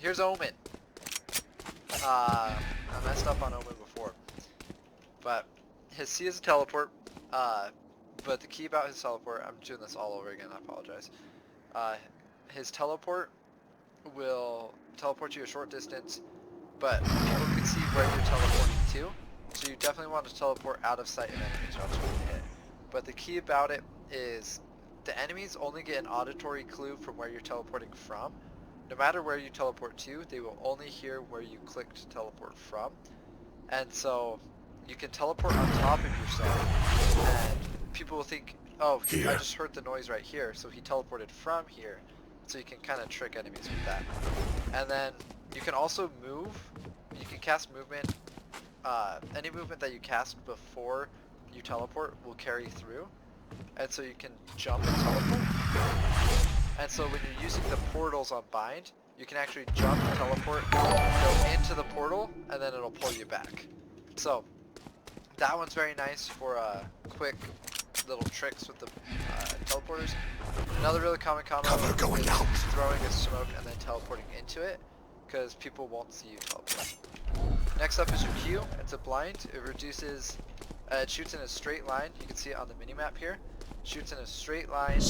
here's Omen. I messed up on Omen before, but his C is a teleport. But the key about his teleport, I'm doing this all over again. I apologize. His teleport will teleport you a short distance, but people can see where you're teleporting to. So you definitely want to teleport out of sight of enemies or else you're gonna hit. But the key about it is the enemies only get an auditory clue from where you're teleporting from. No matter where you teleport to, they will only hear where you clicked to teleport from. And so you can teleport on top of yourself, and people will think, oh, I just heard the noise right here, so he teleported from here. So you can kind of trick enemies with that. And then you can also move. You can cast movement. Any movement that you cast before you teleport will carry through. And so you can jump and teleport. And so when you're using the portals on bind, you can actually jump, teleport, go into the portal, and then it'll pull you back. So that one's very nice for quick little tricks with the teleporters. Another really common combo is throwing a smoke and then teleporting into it, because people won't see you teleport. Next up is your Q. It's a blind. It reduces, it shoots in a straight line. You can see it on the minimap here. Shoots in a straight line, and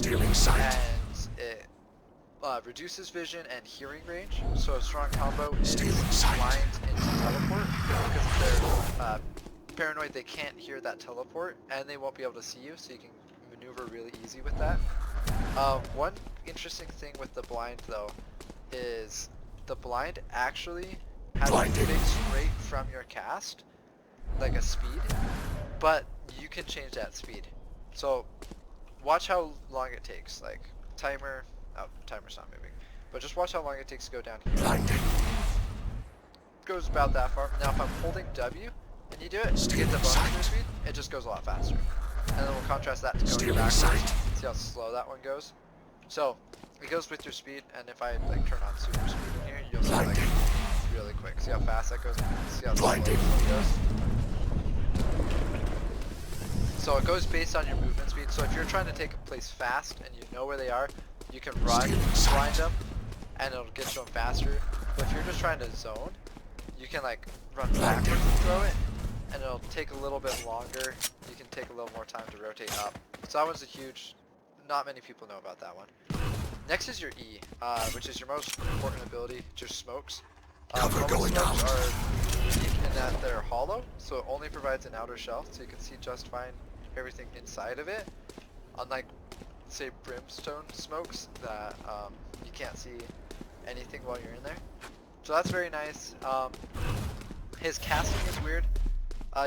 it reduces vision and hearing range. So a strong combo is blind into teleport, because if they're paranoid, they can't hear that teleport, and they won't be able to see you, so you can maneuver really easy with that. One interesting thing with the blind though is the blind actually has a fixed rate from your cast, like a speed, but you can change that speed. So watch how long it takes. Like timer, oh, timer's not moving, but just watch how long it takes to go down here. It goes about that far. Now if I'm holding W and you do it to get the bonus move speed, it just goes a lot faster. And then we'll contrast that to going backwards. See how slow that one goes? So it goes with your speed, and if I like turn on super speed in here, you'll see like really quick. See how fast that goes? See how slow this one goes? So it goes based on your movement speed. So if you're trying to take a place fast and you know where they are, you can run, blind them, and it'll get to them faster. But if you're just trying to zone, you can like run backwards and throw it, and it'll take a little bit longer. You can take a little more time to rotate up. So that one's a huge, not many people know about that one. Next is your E, which is your most important ability, just smokes. Smokes are unique in that they're hollow, so it only provides an outer shell, so you can see just fine everything inside of it. Unlike, say, Brimstone smokes, that you can't see anything while you're in there. So that's very nice. His casting is weird.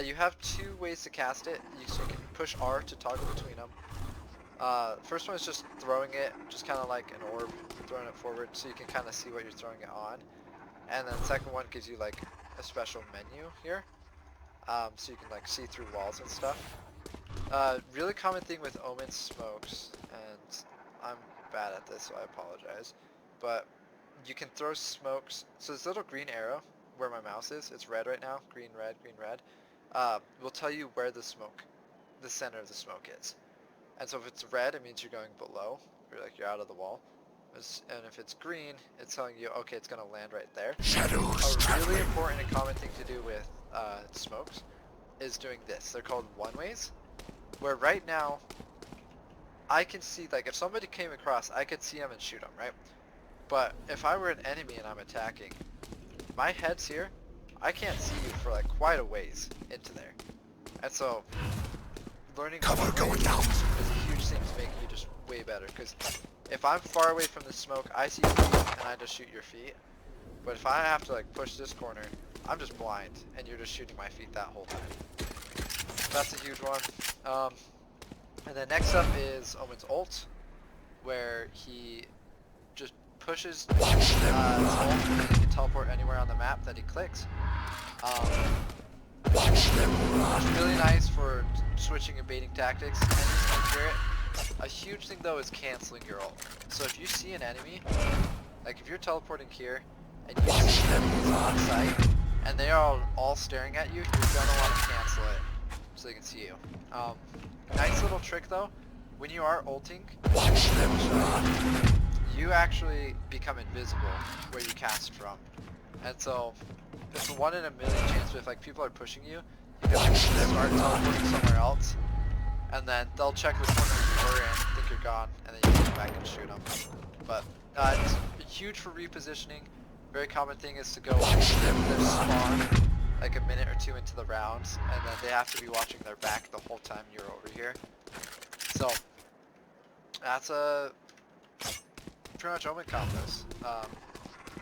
You have two ways to cast it. So you can push R to toggle between them. First one is just throwing it, just kind of like an orb, throwing it forward so you can kind of see what you're throwing it on. And then the second one gives you like a special menu here, so you can like see through walls and stuff. Really common thing with Omen smokes, and I'm bad at this so I apologize, but you can throw smokes. So this little green arrow where my mouse is, it's red right now, green, red, will tell you where the smoke, the center of the smoke is. And so if it's red, it means you're going below, or like you're out of the wall. And if it's green, it's telling you, okay, it's gonna land right there. A really important and common thing to do with smokes is doing this. They're called one-ways, where right now, I can see, like if somebody came across, I could see them and shoot them, right? But if I were an enemy and I'm attacking, my head's here, I can't see you for like quite a ways into there. And so, learning cover going down is a huge thing to make you just way better, because if I'm far away from the smoke, I see feet and I just shoot your feet. But if I have to like push this corner, I'm just blind and you're just shooting my feet that whole time. That's a huge one. And then next up is Omen's ult, where he just pushes his ult and then he can teleport anywhere on the map that he clicks. It's really nice for switching and baiting tactics, and you can hear it. A huge thing though is canceling your ult. So if you see an enemy, like if you're teleporting here and you see enemies on site and they are all staring at you, you're gonna want to cancel it so they can see you. Nice little trick though, when you are ulting, you actually become invisible where you cast from. And so it's a 1 in a million chance, but if like people are pushing you, you can like, start teleporting somewhere else, and then they'll check the corner you were in, think you're gone, and then you can come back and shoot them. But it's huge for repositioning. Very common thing is to go their spawn like a minute or two into the rounds, and then they have to be watching their back the whole time you're over here. So that's a pretty much Omen combos.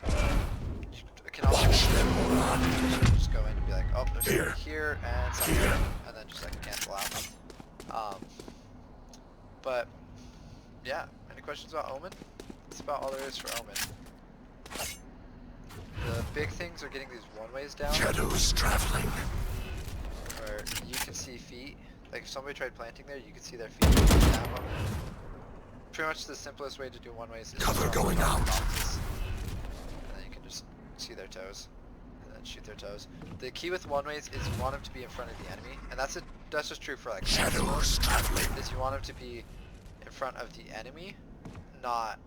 You can also just go in and be like, oh, there's something here and something here, and then just like cancel out. But yeah, any questions about Omen? That's about all there is for Omen. The big things are getting these one-ways down. Shadows traveling. Where you can see feet. Like if somebody tried planting there, you can see their feet down. Pretty much the simplest way to do one-ways is cover going out. Boxes. And then you can just see their toes. And then shoot their toes. The key with one-ways is you want them to be in front of the enemy. And that's just true for like shadows traveling. Is you want them to be in front of the enemy, not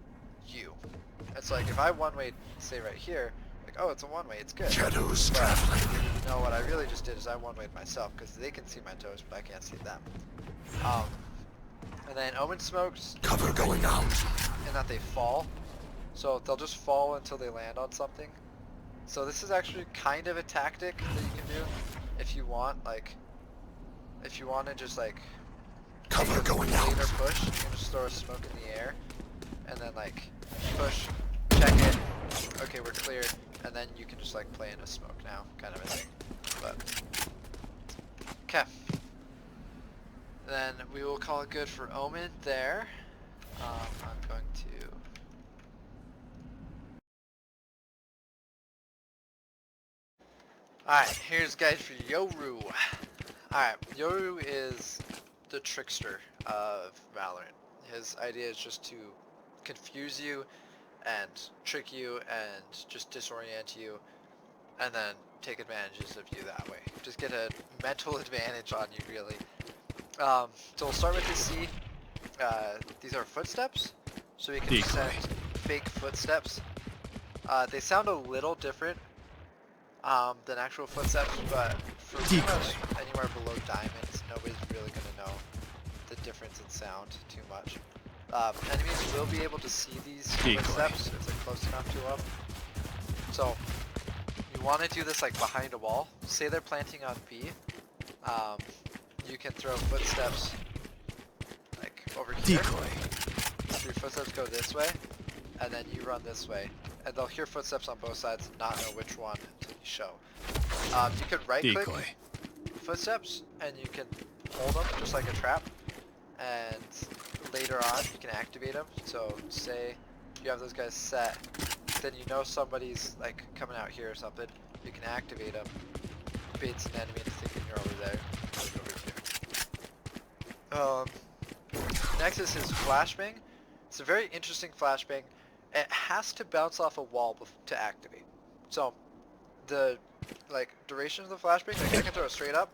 you. It's like if I one-way, say right here, like, oh, it's a one-way, it's good. Shadows but, traveling. no, what I really just did is I one-wayed myself, because they can see my toes, but I can't see them. And then Omen smokes. Cover going out. And that they fall. So they'll just fall until they land on something. So this is actually kind of a tactic that you can do if you want, like, if you want to just like cover going out. Later push, you can just throw a smoke in the air, and then like push, check it. Okay, we're cleared, and then you can just like play in a smoke now, kind of a thing. But okay, then we will call it good for Omen there. I'm going to. Alright, here's guys for Yoru. Alright, Yoru is the trickster of Valorant. His idea is just to confuse you and trick you and just disorient you and then take advantages of you that way. Just get a mental advantage on you, really. So we'll start with the C. These are footsteps, so we can send fake footsteps. They sound a little different than actual footsteps, but for pretty much anywhere below diamonds, nobody's really going to know the difference in sound too much. Enemies will be able to see these footsteps if they're close enough to them. So you want to do this like behind a wall. Say they're planting on B. You can throw footsteps like over here. Your footsteps go this way, and then you run this way. And they'll hear footsteps on both sides and not know which one until you show. You could right click footsteps and you can hold them just like a trap, and later on you can activate them. So say you have those guys set, then you know somebody's like coming out here or something, you can activate them, baits an enemy into thinking you're over there, over here. Next is his flashbang. It's a very interesting flashbang. It has to bounce off a wall to activate. So the like duration of the flashbang, like I can throw it straight up,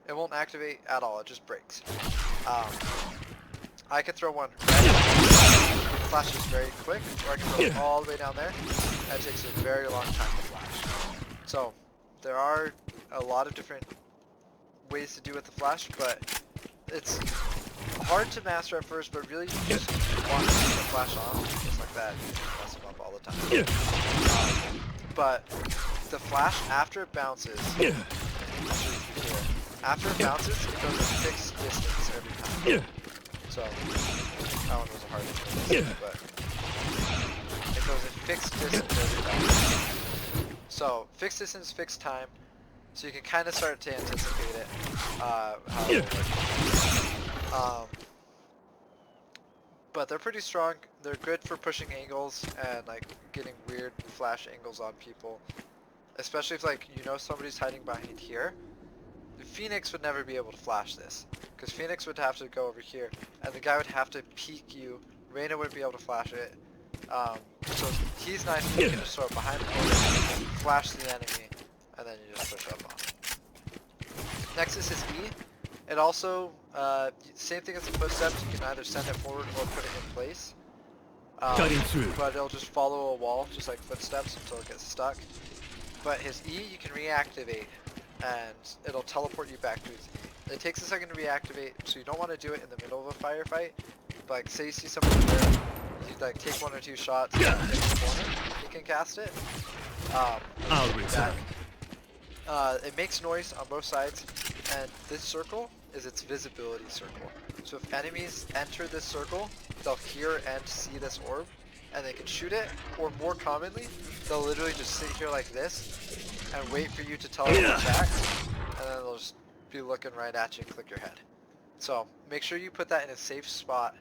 it won't activate at all, it just breaks. I can throw one right up, it flashes very quick, or I can throw it all the way down there, and it takes a very long time to flash. So there are a lot of different ways to do with the flash, but it's hard to master at first, but really you just want to keep the flash on, just like that, you can mess them up all the time. But the flash, after it bounces, after it bounces, it goes a fixed distance every time. So, that one was a hard one, but it goes a fixed distance every time. So, fixed distance, fixed time, so you can kind of start to anticipate it, how it will work. But they're pretty strong. They're good for pushing angles and like getting weird flash angles on people. Especially if like you know somebody's hiding behind here. Phoenix would never be able to flash this, because Phoenix would have to go over here and the guy would have to peek you. Reyna wouldn't be able to flash it. So he's nice, you can just throw it behind the corner, flash the enemy, and then you just push up on it. Next is his E. It also, same thing as the footsteps, you can either send it forward or put it in place. Cutting through. But it'll just follow a wall, just like footsteps, until it gets stuck. But his E you can reactivate, and it'll teleport you back to his E. It takes a second to reactivate, so you don't want to do it in the middle of a firefight. But like, say you see someone there, you like take 1 or 2 shots, and in the corner, you can cast it. I'll return. It makes noise on both sides, and this circle is its visibility circle. So if enemies enter this circle, they'll hear and see this orb, and they can shoot it, or more commonly, they'll literally just sit here like this, and wait for you to teleport back, and then they'll just be looking right at you and click your head. So make sure you put that in a safe spot,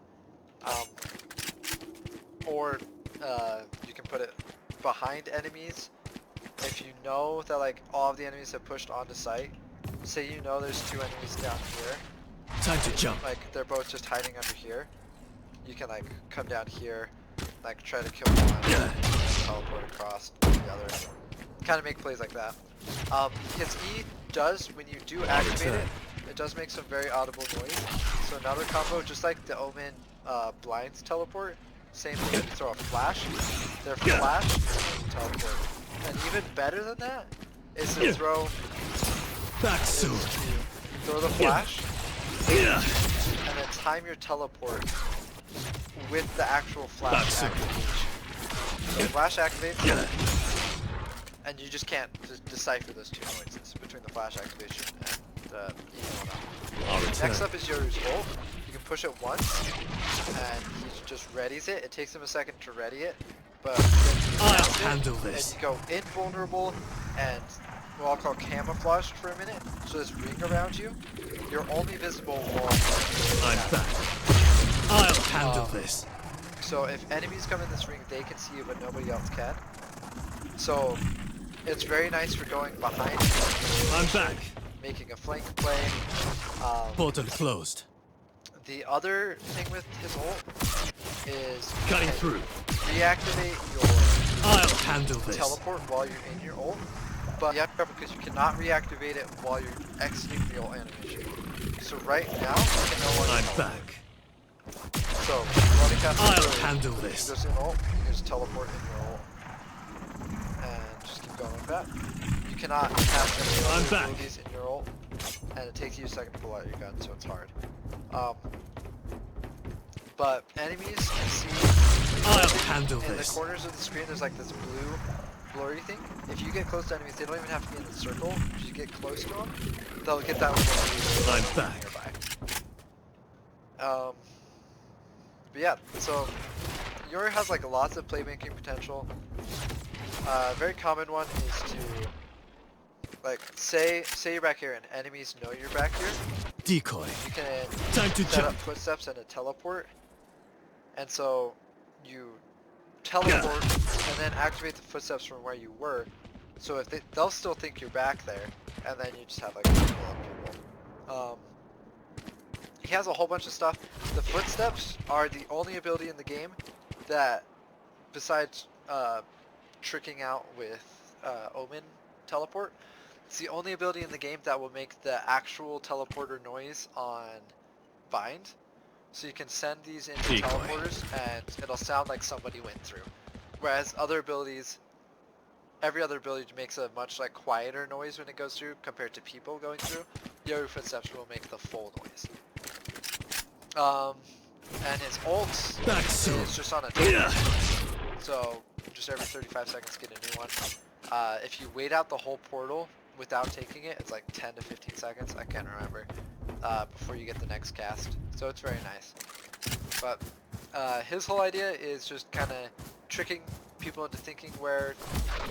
or you can put it behind enemies. If you know that like all of the enemies have pushed onto site, say you know there's 2 enemies down here. Time to jump. Like they're both just hiding under here. You can like come down here, like try to kill one, and teleport across to the other. Kind of make plays like that. His E does, when you do activate it, it does make some very audible noise. So another combo, just like the Omen blinds teleport, same thing. You throw a flash, their flash, and you teleport. And even better than that is to throw Back soon. Throw the flash, and then time your teleport with the actual flash activation. So flash activates, and you just can't decipher those 2 noises between the flash activation and Next up is Yoru's ult. You can push it once, and he just readies it. It takes him a second to ready it, but I'll handle this. And you go invulnerable and what I'll call camouflaged for a minute. So this ring around you, you're only visible while I'm back. I'll handle this. So if enemies come in this ring, they can see you, but nobody else can. So it's very nice for going behind. I'm back. Making a flank play. Portal closed. The other thing with his ult is Cutting through. Reactivate your I'll handle this. teleport while you're in your ult, but you have to be careful because you cannot reactivate it while you're exiting the ult animation. So right now, you can no longer I'm teleport. back. So you want to cast I'll handle this. You just in ult, you can just teleport in your ult, and just keep going like that. You cannot cast any other abilities in your ult, and it takes you a second to pull out your gun, so it's hard. But enemies can see I'll handle in this. the corners of the screen. There's like this blue blurry thing. If you get close to enemies, they don't even have to be in the circle. If you get close to them, they'll get that little I'm back. nearby. But yeah, so Yoru has like lots of playmaking potential. A very common one is to like say you're back here and enemies know you're back here. Decoy. You can Time to set jump. up footsteps and a teleport, and so you teleport and then activate the footsteps from where you were. So if they'll still think you're back there, and then you just have like a couple of people. He has a whole bunch of stuff. The footsteps are the only ability in the game that, besides tricking out with Omen teleport, it's the only ability in the game that will make the actual teleporter noise on bind. So you can send these into Decoy. teleporters and it'll sound like somebody went through. Whereas other abilities, every other ability makes a much like quieter noise when it goes through compared to people going through. Yoru footsteps will make the full noise. And his ult Back soon. is just on a timer. So just every 35 seconds get a new one. If you wait out the whole portal without taking it, it's like 10 to 15 seconds, I can't remember, before you get the next cast. So it's very nice. But his whole idea is just kind of tricking people into thinking where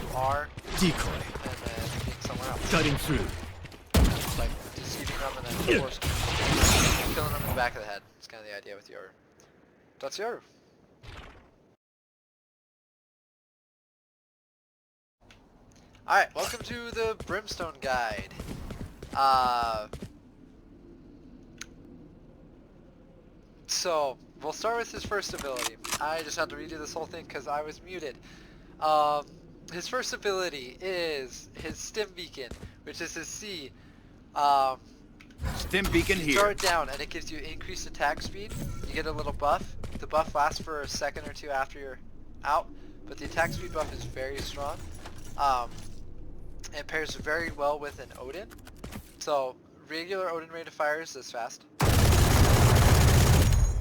you are Decoy. and then being somewhere else. Cutting through. Like deceiving them and then of course killing them in the back of the head. It's kind of the idea with Yoru. That's Yoru. Alright, welcome to the Brimstone guide. So, we'll start with his first ability. I just had to redo this whole thing because I was muted. His first ability is his Stim Beacon, which is his C. Stim beacon You throw here. it down and it gives you increased attack speed. You get a little buff. The buff lasts for a second or two after you're out, but the attack speed buff is very strong. It pairs very well with an Odin. So regular Odin rate of fire is this fast.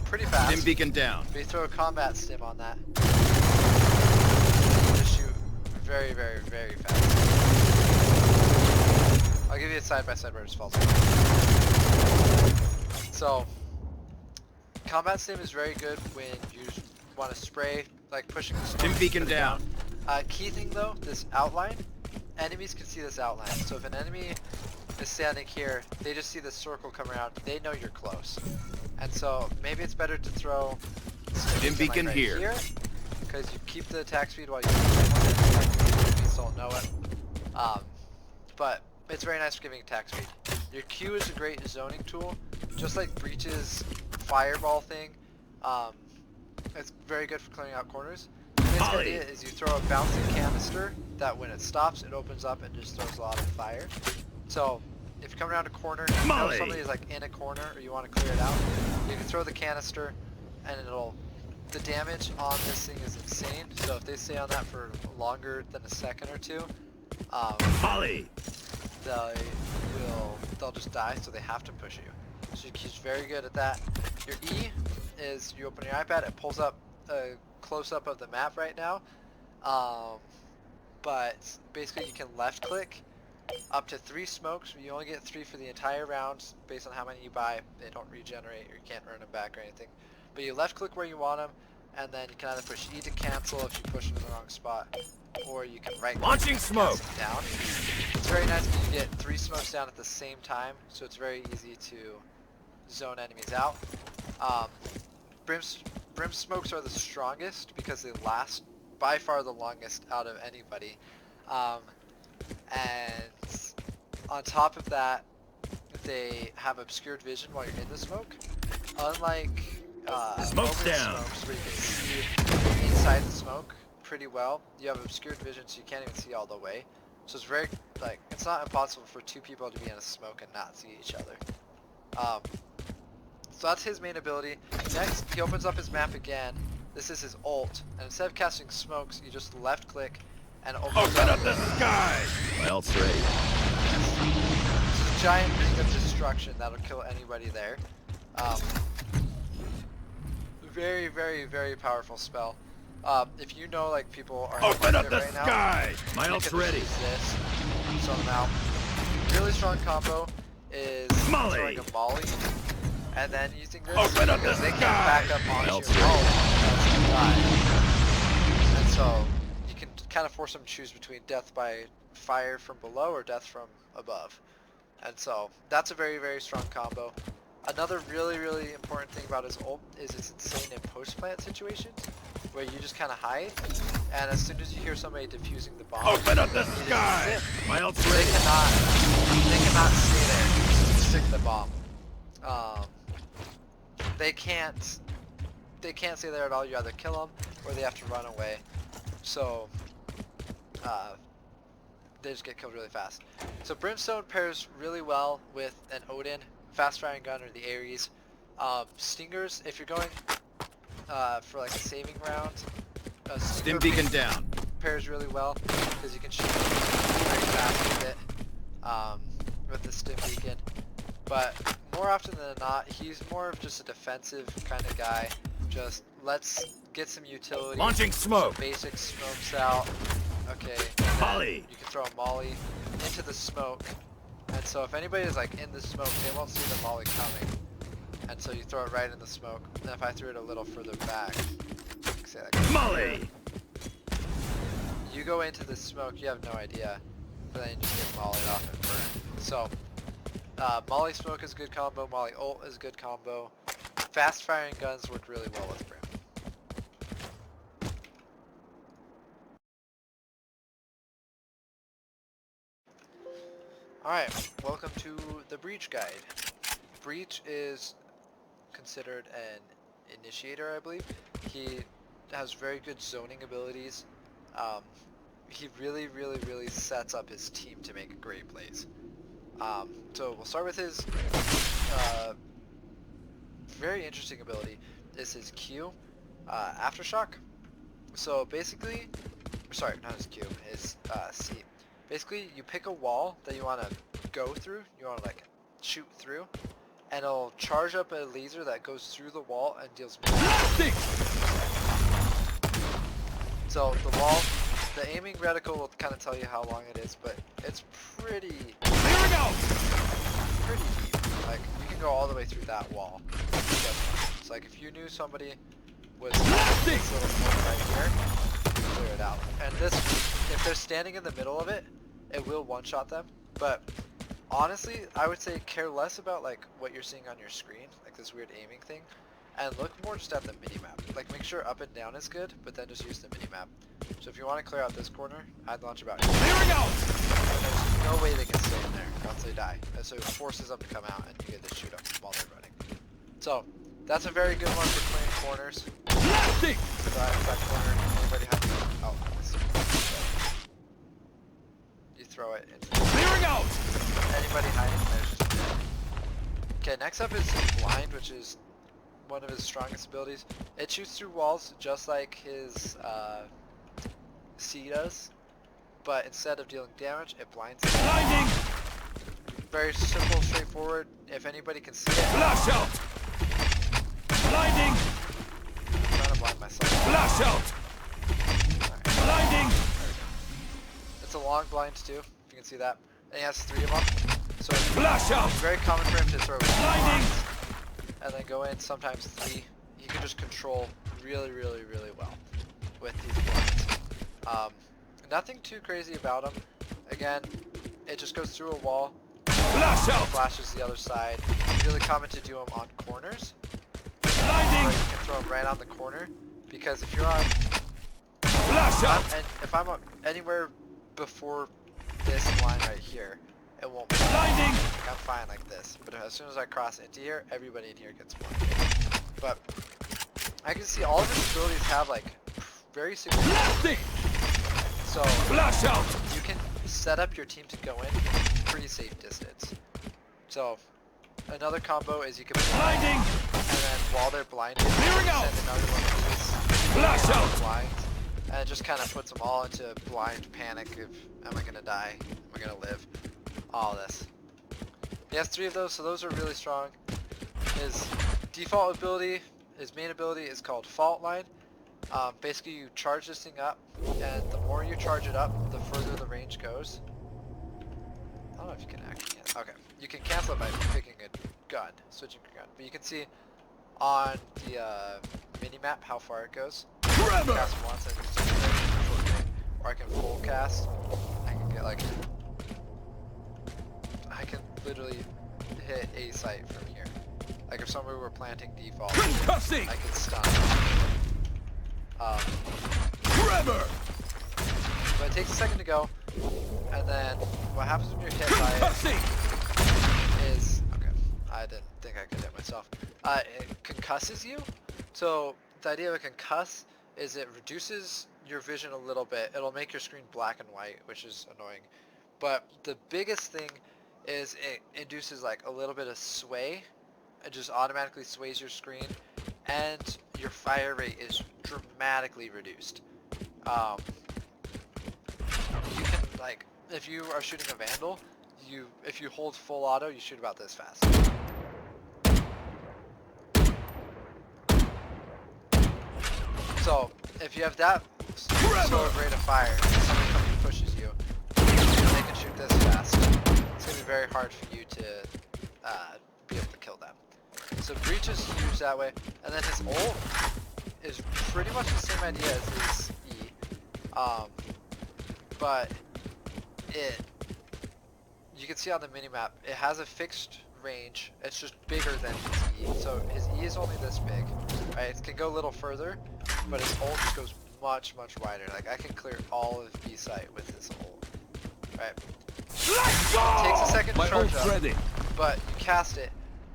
Pretty fast. Stim beacon down. But you throw a combat stim on that. You just shoot very, very, very fast. I'll give you a side-by-side where it just falls off. So, combat stim is very good when you want to spray, like pushing the smoke. Stim beacon down. Key thing though, this outline, enemies can see this outline. So if an enemy is standing here, they just see this circle come around, they know you're close. And so maybe it's better to throw Stim beacon right here. Because you keep the attack speed while you still know it. But it's very nice for giving attack speed. Your Q is a great zoning tool, just like Breach's fireball thing. It's very good for clearing out corners. The basic idea is you throw a bouncing canister that when it stops, it opens up and just throws a lot of fire. So if you come around a corner, you know somebody is like in a corner or you want to clear it out, you can throw the canister and the damage on this thing is insane. So if they stay on that for longer than a second or two, they'll just die, so they have to push you. So he's very good at that. Your E is you open your iPad, it pulls up a close-up of the map right now. But basically you can left click up to 3 smokes. You only get 3 for the entire round based on how many you buy. They don't regenerate or you can't earn them back or anything. But you left click where you want them, and then you can either push E to cancel if you push them in the wrong spot, or you can right click Launching smoke down. It's very nice because you get 3 smokes down at the same time, so it's very easy to zone enemies out. Brim smokes are the strongest because they last by far the longest out of anybody. And on top of that, they have obscured vision while you're in the smoke. Unlike Smoke's down. smokes where you can see inside the smoke pretty well, you have obscured vision so you can't even see all the way. So it's very, like, it's not impossible for 2 people to be in a smoke and not see each other. So that's his main ability. Next, he opens up his map again. This is his ult, and instead of casting smokes, you just left click and open up the sky. My ult's ready. It's a giant ring of destruction that'll kill anybody there. Very, very, very powerful spell. If you know like people are Open up it the right sky. Now, My ult's ready. This, so now, really strong combo is throwing a molly, and then using this Open up because the they can't sky. back up onto ult's your molly, else they'll die. And so you can kind of force them to choose between death by fire from below or death from above. And so that's a very, very strong combo. Another really, really important thing about his ult is it's insane in post-plant situations where you just kind of hide, and as soon as you hear somebody defusing the bomb, Open up the you sky. just zip. My ult's They ready. cannot stay there and stick the bomb. They can't stay there at all. You either kill them or they have to run away. So they just get killed really fast. So Brimstone pairs really well with an Odin, fast firing gun, or the Ares. Stingers, if you're going for like a saving round, Stim beacon down. pairs really well because you can shoot very fast with it with the stim beacon. But more often than not, he's more of just a defensive kind of guy. Just let's get some utility. Launching smoke. Some basic smokes out. Okay. Molly. You can throw a molly into the smoke, and so if anybody is like in the smoke, they won't see the molly coming. And so you throw it right in the smoke. And if I threw it a little further back, say like Molly. you go into the smoke, you have no idea, but then you just get mollied off and burned. So, molly smoke is a good combo, molly ult is a good combo. Fast firing guns work really well with Brim. Alright, welcome to the Breach Guide. Breach is considered an initiator, I believe. He has very good zoning abilities. He really, really, really sets up his team to make great plays. So we'll start with his very interesting ability. Is his Q. Aftershock. So basically, sorry, not his Q, his C. Basically, you pick a wall that you want to go through, you want to like shoot through, and it'll charge up a laser that goes through the wall and deals more. So the wall, the aiming reticle will kind of tell you how long it is, but it's pretty deep. Like, you can go all the way through that wall. So like, if you knew somebody was this little point right here, clear it out. And this, if they're standing in the middle of it, it will one-shot them. But honestly, I would say care less about like what you're seeing on your screen, like this weird aiming thing, and look more just at the mini-map. Like, make sure up and down is good, but then just use the mini-map. So if you want to clear out this corner, I'd launch about here. Clearing out! And there's no way they can stay in there once they die. And so it forces them to come out and you get to shoot them while they're running. So that's a very good one for clearing corners. That corner, anybody have oh, you throw it into Clearing out! anybody hiding there's just dead. Okay, next up is blind, which is one of his strongest abilities. It shoots through walls just like his C does, but instead of dealing damage, it blinds them. Blinding! Very simple, straightforward. If anybody can see it, Flash out! Blinding! I'm trying to blind myself. Flash out! Blinding! It's a long blind too, if you can see that. And he has 3 of them. So it's Flash out! very common for him to throw Blinding! and then go in sometimes 3. He can just control really well with these blinds. Nothing too crazy about him. Again, it just goes through a wall, Flash out! flashes the other side. Really common to do him on corners. Blinding! Or you can throw him right on the corner, because if you're on, Flash out! and if I'm on anywhere before this line right here, it won't be. Blinding! Like, I'm fine like this, but as soon as I cross into here, everybody in here gets blinded. But I can see all of his abilities have like very significant. So Flash out! you can set up your team to go in pretty safe distance. So another combo is you can blind, Blinding! and then while they're blinded, you Clearing can out! send another one of these Flash out! blinds, and it just kind of puts them all into blind panic of, am I gonna die? Am I gonna live? All this. He has 3 of those, so those are really strong. His default ability, his main ability is called Fault Line. Basically you charge this thing up, and the more you charge it up, the further the range goes. I don't know if you can actually cancel. Okay, you can cancel it by picking a gun, switching your gun. But you can see on the mini-map how far it goes. Forever! Cast once and it's just a very short thing. Or I can full cast. I can get like, I can literally hit a site from here. Like if somebody were planting default, Concussing! I could stun. Forever! But it takes a second to go, and then what happens when you're hit by Concussing! it is, okay, I didn't think I could hit myself. It concusses you. So the idea of a concuss is it reduces your vision a little bit. It'll make your screen black and white, which is annoying. But the biggest thing is it induces like a little bit of sway. It just automatically sways your screen, and your fire rate is dramatically reduced. You can, like, if you are shooting a Vandal, if you hold full auto, you shoot about this fast. So if you have that slow of rate of fire, and somebody comes and pushes you, and they can shoot this fast, it's gonna be very hard for you to be able to kill them. So Breach is huge that way, and then his ult is pretty much the same idea as his E, but you can see on the minimap, it has a fixed range. It's just bigger than his E, so his E is only this big, right? It can go a little further, but his ult just goes much wider. Like I can clear all of B site with his ult, right? Let's go! It takes a second to My charge ult's up, ready. but you cast it,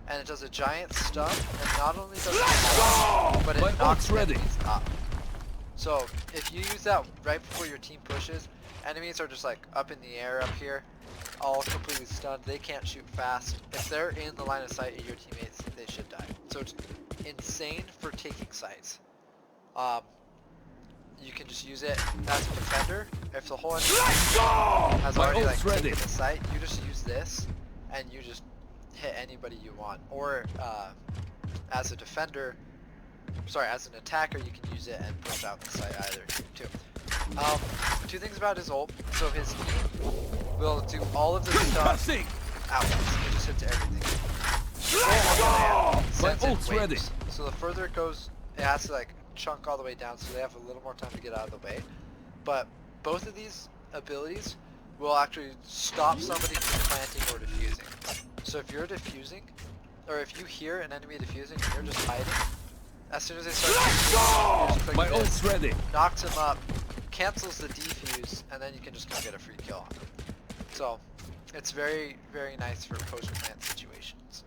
and it does a giant stun, and not only does it Let's stun, go! but it My knocks ult's ready. enemies up. So if you use that right before your team pushes, enemies are just like up in the air up here, all completely stunned. They can't shoot fast. If they're in the line of sight of your teammates, they should die. So it's insane for taking sites. You can just use it as a defender. If the whole enemy Let's go! has My already like ult's ready. taken the site, you just use this, and you just hit anybody you want. Or as a defender, sorry, as an attacker, you can use it and push out the site either too. Two things about his ult. So his E will do all of the stuff Concussing! out. It just hits everything. Let's go! My Sends in ult's ready. waves. So the further it goes, it has to like chunk all the way down, so they have a little more time to get out of the way. But both of these abilities will actually stop somebody from planting or defusing. So if you're defusing, or if you hear an enemy defusing and you're just hiding, as soon as they start defusing, you just click My this, ult's ready. knocks him up, cancels the defuse, and then you can just come get a free kill on him. So it's very, very nice for post-plant situations.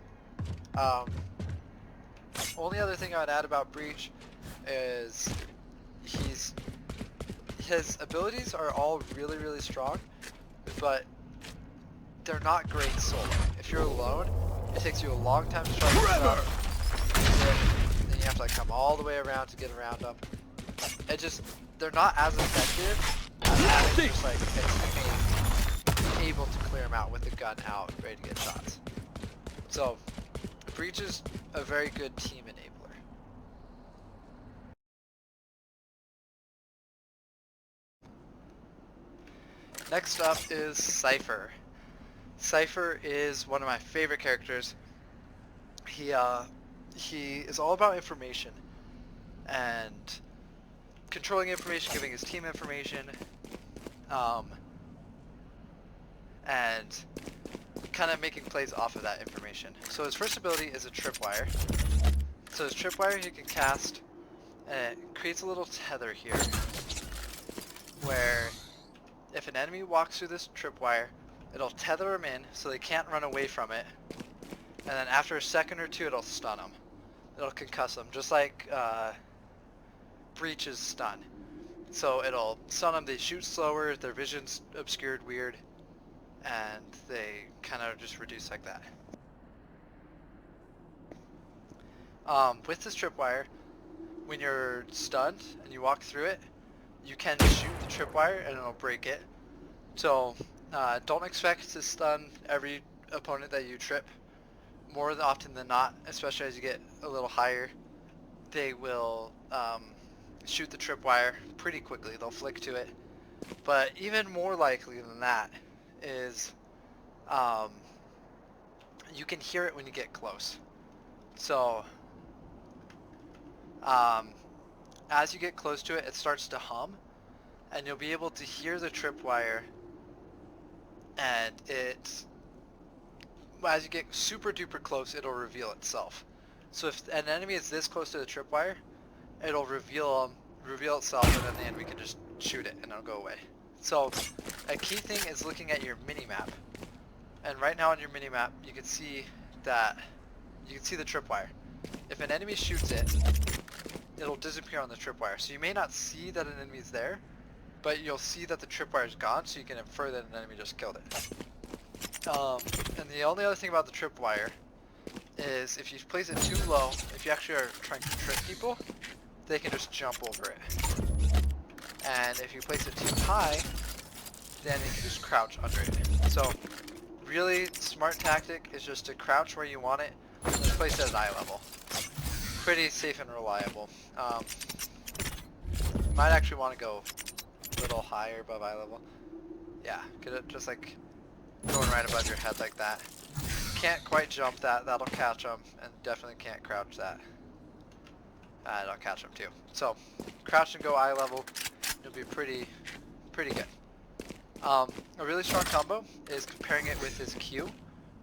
Only other thing I would add about Breach is his abilities are all really, really strong, but they're not great solo. If you're alone, it takes you a long time to try to then you have to like come all the way around to get around them. They're not as effective as having just like a teammate able to clear them out with the gun out, ready to get shots. So Breach is a very good team enabler. Next up is Cypher. Cypher is one of my favorite characters. He is all about information and controlling information, giving his team information, and kind of making plays off of that information. So his first ability is a tripwire. So his tripwire he can cast, and it creates a little tether here, where if an enemy walks through this tripwire, it'll tether them in so they can't run away from it, and then after a second or two it'll stun them. It'll concuss them, just like Breach's stun. So it'll stun them, they shoot slower, their vision's obscured weird, and they kind of just reduce like that. With this tripwire, when you're stunned and you walk through it, you can shoot the tripwire and it'll break it. So don't expect to stun every opponent that you trip. More often than not, especially as you get a little higher, they will shoot the tripwire pretty quickly. They'll flick to it. But even more likely than that is you can hear it when you get close. So as you get close to it, it starts to hum, and you'll be able to hear the tripwire, and as you get super duper close, it'll reveal itself. So if an enemy is this close to the tripwire, it'll reveal itself, and then the enemy can just shoot it and it'll go away. So a key thing is looking at your minimap, and right now on your minimap you can see that the tripwire. If an enemy shoots it, it'll disappear on the tripwire. So you may not see that an enemy's there, but you'll see that the tripwire's gone, so you can infer that an enemy just killed it. And the only other thing about the tripwire is if you place it too low, if you actually are trying to trick people, they can just jump over it. And if you place it too high, then you can just crouch under it. So really smart tactic is just to crouch where you want it and place it at eye level. Pretty safe and reliable. Might actually want to go a little higher above eye level. Yeah, get it just like going right above your head like that. Can't quite jump that, that'll catch them, and definitely can't crouch that. That'll catch them too. So crouch and go eye level, you'll be pretty good. A really strong combo is comparing it with his Q,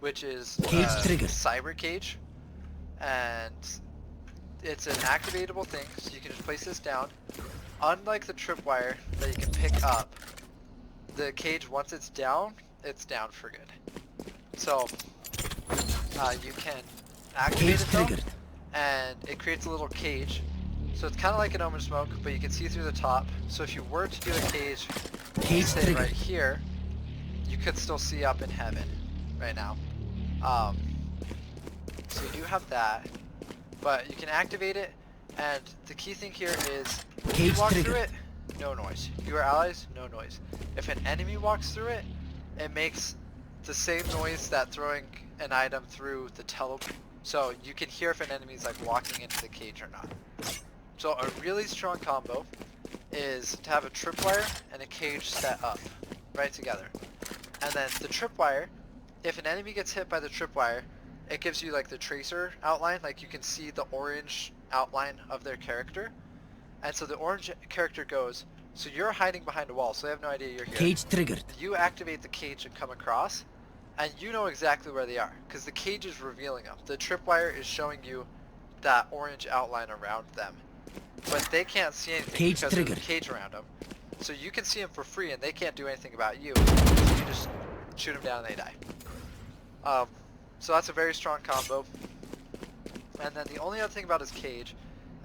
which is Cyber Cage, and it's an activatable thing, so you can just place this down. Unlike the tripwire that you can pick up, the cage, once it's down for good. So you can activate it though, and it creates a little cage. So it's kind of like an Omen smoke, but you can see through the top. So if you were to do a cage say right here, you could still see up in heaven right now. So you do have that, but you can activate it, And the key thing here is, when Cage you walk triggered. through it, no noise. Your allies, no noise. If an enemy walks through it, it makes the same noise that throwing an item through the so you can hear if an enemy is like walking into the cage or not. So a really strong combo is to have a tripwire and a cage set up right together. And then the tripwire, if an enemy gets hit by the tripwire, it gives you like the tracer outline, like you can see the orange outline of their character. And so the orange character goes, so you're hiding behind a wall, so they have no idea you're here. Cage triggered. You activate the cage and come across, and you know exactly where they are, because the cage is revealing them. The tripwire is showing you that orange outline around them. But they can't see anything Cage because triggered. there's a cage around them. So you can see them for free, and they can't do anything about you. So you just shoot them down and they die. So that's a very strong combo. And then the only other thing about his cage,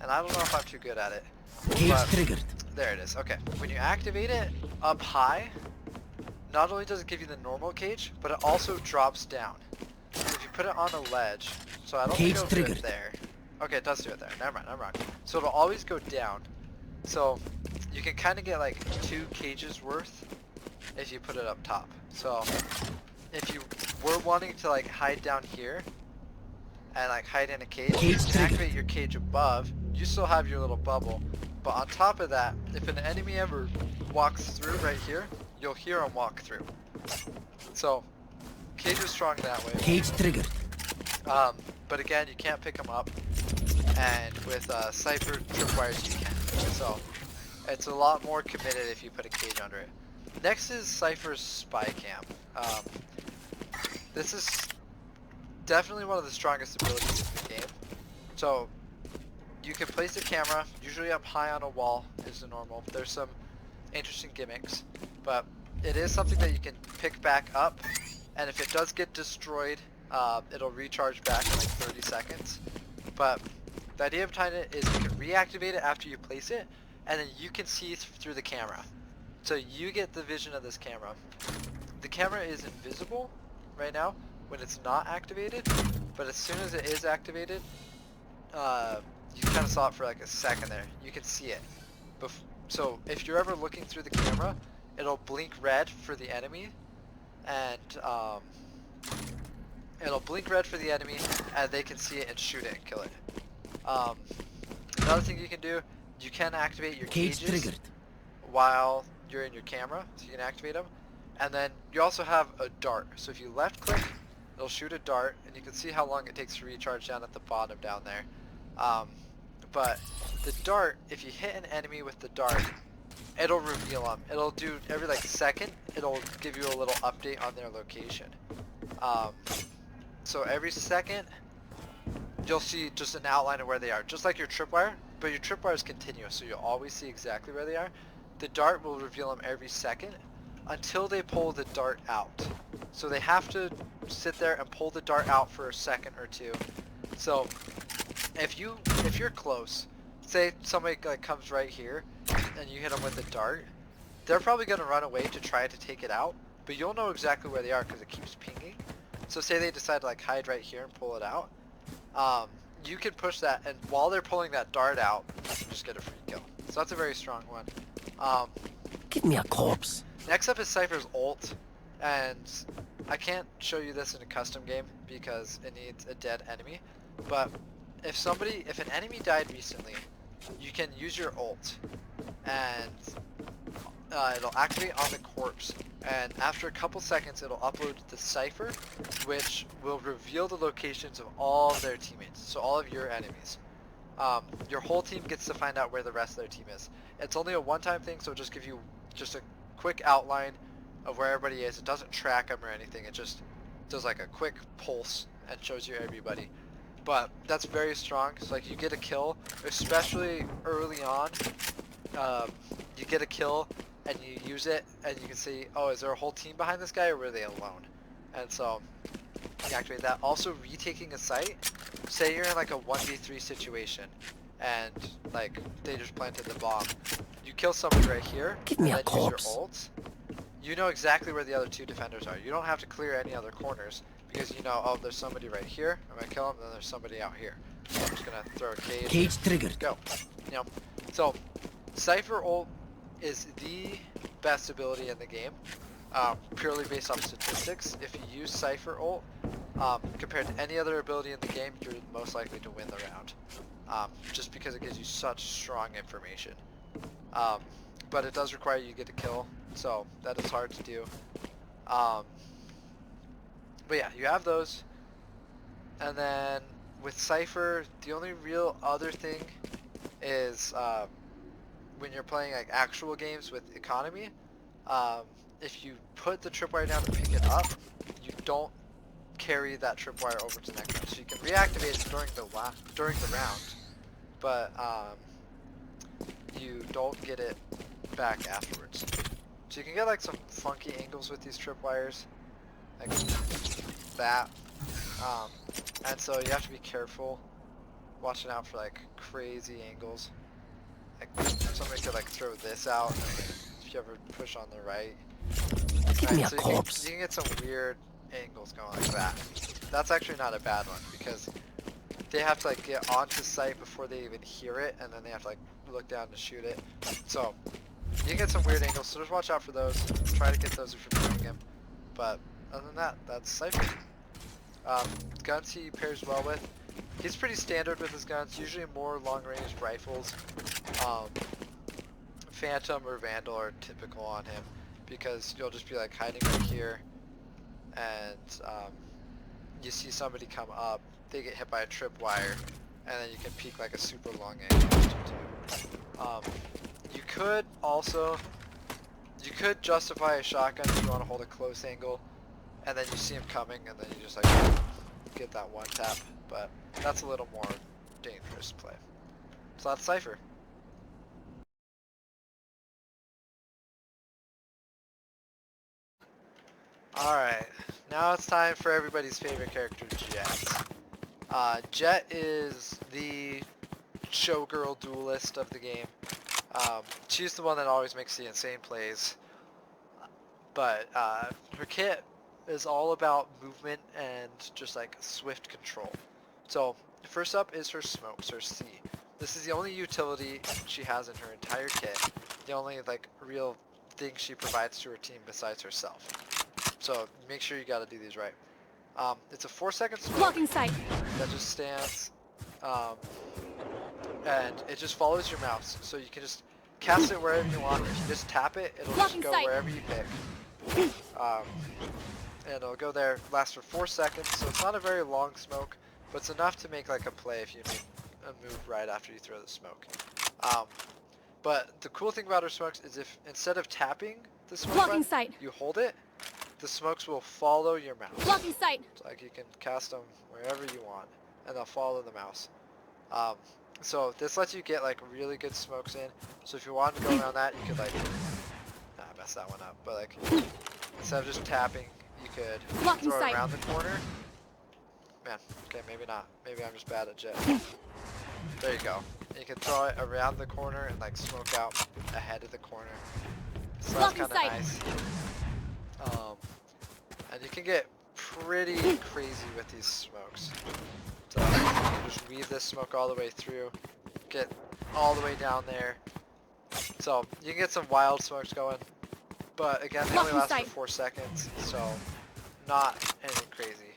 and I don't know if I'm too good at it, Cage but triggered. there it is. Okay, when you activate it up high, not only does it give you the normal cage, but it also drops down. So if you put it on a ledge, so I don't think Cage it'll do it triggered. there. Okay, it does do it there. Never mind, I'm wrong. So it'll always go down. So you can kind of get like 2 cages worth if you put it up top. So if you were wanting to like hide down here and like hide in a cage, Cage you can triggered. activate your cage above. You still have your little bubble, but on top of that, if an enemy ever walks through right here, you'll hear them walk through. So cage is strong that way. Cage triggered. But again, you can't pick them up, and with Cypher tripwires you can. So it's a lot more committed if you put a cage under it. Next is Cypher's spy cam. This is definitely one of the strongest abilities in the game. So you can place a camera, usually up high on a wall is the normal. There's some interesting gimmicks, but it is something that you can pick back up, and if it does get destroyed, it'll recharge back in like 30 seconds. But the idea behind it is you can reactivate it after you place it, and then you can see through the camera. So you get the vision of this camera. The camera is invisible right now when it's not activated, but as soon as it is activated, you kind of saw it for like a second there. You can see it. So if you're ever looking through the camera, it'll blink red for the enemy, and it'll blink red for the enemy, and they can see it and shoot it and kill it. Another thing you can do, you can activate your Cage cages triggered. while you're in your camera, so you can activate them. And then you also have a dart. So if you left click, it'll shoot a dart, and you can see how long it takes to recharge down at the bottom down there. But the dart, if you hit an enemy with the dart, it'll reveal them. It'll do every like second, it'll give you a little update on their location. So every second, you'll see just an outline of where they are, just like your tripwire, but your tripwire is continuous, so you'll always see exactly where they are. The dart will reveal them every second until they pull the dart out. So they have to sit there and pull the dart out for a second or two. So if you're close, say somebody like comes right here and you hit them with a dart, they're probably going to run away to try to take it out, but you'll know exactly where they are because it keeps pinging. So say they decide to like hide right here and pull it out, you can push that, and while they're pulling that dart out, you can just get a free kill. So that's a very strong one. Give me a corpse. Next up is Cypher's ult, and I can't show you this in a custom game because it needs a dead enemy, but if an enemy died recently, you can use your ult, and it'll activate on the corpse, and after a couple seconds it'll upload the Cypher, which will reveal the locations of all of their teammates, so all of your enemies. Your whole team gets to find out where the rest of their team is. It's only a one-time thing, so it'll just give you just a quick outline of where everybody is. It doesn't track them or anything, it just does like a quick pulse and shows you everybody. But that's very strong, so like you get a kill, especially early on, you get a kill and you use it and you can see, oh, is there a whole team behind this guy or were they alone? And so you activate that. Also, retaking a site, say you're in like a 1v3 situation and like they just planted the bomb, you kill somebody right here Give me and a then use your corpse. ults, you know exactly where the other 2 defenders are. You don't have to clear any other corners because you know, oh, there's somebody right here, I'm gonna kill him, and then there's somebody out here. So I'm just gonna throw a cage. Cage triggered. Go. You know, so Cypher ult is the best ability in the game, purely based off statistics. If you use Cypher ult, compared to any other ability in the game, you're most likely to win the round, just because it gives you such strong information. But it does require you to get a kill, so that is hard to do. But yeah, you have those, and then with Cypher, the only real other thing is when you're playing like actual games with economy, if you put the tripwire down to pick it up, you don't carry that tripwire over to the next round. So you can reactivate it during the round, but you don't get it back afterwards. So you can get like some funky angles with these tripwires, like that. And so you have to be careful, watching out for like crazy angles. Like somebody could like throw this out, and if you ever push on the right. Give me a So corpse. you can get some weird angles going like that. That's actually not a bad one, because they have to like get onto site before they even hear it, and then they have to like look down to shoot it. So you can get some weird angles, so just watch out for those. Try to get those if you're playing him. But other than that, that's Cypher. Guns he pairs well with. He's pretty standard with his guns, usually more long-range rifles. Phantom or Vandal are typical on him, because you'll just be like hiding right here, and you see somebody come up, they get hit by a tripwire, and then you can peek like a super long angle. You could justify a shotgun if you want to hold a close angle, and then you see him coming, and then you just like get that one tap, but that's a little more dangerous play. So that's Cypher. Alright, now it's time for everybody's favorite character, Jett. Jett is the showgirl duelist of the game. She's the one that always makes the insane plays, but her kit is all about movement and just like swift control. So first up is her smokes, her C. This is the only utility she has in her entire kit, the only like real thing she provides to her team besides herself. So make sure you gotta do these right. It's a 4-second smoke Blocking sight. that just stands, and it just follows your mouse. So you can just cast it wherever you want. If you just tap it, it'll Blocking just go sight. wherever you pick. And it'll go there, last for 4 seconds, so it's not a very long smoke, but it's enough to make like a play if you make a move right after you throw the smoke. But the cool thing about her smokes is if instead of tapping the smoke Blocking button, sight. you hold it, the smokes will follow your mouse. Blocking sight. So like you can cast them wherever you want, and they'll follow the mouse. So this lets you get like really good smokes in. So if you wanted to go around that, you could like, I messed that one up, but like instead of just tapping, you could Blocking throw it sight. around the corner. Man, okay, maybe not. Maybe I'm just bad at Jett. There you go. You can throw it around the corner and like smoke out ahead of the corner. So that's Blocking kind of sight. nice. And you can get pretty crazy with these smokes. So you can just weave this smoke all the way through, get all the way down there. So you can get some wild smokes going, but again, they only Blocking last sight. for 4 seconds, so not anything crazy.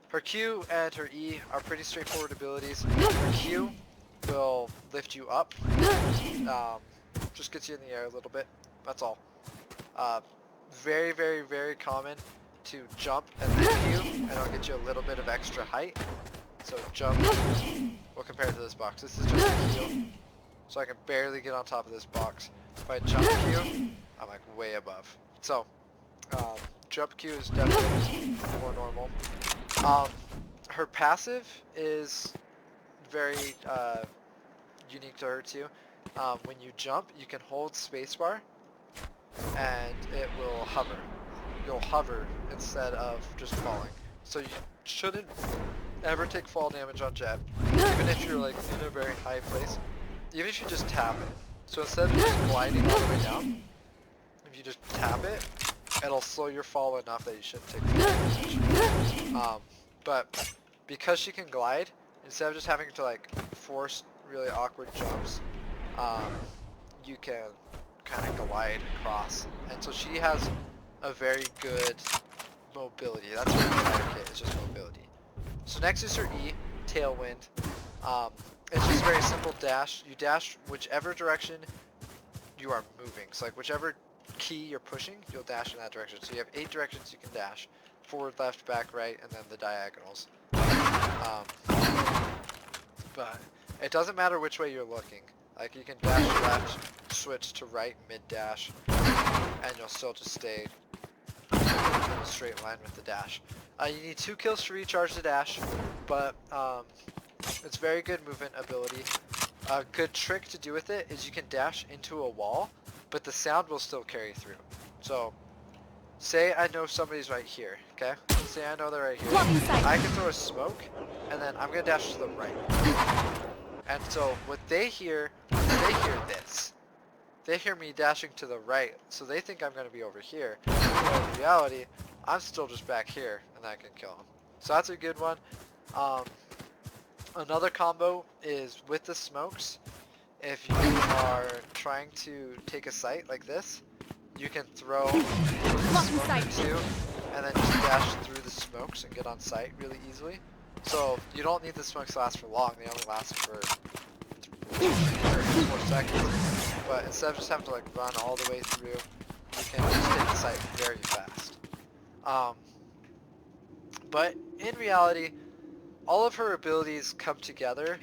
Her Q and her E are pretty straightforward abilities. Her Q will lift you up, just gets you in the air a little bit, that's all. Very, very, very common to jump and then Q, and it'll get you a little bit of extra height. So jump, well compared to this box, this is just a Q, so I can barely get on top of this box. If I jump Q, I'm like way above. So, jump Q is definitely more normal. Her passive is very unique to her too. When you jump, you can hold spacebar, and it will hover. You'll hover instead of just falling. So you shouldn't ever take fall damage on Jett, even if you're like in a very high place. Even if you just tap it. So instead of just gliding all the way down, if you just tap it, it'll slow your fall enough that you shouldn't take fall damage. But because she can glide, instead of just having to like force really awkward jumps, you can kind of glide across. And so she has a very good mobility. That's her entire kit, it's just mobility. So next is her E, Tailwind. It's just a very simple dash. You dash whichever direction you are moving. So like whichever key you're pushing, you'll dash in that direction. So you have 8 directions you can dash. Forward, left, back, right, and then the diagonals. But it doesn't matter which way you're looking. Like you can dash left, switch to right, mid dash, and you'll still just stay in a straight line with the dash. You need 2 kills to recharge the dash, but it's very good movement ability. A good trick to do with it is you can dash into a wall, but the sound will still carry through. So, say I know somebody's right here, okay? Say I know they're right here. I can throw a smoke, and then I'm gonna dash to the right. And so what they hear this. They hear me dashing to the right, so they think I'm gonna be over here. But in reality, I'm still just back here, and I can kill them. So that's a good one. Another combo is with the smokes. If you are trying to take a site like this, you can throw a smoke or 2, and then just dash through the smokes and get on site really easily. So you don't need the smokes to last for long, they only last for 4 seconds. But instead of just having to like run all the way through, you can just take the site very fast. But in reality, all of her abilities come together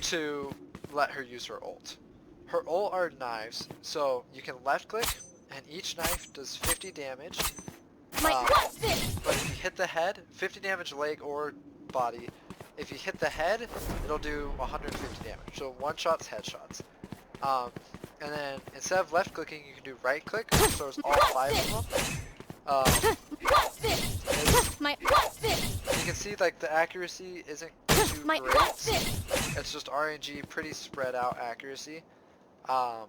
to let her use her ult. Her ult are knives, so you can left click and each knife does 50 damage. But if you hit the head, 50 damage leg or body. If you hit the head, it'll do 150 damage. So one shots, headshots. And then instead of left clicking, you can do right click, so it's all 5 of them. You can see like the accuracy isn't too great. It's just RNG, pretty spread out accuracy. But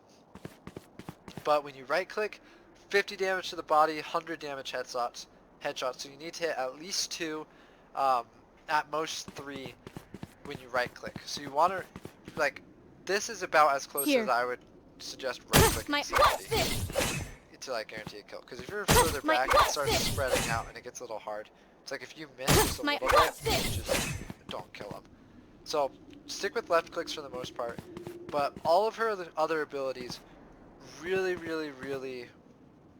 when you right click, 50 damage to the body, 100 damage headshots. So you need to hit at least 2, at most 3 when you right click. So you want to, like, this is about as close as I would suggest right clicking somebody to like guarantee a kill. Because if you're further back, it starts spreading out and it gets a little hard. It's like if you miss just a little bit, you just don't kill them. So stick with left clicks for the most part. But all of her other abilities really, really, really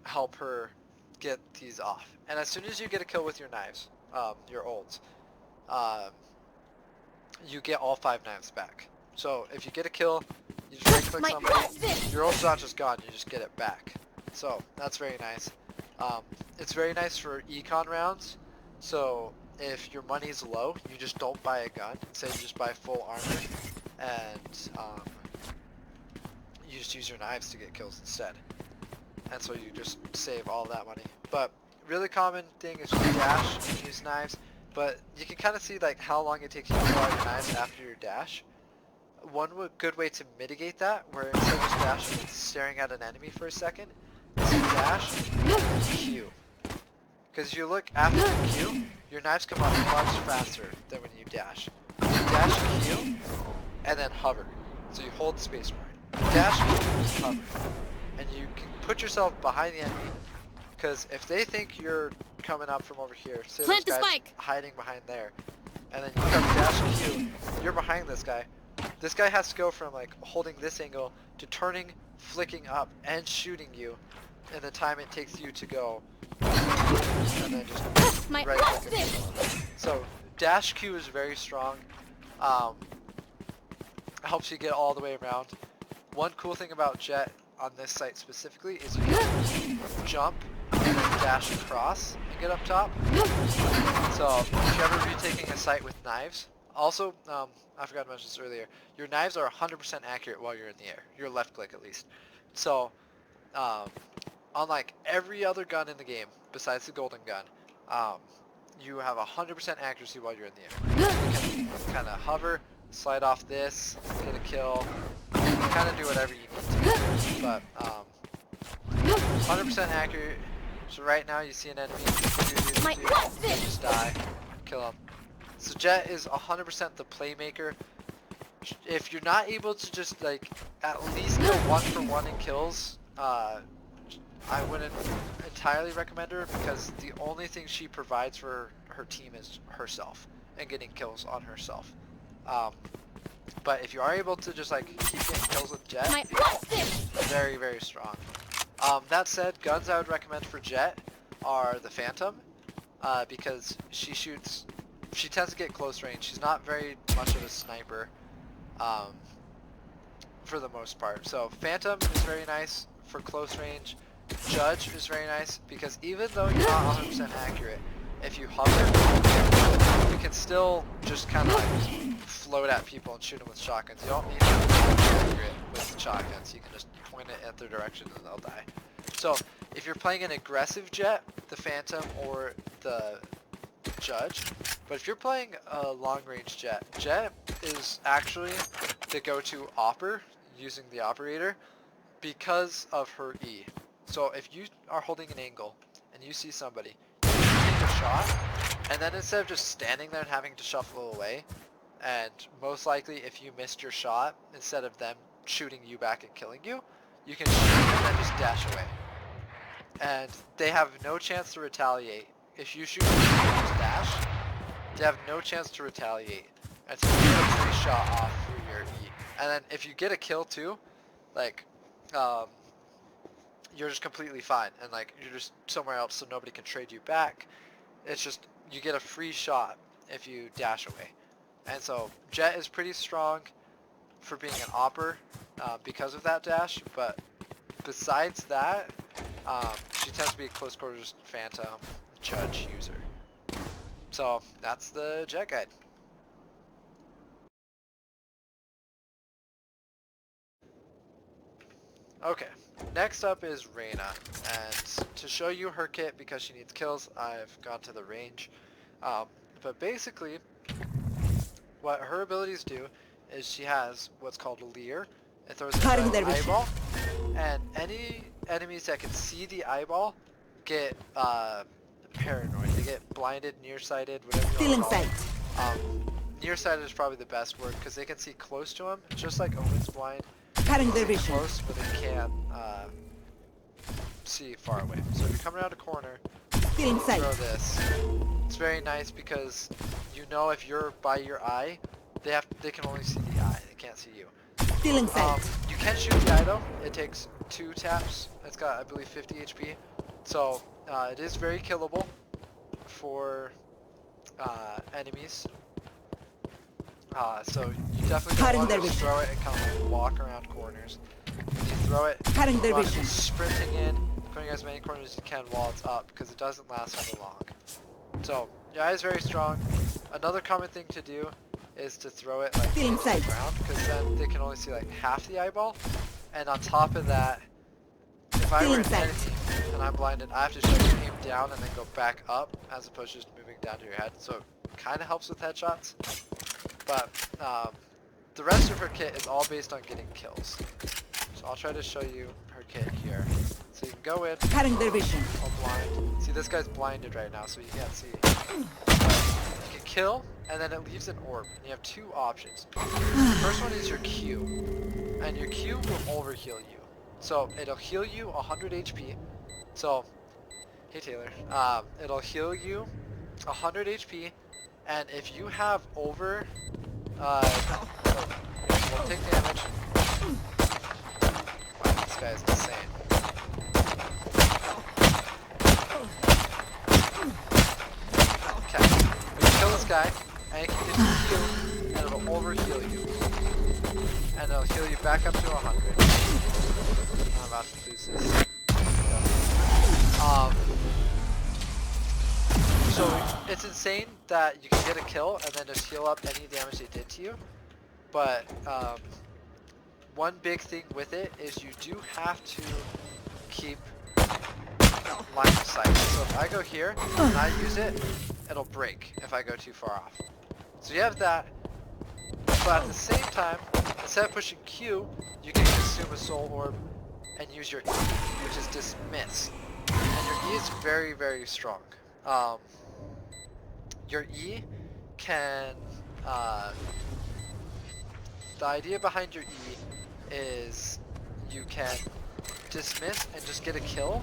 help her get these off. And as soon as you get a kill with your knives, your ults, you get all 5 knives back. So if you get a kill, you just right click somebody, your ult's not just gone, you just get it back. So that's very nice. It's very nice for econ rounds. So if your money's low, you just don't buy a gun. Say you just buy full armor, and you just use your knives to get kills instead. And so you just save all that money. But really common thing is just dash and use knives. But you can kind of see like how long it takes you to pull out your knives after your dash. One good way to mitigate that, where instead of just dashing and staring at an enemy for a second, is to dash and Q. Because you look after the Q, your knives come out much faster than when you dash. You dash Q, and then hover. So you hold space bar. You dash Q, hover. And you can put yourself behind the enemy, because if they think you're coming up from over here, say this guy's hiding behind there, and then you come dash Q, you're behind this guy. This guy has to go from like holding this angle to turning, flicking up, and shooting you in the time it takes you to go, and then just right click and kill him. So dash Q is very strong. Helps you get all the way around. One cool thing about Jett on this site specifically is you can jump and then dash across and get up top. So if you're ever retaking a site with knives, also, I forgot to mention this earlier, your knives are 100% accurate while you're in the air, your left click at least. So, unlike every other gun in the game, besides the golden gun, you have 100% accuracy while you're in the air. You can kind of hover, slide off this, get a kill, kind of do whatever you need to, but 100% accurate. So right now you see an enemy, you just die, kill him. So Jett is 100% the playmaker. If you're not able to just like at least go 1-for-1 in kills, I wouldn't entirely recommend her because the only thing she provides for her team is herself and getting kills on herself. But if you are able to just like keep getting kills with Jett, very, very strong. That said, guns I would recommend for Jett are the Phantom, because she tends to get close range. She's not very much of a sniper, for the most part. So Phantom is very nice for close range. Judge is very nice because even though you're not 100% accurate, if you hover, you can still just kind of like float at people and shoot them with shotguns. You don't need to be accurate with shotguns. You can just point it at their direction and they'll die. So if you're playing an aggressive Jett, the Phantom or the Judge. But if you're playing a long-range Jett, Jett is actually the go-to opper using the operator because of her E. So if you are holding an angle and you see somebody, you can take a shot, and then instead of just standing there and having to shuffle away, and most likely if you missed your shot, instead of them shooting you back and killing you, you can shoot and then just dash away. And they have no chance to retaliate. If you shoot and just dash, they have no chance to retaliate. And so you get a free shot off through your E. And then if you get a kill too, like, you're just completely fine. And like, you're just somewhere else so nobody can trade you back. It's just, you get a free shot if you dash away. And so Jett is pretty strong for being an opper because of that dash. But besides that, she tends to be a close quarters Phantom Judge user. So that's the Jett guide. Okay, next up is Reyna, and to show you her kit because she needs kills, I've gone to the range. But basically, what her abilities do is she has what's called a leer. It throws an eyeball, and any enemies that can see the eyeball get paranoid. They get blinded, nearsighted, whatever you want to call it. Nearsighted is probably the best word because they can see close to them, just like Omen's blind. Close, but they can't see far away. So if you're coming around a corner, throw this. It's very nice because you know if you're by your eye, they can only see the eye. They can't see you. You can shoot the eye though. It takes 2 taps. It's got, I believe, 50 HP. So it is very killable for enemies. So you definitely don't want to just throw it and kind of like walk around corners. When you throw it, you want to be sprinting in, going as many corners as you can while it's up, because it doesn't last for long. So your eye is very strong. Another common thing to do is to throw it like into the ground, because then they can only see like half the eyeball. And on top of that, if I were an enemy and I'm blinded, I have to show you aim down and then go back up, as opposed to just moving down to your head. So it kind of helps with headshots. But the rest of her kit is all based on getting kills. So I'll try to show you her kit here. So you can go in, all blind. See, this guy's blinded right now, so you can't see. But you can kill, and then it leaves an orb. And you have 2 options. The first one is your Q, and your Q will overheal you. So it'll heal you 100 HP. So, hey Taylor, it'll heal you 100 HP. And if you have over, we'll take damage. Wow, this guy is insane. Okay, we kill this guy, and it can get you healed, and it'll over heal you. And it'll heal you back up to 100. I'm about to lose this. So it's insane that you can get a kill and then just heal up any damage they did to you. But one big thing with it is you do have to keep line of sight. So if I go here and I use it, it'll break if I go too far off. So you have that. But at the same time, instead of pushing Q, you can consume a soul orb and use your E, which is dismiss. And your E is very, very strong. Your E can, the idea behind your E is you can dismiss and just get a kill,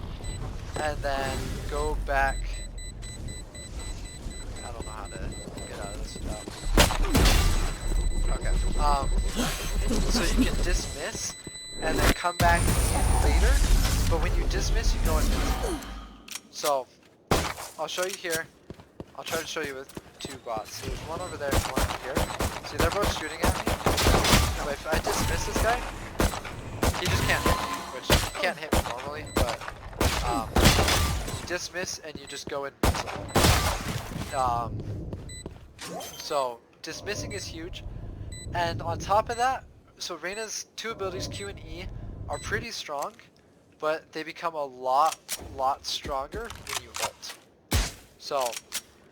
and then go back. I don't know how to get out of this without. Okay. So you can dismiss and then come back later, but when you dismiss, you go invisible. So I'll show you here. I'll try to show you with two bots. So there's one over there and one over here. See, they're both shooting at me. But if I dismiss this guy, he just can't hit me, which he can't hit me normally, but you dismiss and you just go invincible. So dismissing is huge, and on top of that, so Reyna's two abilities, Q and E, are pretty strong, but they become a lot stronger when you ult. So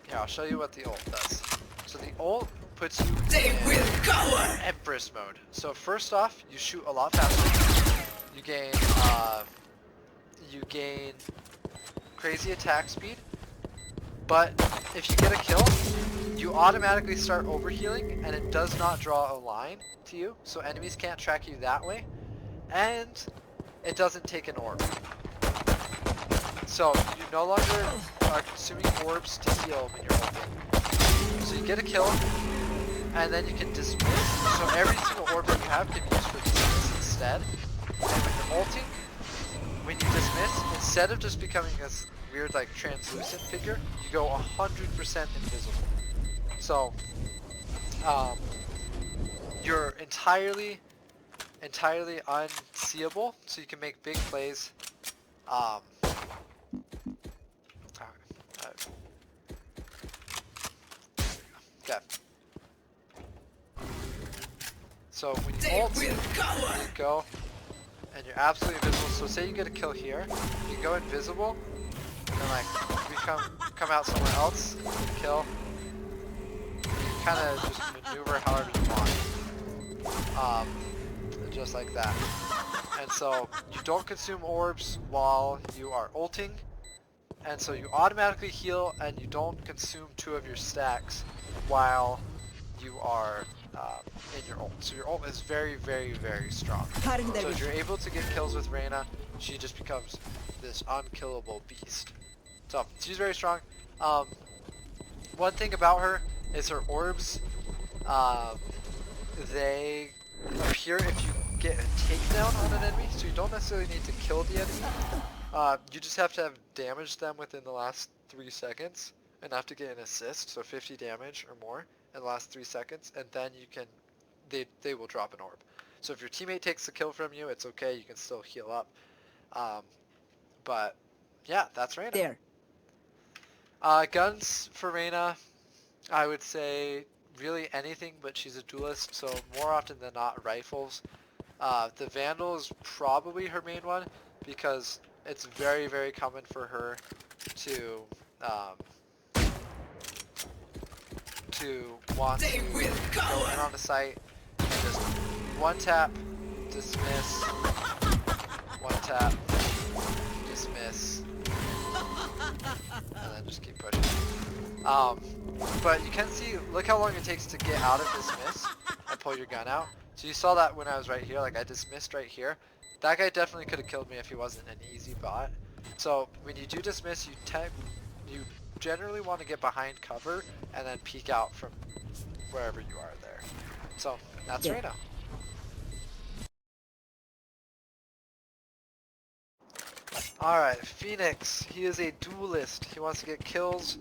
here, I'll show you what the ult does. So the ult puts you in Empress mode. So first off, you shoot a lot faster. You gain crazy attack speed. But if you get a kill, you automatically start overhealing, and it does not draw a line to you, so enemies can't track you that way. And it doesn't take an orb. So you no longer are consuming orbs to heal when you're ulting. So you get a kill, and then you can dismiss. So every single orb that you have can be used for dismiss instead. And when you're ulting, when you dismiss, instead of just becoming this weird like translucent figure, you go 100% invisible. So you're entirely unseeable, so you can make big plays. Okay. So when you ult, you go, and you're absolutely invisible. So say you get a kill here, you go invisible, and then like we come out somewhere else, kill. You kind of just maneuver however you want, just like that. And so you don't consume orbs while you are ulting, and so you automatically heal, and you don't consume 2 of your stacks while you are in your ult. So your ult is very strong. So if you're able to get kills with Reyna, she just becomes this unkillable beast. So she's very strong. One thing about her is her orbs. They appear if you get a takedown on an enemy, so you don't necessarily need to kill the enemy. You just have to have damaged them within the last 3 seconds, enough to get an assist, so 50 damage or more in the last 3 seconds, and then you can, they will drop an orb. So if your teammate takes the kill from you, it's okay, you can still heal up. But yeah, that's Reyna. There. Guns for Reyna, I would say really anything, but she's a duelist, so more often than not rifles. The Vandal is probably her main one, because it's very common for her to want to go in on the site and just one tap, dismiss, one tap, dismiss, and then just keep pushing. But you can see, look how long it takes to get out of dismiss and pull your gun out. So you saw that when I was right here, like I dismissed right here. That guy definitely could have killed me if he wasn't an easy bot. So when you do dismiss, you generally want to get behind cover and then peek out from wherever you are there. So that's Reyna. Alright, Phoenix. He is a duelist. He wants to get kills,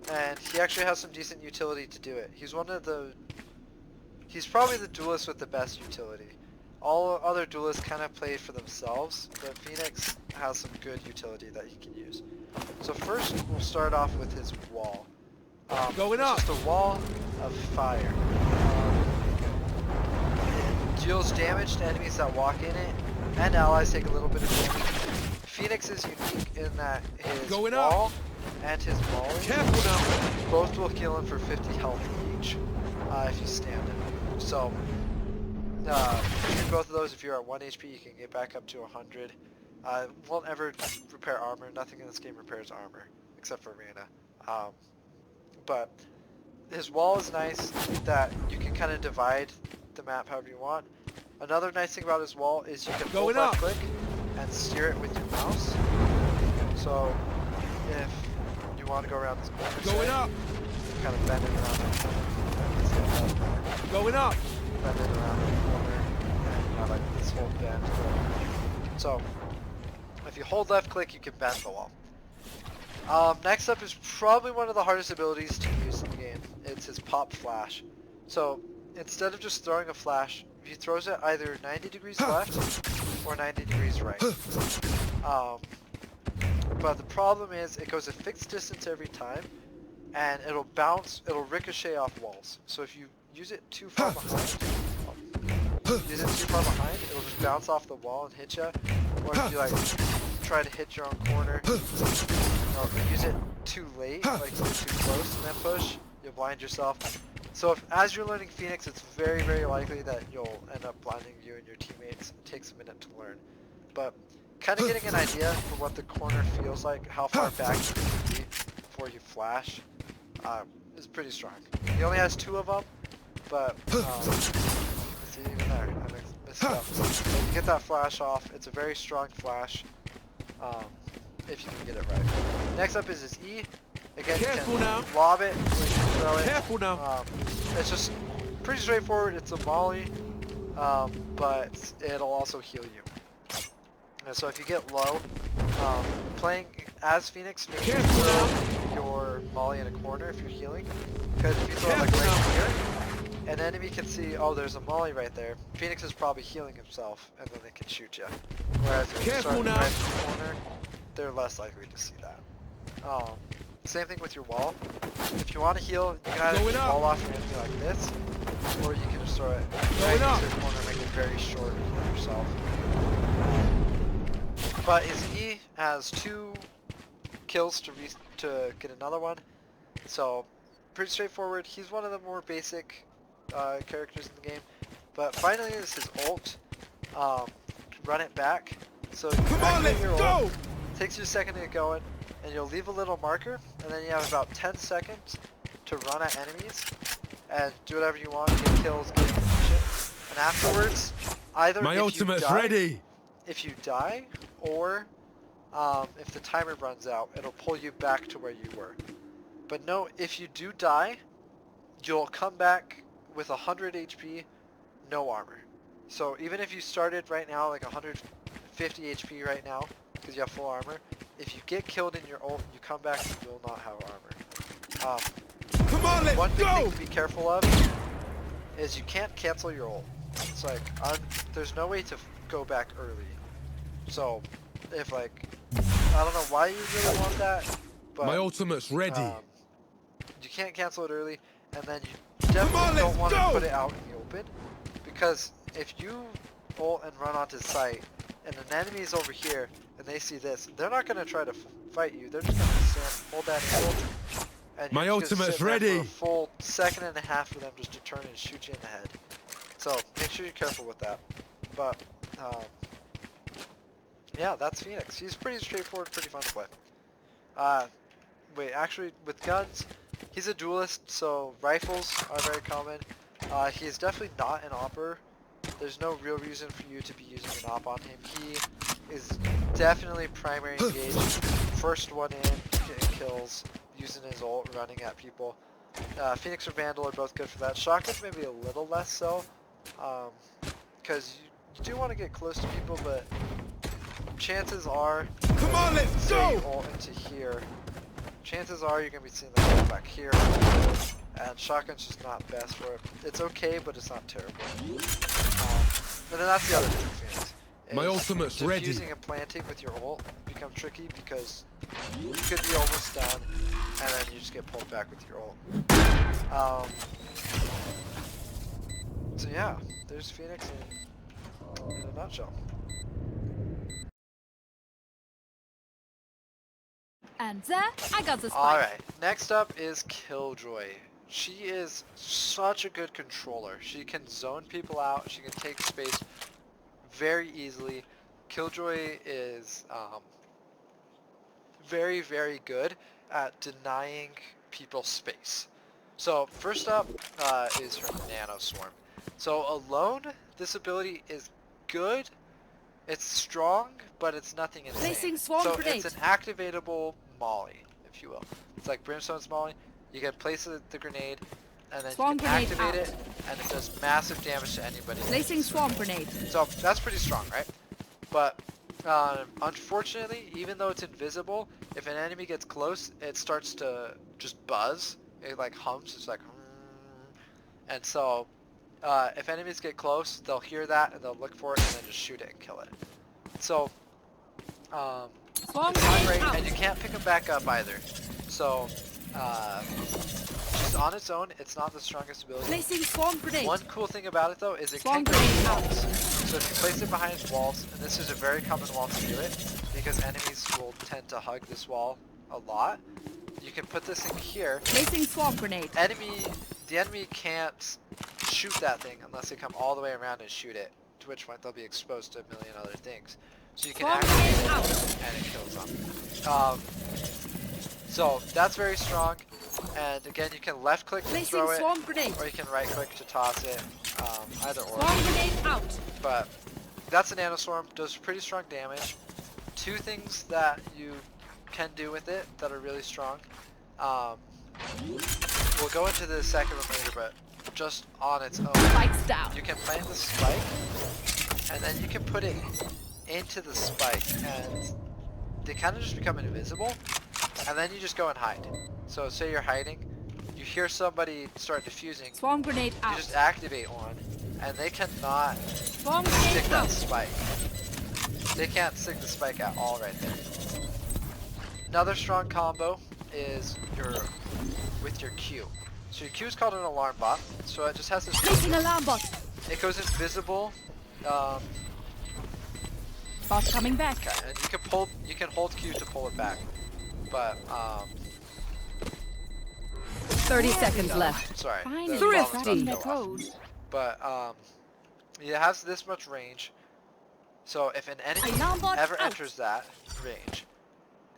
and he actually has some decent utility to do it. He's probably the duelist with the best utility. All other duelists kind of play for themselves, but Phoenix has some good utility that he can use. So first, we'll start off with his wall. Going up. It's just a wall of fire. It deals damage to enemies that walk in it, and allies take a little bit of damage. Phoenix is unique in that his wall and his volley both will heal him for 50 health each if you stand him. So between both of those, if you're at 1 HP, you can get back up to 100. Won't ever repair armor. Nothing in this game repairs armor except for Reyna. But his wall is nice that you can kind of divide the map however you want. Another nice thing about his wall is you can hold left click and steer it with your mouse. So if you want to go around this corner, Going up. you kind of bend it around that corner. Going up. Bend it around the corner, and you have like this whole bend going. So if you hold left click, you can bend the wall. Next up is probably one of the hardest abilities to use in the game. It's his pop flash. So instead of just throwing a flash, he throws it either 90 degrees left or 90 degrees right. But the problem is it goes a fixed distance every time, and it'll ricochet off walls. So if you use it too far behind, it'll just bounce off the wall and hit you. Or if you like try to hit your own corner, or use it too late, like you get too close and then push, you'll blind yourself. So as you're learning Phoenix, it's very, very likely that you'll end up blinding you and your teammates. It takes a minute to learn. But kind of getting an idea for what the corner feels like, how far back you can be before you flash, is pretty strong. He only has 2 of them, but see, even there, I messed up. So you get that flash off. It's a very strong flash, if you can get it right. Next up is his E. Again, Careful you can now. lob it or you can throw it. Careful now. It's just pretty straightforward. It's a molly, but it'll also heal you. And so if you get low, playing as Phoenix, make sure you throw your molly in a corner if you're healing. Because if you throw it like right here, an enemy can see, oh, there's a molly right there. Phoenix is probably healing himself, and then they can shoot you. Whereas if you start right in the corner, they're less likely to see that. Same thing with your wall. If you want to heal, you can either wall off your enemy like this, or you can just throw it right into the corner, make it very short and heal yourself. But his E has 2 kills to get another one, so pretty straightforward. He's one of the more basic characters in the game. But finally is his ult. Run it back. So you activate your ult. Takes you a second to get going, and you'll leave a little marker, and then you have about 10 seconds to run at enemies and do whatever you want, get kills, get information. And afterwards, either if you die, or if the timer runs out, it'll pull you back to where you were. But no, if you do die, you'll come back with 100 HP, no armor. So even if you started right now like 150 HP right now, because you have full armor, if you get killed in your ult, you come back, you will not have armor. One big thing to be careful of is you can't cancel your ult. It's like, there's no way to go back early. So, if like, I don't know why you really want that, but my ultimate's ready. You can't cancel it early, and then you definitely don't want to put it out in the open, because if you ult and run onto site, and an enemy's over here, and they see this, they're not going to try to fight you. They're just going to stand, hold that angle, and my ultimate's ready for a full 1.5 seconds for them just to turn and shoot you in the head. So make sure you're careful with that. But yeah, that's Phoenix. He's pretty straightforward, pretty fun to play. Wait, actually, with guns, he's a duelist, so rifles are very common. He is definitely not an opper. There's no real reason for you to be using an op on him. He is definitely primary engaged, first one in, getting kills, using his ult, running at people. Phoenix or Vandal are both good for that. Shotgun's maybe a little less so, because you do want to get close to people, but chances are, let's go! Ult into here, chances are you're going to be seeing them back here, and shotgun's just not best for it. It's okay, but it's not terrible. And then that's the other thing with Phoenix. My ultimate's ready. Defusing and planting with your ult become tricky because you could be almost done, and then you just get pulled back with your ult. So yeah, there's Phoenix in a nutshell. And there, I got the spike. Alright, next up is Killjoy. She is such a good controller. She can zone people out, she can take space very easily. Killjoy is very, very good at denying people space. So first up is her Nano Swarm. So alone, this ability is good. It's strong, but it's nothing insane. Placing swarm so grenade. it's an activatable molly, if you will. It's like Brimstone's molly. You can place the grenade, and then Swarm you can grenade activate out. it, and it does massive damage to anybody. Placing swarm grenade. So that's pretty strong, right? But unfortunately, even though it's invisible, if an enemy gets close, it starts to just buzz. It like hums. It's like, and so if enemies get close, they'll hear that and they'll look for it and then just shoot it and kill it. So Swarm it's not grenade great, out. and you can't pick them back up either. So just on its own, it's not the strongest ability. Placing swarm grenade. One cool thing about it though is it Swarm can go grenade out. walls. So if you place it behind walls, and this is a very common wall to do it, because enemies will tend to hug this wall a lot. You can put this in here. Placing swarm grenade. The enemy can't shoot that thing unless they come all the way around and shoot it, to which point they'll be exposed to a million other things. So you can Swarm activate grenade it out. and it kills them. So that's very strong. And again, you can left click to Placing throw it, swarm grenade. or you can right click to toss it. Either or. Swarm grenade out. But that's a Nano Swarm, does pretty strong damage. Two things that you can do with it that are really strong. We'll go into the second one later, but just on its own, Spikes down. you can plant the spike, and then you can put it into the spike, and they kind of just become invisible, and then you just go and hide. So say you're hiding, you hear somebody start diffusing, Swarm grenade you out. just activate one, and they cannot Swarm stick grenade that out. spike. They can't stick the spike at all right there. Another strong combo is with your Q. So your Q is called an alarm bot. So it just has this. Placing alarm bot. It goes invisible. Bot coming back. Okay, and you can hold Q to pull it back. But 30 seconds left. sorry. Finally, the volume's about to cracking go the off. code. But it has this much range. So if an enemy Alarm bot ever out. enters that range,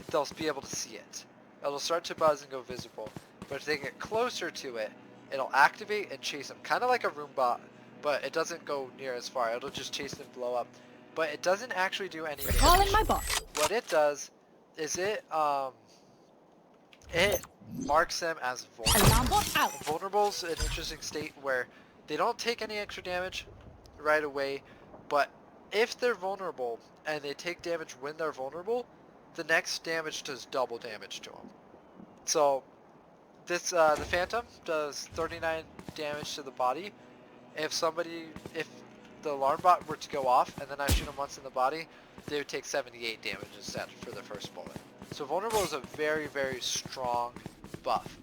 they'll be able to see it. It'll start to buzz and go visible. But if they get closer to it, it'll activate and chase them. Kind of like a room bot, but it doesn't go near as far. It'll just chase them, blow up. But it doesn't actually do any Recalling damage. my bot. What it does is it marks them as vulnerable. Alarm bot out. Vulnerable's an interesting state where they don't take any extra damage right away, but if they're vulnerable and they take damage when they're vulnerable, the next damage does double damage to them. So this the Phantom does 39 damage to the body. If the alarm bot were to go off and then I shoot them once in the body, they would take 78 damage instead for their first bullet. So vulnerable is a very, very strong buff.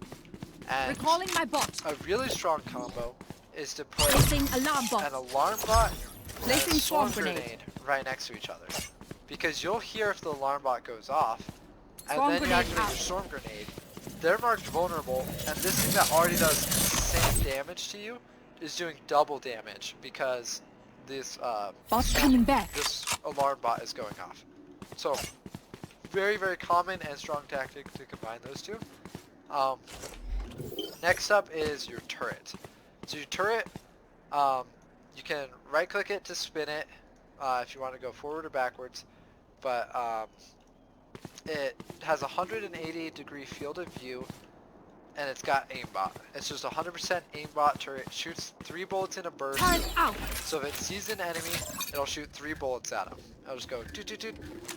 And Recalling my bot. a really strong combo is to put Placing alarm an bot. alarm bot and Placing a swarm swarm grenade grenade. right next to each other. Because you'll hear if the alarm bot goes off, and Swarm then you grenade activate your out. swarm grenade. They're marked vulnerable, and this thing that already does insane damage to you is doing double damage because this Bot coming back. this alarm bot is going off. So very, very common and strong tactic to combine those two. Next up is your turret. So your turret, you can right click it to spin it if you want to go forward or backwards, but it has a 180-degree field of view, and it's got aimbot. It's just 100% aimbot turret. It shoots 3 bullets in a burst. Turn out. So if it sees an enemy, it'll shoot 3 bullets at him. It'll just go doot doot doot,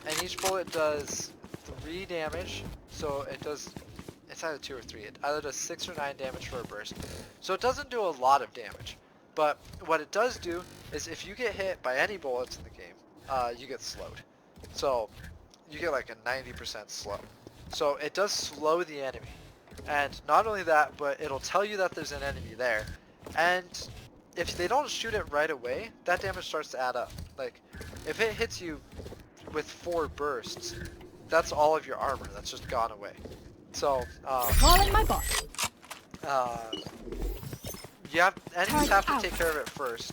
and each bullet does 3 damage. So it's either 2 or 3. It either does 6 or 9 damage for a burst. So it doesn't do a lot of damage. But what it does do is if you get hit by any bullets in the game, you get slowed. So you get like a 90% slow. So it does slow the enemy. And not only that, but it'll tell you that there's an enemy there. And if they don't shoot it right away, that damage starts to add up. Like, if it hits you with 4 bursts, that's all of your armor that's just gone away. So, Calling my bot. enemies have to take care of it first,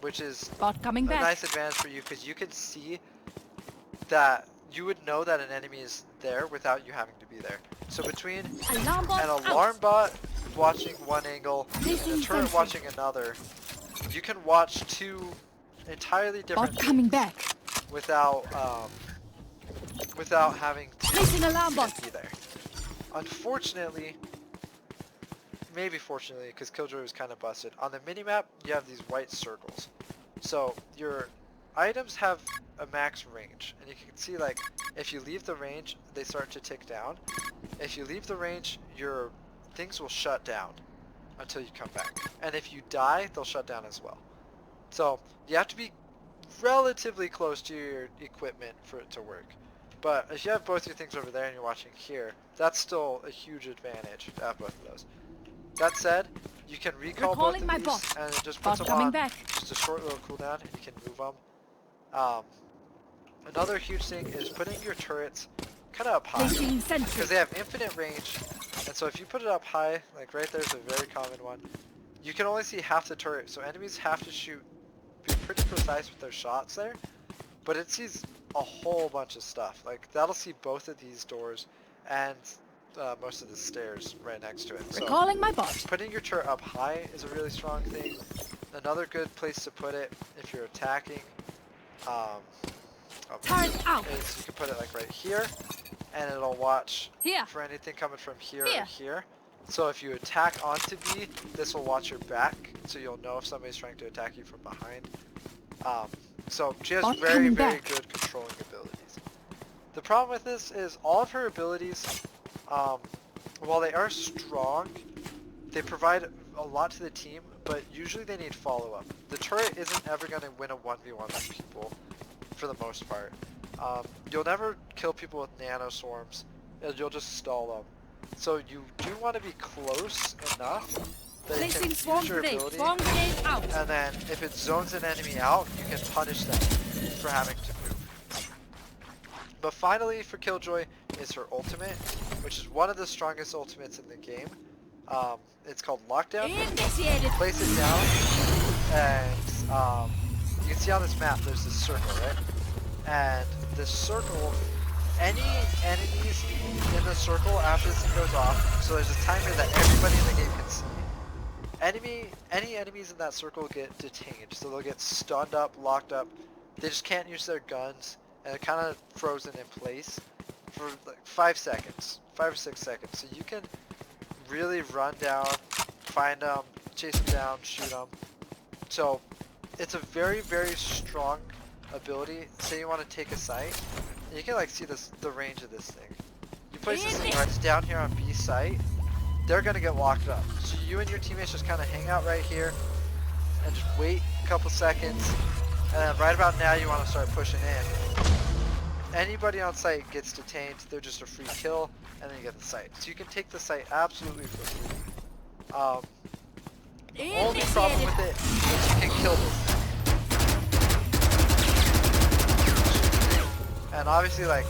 which is Bot coming a back. nice advantage for you because you can see that you would know that an enemy is there without you having to be there. So between Alarm bot an out. alarm bot watching one angle and a Placing turret sentry. watching another, you can watch two entirely different Bot coming things back. without having to Placing alarm bot. be there. Unfortunately, maybe fortunately, because Killjoy was kind of busted, on the minimap you have these white circles. So your items have a max range, and you can see like if you leave the range, they start to tick down. If you leave the range, your things will shut down until you come back. And if you die, they'll shut down as well. So you have to be relatively close to your equipment for it to work. But if you have both your things over there and you're watching here, that's still a huge advantage to have both of those. That said, you can recall both Recalling of my these bot. and it just Bot puts them coming on back. just a short little cooldown and you can move them. Another huge thing is putting your turrets kind of up high Placing sentry. because they have infinite range, and so if you put it up high, like right there's a very common one, you can only see half the turret, so enemies have to be pretty precise with their shots there, but it sees a whole bunch of stuff. Like that'll see both of these doors and most of the stairs right next to it. So Recalling my bot. putting your turret up high is a really strong thing. Another good place to put it if you're attacking Turret out. is you can put it like right here, and it'll watch Here. for anything coming from here Here. or here. So if you attack onto B, this will watch your back, so you'll know if somebody's trying to attack you from behind. So she has Bot very, coming very back. good controlling abilities. The problem with this is all of her abilities, while they are strong, they provide a lot to the team, but usually they need follow-up. The turret isn't ever going to win a 1v1 with people, for the most part. You'll never kill people with nano swarms, you'll just stall them. So you do want to be close enough that you Placing can swarm use your grenade. ability, Swarm grenade out. and then if it zones an enemy out, you can punish them for having to move. But finally for Killjoy is her ultimate, which is one of the strongest ultimates in the game. It's called Lockdown. Initiated. Place it down, and you can see on this map there's this circle, right? And this circle, any enemies in the circle after this thing goes off, so there's a timer that everybody in the game can see. Any enemies in that circle get detained, so they'll get stunned up, locked up. They just can't use their guns, and they're kind of frozen in place for like 5 seconds, 5 or 6 seconds. So you can really run down, find them, chase them down, shoot them. So it's a very, very strong ability. Say you want to take a site, you can like see the range of this thing. You place this thing right down here on B site, they're gonna get locked up. So you and your teammates just kind of hang out right here and just wait a couple seconds, and then right about now you want to start pushing in. Anybody on site gets detained, they're just a free kill, and then you get the site. So you can take the site absolutely for free. The only problem with it is you can kill this thing. And obviously, like,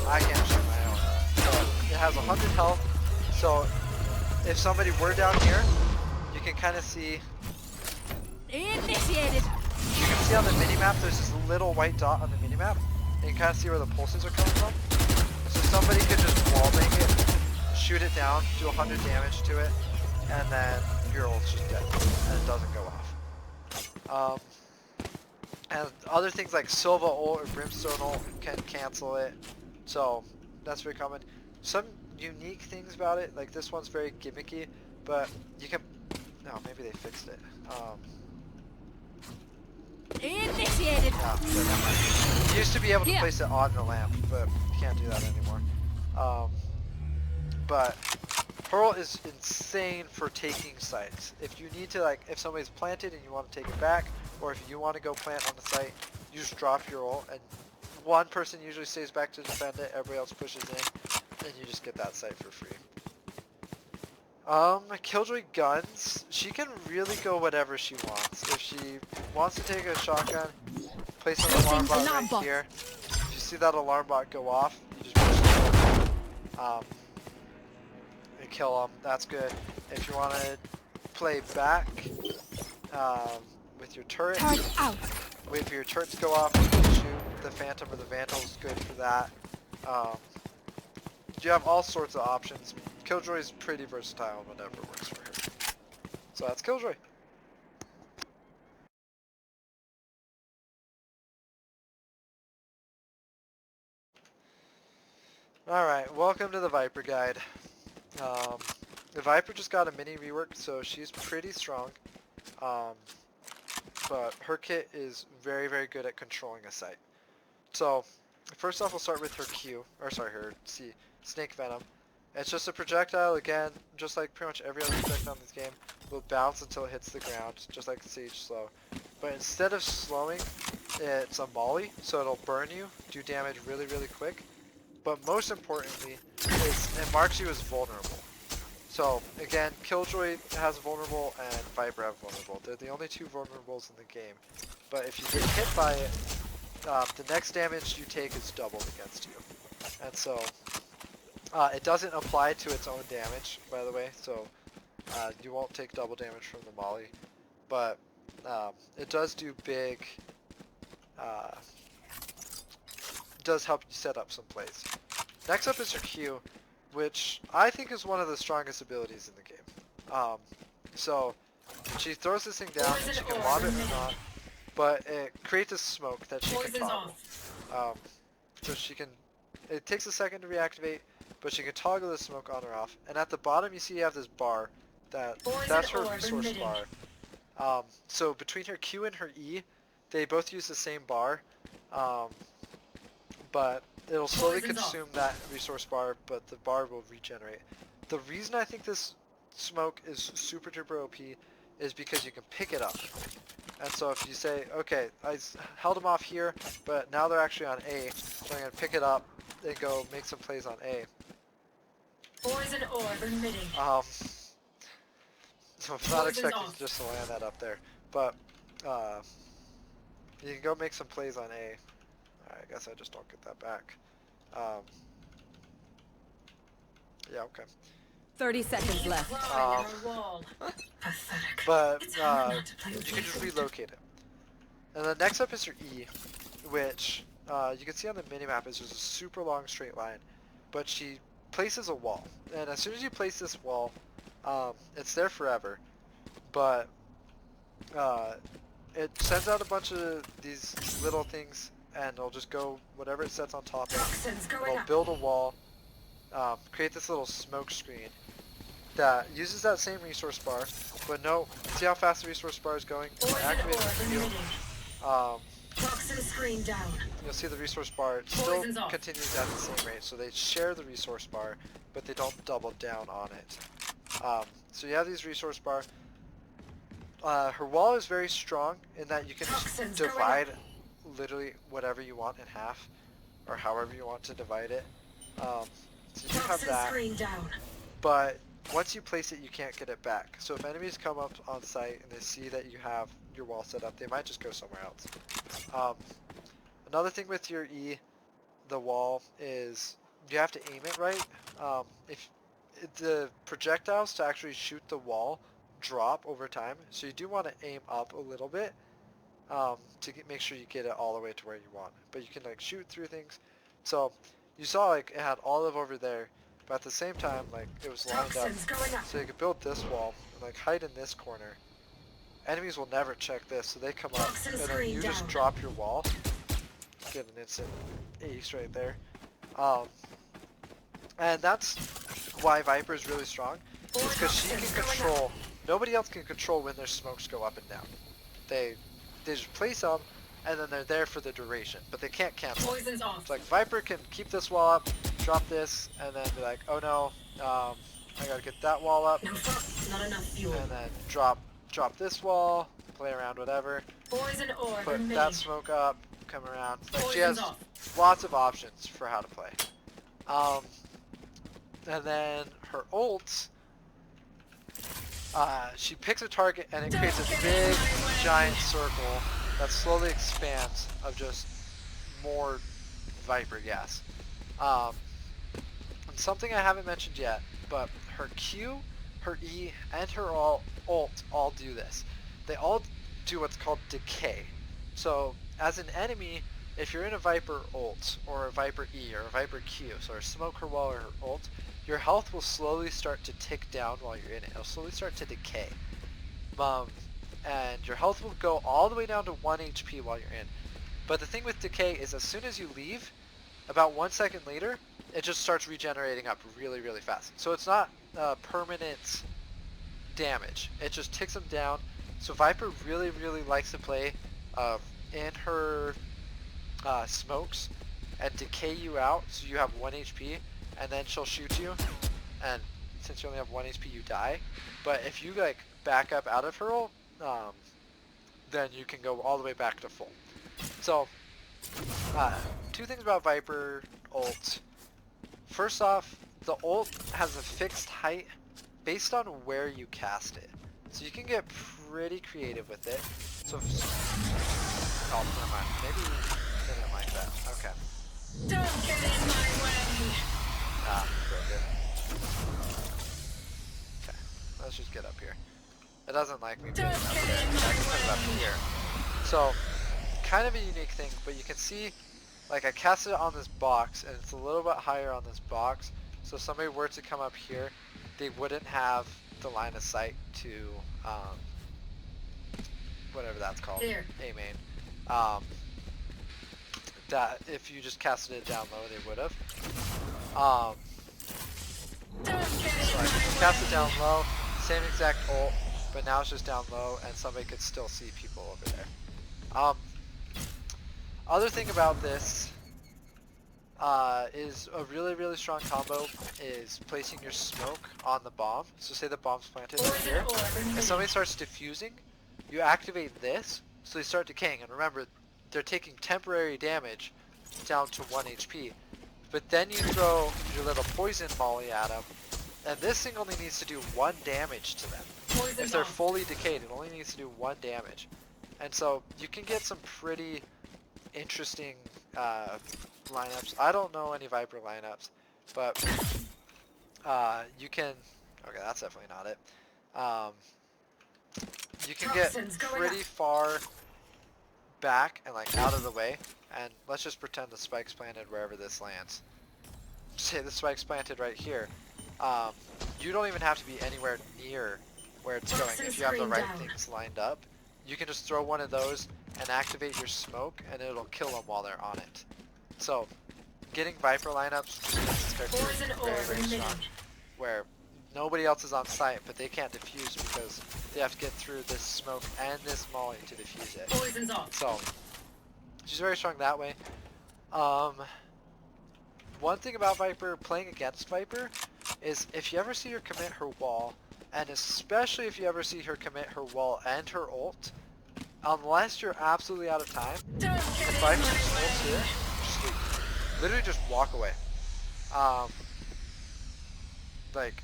I can't shoot my own. So it has 100 health, so if somebody were down here, you can kind of see. Initiated. You can see on the minimap, there's this little white dot on the minimap, and you can kind of see where the pulses are coming from. So somebody could just wallbang it, shoot it down, do 100 damage to it, and then your ult's just dead, and it doesn't go off. And other things like Sova ult or Brimstone ult can cancel it, so that's very common. Some unique things about it, like this one's very gimmicky, but you can, no, maybe they fixed it. Initiated. Yeah, but never mind. You used to be able to Here. place it on the lamp, but you can't do that anymore. But Pearl is insane for taking sites. If you need to, like, if somebody's planted and you want to take it back, or if you want to go plant on the site, you just drop your ult, and one person usually stays back to defend it, everybody else pushes in, and you just get that site for free. Killjoy guns, she can really go whatever she wants. If she wants to take a shotgun, place an alarm bot Alarm right bot. here. If you see that alarm bot go off, you just push it and kill them. That's good. If you want to play back with your turret, Turret out. wait for your turret to go off, you can shoot the Phantom or the Vandal is good for that. you have all sorts of options. Killjoy is pretty versatile and whatever works for her. So that's Killjoy. Alright, welcome to the Viper guide. The Viper just got a mini rework, so she's pretty strong. But her kit is very, very good at controlling a site. So, first off, we'll start with her Q, or sorry, her C, Snake Venom. It's just a projectile, again, just like pretty much every other projectile in this game, will bounce until it hits the ground, just like Siege Slow. But instead of slowing, it's a molly, so it'll burn you, do damage really, really quick. But most importantly, is it marks you as vulnerable. So, again, Killjoy has vulnerable and Viper have vulnerable. They're the only two vulnerables in the game. But if you get hit by it, the next damage you take is doubled against you. And so, it doesn't apply to its own damage, by the way, so you won't take double damage from the molly. But it does do big, does help you set up some plays. Next up is her Q, which I think is one of the strongest abilities in the game. So, she throws this thing down, and she can lob it or not, but it creates a smoke that she can toggle. So she can, it takes a second to reactivate, but she can toggle the smoke on or off. And at the bottom you see you have this bar, that's her resource bar. So between her Q and her E, they both use the same bar, but it'll slowly consume that resource bar, but the bar will regenerate. The reason I think this smoke is super duper OP is because you can pick it up. And so if you say, okay, I held them off here, but now they're actually on A, so I'm going to pick it up and go make some plays on A. Poison orb emitting. So I'm not expecting just to land that up there, but you can go make some plays on A. I guess I just don't get that back. Yeah, okay. 30 seconds left. But you can just relocate it. And then next up is your E, which you can see on the minimap is just a super long straight line, but she places a wall. And as soon as you place this wall, it's there forever, but it sends out a bunch of these little things, and it'll just go whatever it sets on top of. It'll build a wall, create this little smoke screen that uses that same resource bar, but no, see how fast the resource bar is going? Activate the Toxin screen down. You'll see the resource bar still continues at the same rate, so they share the resource bar, but they don't double down on it. So you have these resource bar. Her wall is very strong in that you can just divide literally whatever you want in half, or however you want to divide it. So you have that, but once you place it, you can't get it back. So if enemies come up on site and they see that you have your wall set up, they might just go somewhere else. Another thing with your E, the wall, is you have to aim it right. If the projectiles to actually shoot the wall drop over time, so you do want to aim up a little bit to make sure you get it all the way to where you want. But you can like shoot through things. So you saw like it had olive over there, but at the same time like it was lined up, so you could build this wall and like hide in this corner. Enemies will never check this, so they come up and then you just drop your wall. Get an instant ace right there. And that's why Viper is really strong, is because she can control, nobody else can control when their smokes go up and down. They just place them, and then they're there for the duration, but they can't cancel. It's like Viper can keep this wall up, drop this, and then be like, oh no, I gotta get that wall up, Not enough fuel. and then drop this wall, play around whatever, put that smoke up, come around. Like she has lots of options for how to play. And then her ults, she picks a target and it creates a big giant circle that slowly expands of just more Viper gas. And something I haven't mentioned yet, but her Q, her E, and her ult all do this. They all do what's called decay. So as an enemy, if you're in a Viper ult, or a Viper E, or a Viper Q, so a smoke her wall or her ult, your health will slowly start to tick down while you're in it. It'll slowly start to decay. And your health will go all the way down to 1 HP while you're in. But the thing with decay is as soon as you leave, about 1 second later, it just starts regenerating up really, really fast. So it's not permanent damage. It just ticks them down. So Viper really, really likes to play in her smokes and decay you out so you have 1 HP, and then she'll shoot you, and since you only have 1 HP you die. But if you like back up out of her ult, then you can go all the way back to full. So two things about Viper ult. First off, the ult has a fixed height based on where you cast it. So you can get pretty creative with it. So if, oh, never mind. Maybe they didn't like that. Okay. Don't get in my way. Broke it. Okay, let's just get up here. It doesn't like me being up there. I can put it up here. So, kind of a unique thing, but you can see, like I casted it on this box, and it's a little bit higher on this box. So if somebody were to come up here, they wouldn't have the line of sight to, whatever that's called, A main. That if you just casted it down low, they would have. So I cast it down low, same exact ult, but now it's just down low, and somebody could still see people over there. Other thing about this is a really, really strong combo is placing your smoke on the bomb. So say the bomb's planted right here. If somebody starts diffusing, you activate this, so they start decaying. And remember, they're taking temporary damage down to 1 HP. But then you throw your little poison molly at them, and this thing only needs to do 1 damage to them. If they're fully decayed, it only needs to do 1 damage. And so you can get some pretty interesting lineups. I don't know any Viper lineups, but you can, okay, that's definitely not it. You can get pretty far back and like out of the way, and let's just pretend the spike's planted wherever this lands. Say the spike's planted right here. You don't even have to be anywhere near where it's going if you have the right things lined up. You can just throw one of those and activate your smoke, and it'll kill them while they're on it. So, getting Viper lineups just makes this character very, very strong, where nobody else is on site, but they can't defuse because they have to get through this smoke and this molly to defuse it. So, she's very strong that way. One thing about Viper, playing against Viper, is if you ever see her commit her wall, and especially if you ever see her commit her wall and her ult, unless you're absolutely out of time, if Viper just ults here, just leave. Literally just walk away. Like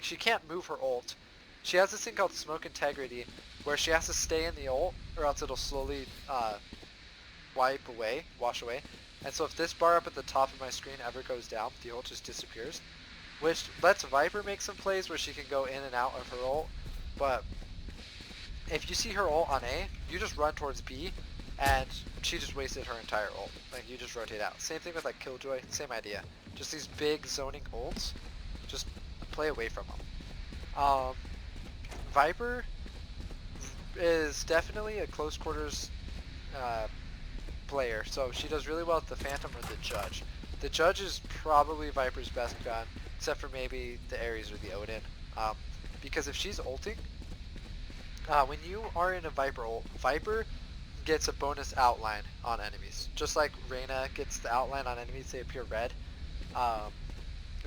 she can't move her ult. She has this thing called smoke integrity, where she has to stay in the ult, or else it'll slowly wash away. And so if this bar up at the top of my screen ever goes down, the ult just disappears. Which lets Viper make some plays where she can go in and out of her ult. But if you see her ult on A, you just run towards B, and she just wasted her entire ult. Like, you just rotate out. Same thing with like Killjoy, same idea. Just these big zoning ults, just play away from them. Viper is definitely a close quarters player, so she does really well with the Phantom or the Judge. The Judge is probably Viper's best gun, except for maybe the Ares or the Odin. Because if she's ulting, when you are in a Viper ult, Viper gets a bonus outline on enemies. Just like Reyna gets the outline on enemies, they appear red.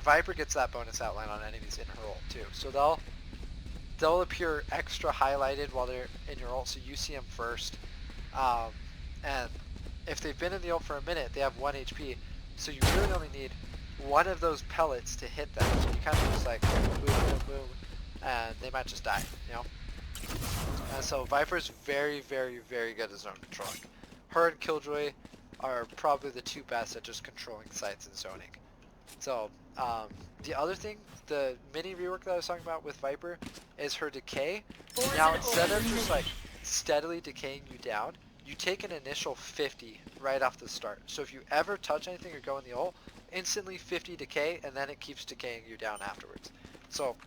Viper gets that bonus outline on enemies in her ult too. So they'll appear extra highlighted while they're in your ult, so you see them first. And if they've been in the ult for a minute, they have 1 HP. So you really only need one of those pellets to hit them. So you kind of just like boom, boom, boom, and they might just die, you know? And so Viper's very, very, very good at zone controlling. Her and Killjoy are probably the 2 best at just controlling sites and zoning. So the other thing, the mini rework that I was talking about with Viper is her decay. Now instead of just like steadily decaying you down, you take an initial 50 right off the start. So if you ever touch anything or go in the ult, instantly 50 decay, and then it keeps decaying you down afterwards. So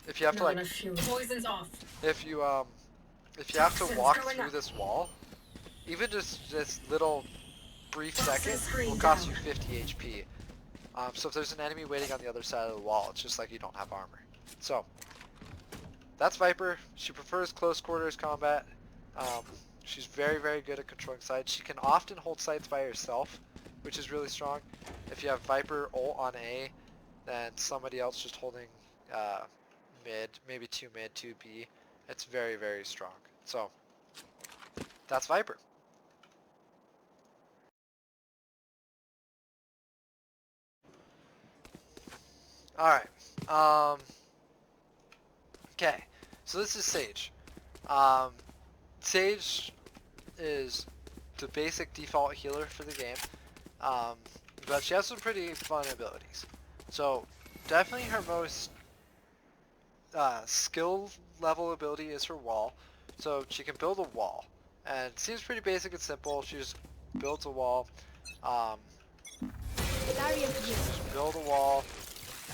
if you have to Not like, enough fuel. Poison's off. if you have to walk through this wall, even just this little brief second will cost you 50 HP. So if there's an enemy waiting on the other side of the wall, it's just like you don't have armor. So that's Viper. She prefers close quarters combat. She's very, very good at controlling sites. She can often hold sites by herself, which is really strong. If you have Viper ult on A, then somebody else just holding mid, maybe 2 mid, 2 B, it's very, very strong. So that's Viper. Alright. Okay. So this is Sage. Sage is the basic default healer for the game. But she has some pretty fun abilities. So definitely her most skill level ability is her wall. So she can build a wall. And it seems pretty basic and simple. She just builds a wall. Just build a wall,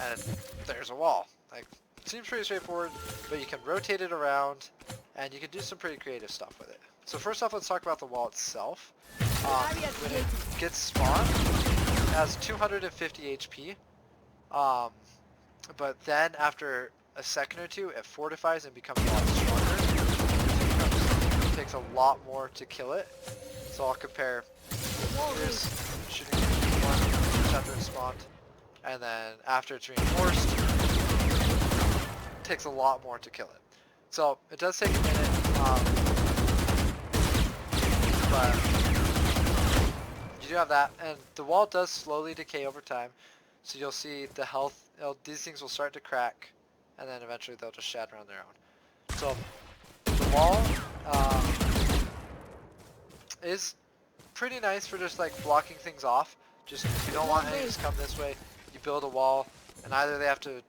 and there's a wall. Like, seems pretty straightforward, but you can rotate it around, and you can do some pretty creative stuff with it. So first off, let's talk about the wall itself. When it gets spawned, it has 250 HP, but then after a second or two, it fortifies and becomes a lot stronger. It takes a lot more to kill it. So I'll compare. Here's shooting one just after it's spawned, and then after it's reinforced, it takes a lot more to kill it. So it does take a minute, but you do have that, and the wall does slowly decay over time. So you'll see the health, these things will start to crack, and then eventually they'll just shatter on their own. So the wall is pretty nice for just like blocking things off. Just if you don't want enemies to come this way, you build a wall, and either they have to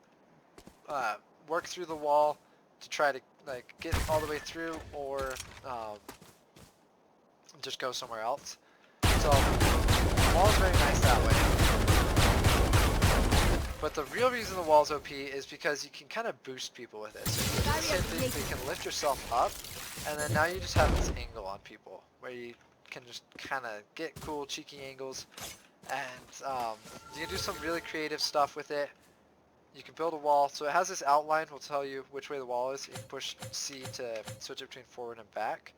work through the wall to try to like get all the way through, or just go somewhere else. So the wall is very nice that way. But the real reason the wall is OP is because you can kind of boost people with it. So you can do the same thing, you can lift yourself up, and then now you just have this angle on people where you can just kind of get cool cheeky angles, and you can do some really creative stuff with it. You can build a wall, so it has this outline, will tell you which way the wall is. You can push C to switch it between forward and back,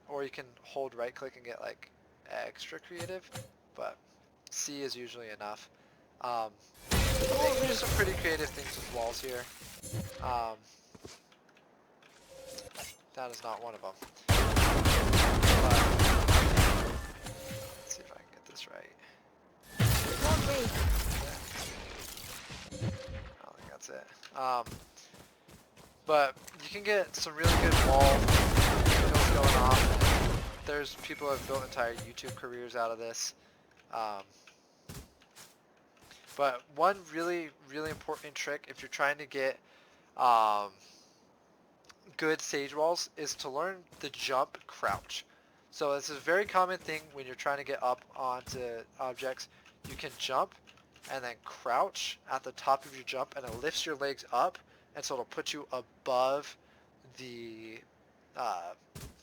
or you can hold right click and get like extra creative, but C is usually enough. You can do some pretty creative things with walls here. That is not one of them. But, let's see if I can get this right. I don't think that's it. But you can get some really good wall builds going on. There's people who have built entire YouTube careers out of this. But one really, really important trick if you're trying to get good Sage walls is to learn the jump crouch. So this is a very common thing when you're trying to get up onto objects. You can jump and then crouch at the top of your jump, and it lifts your legs up, and so it'll put you above the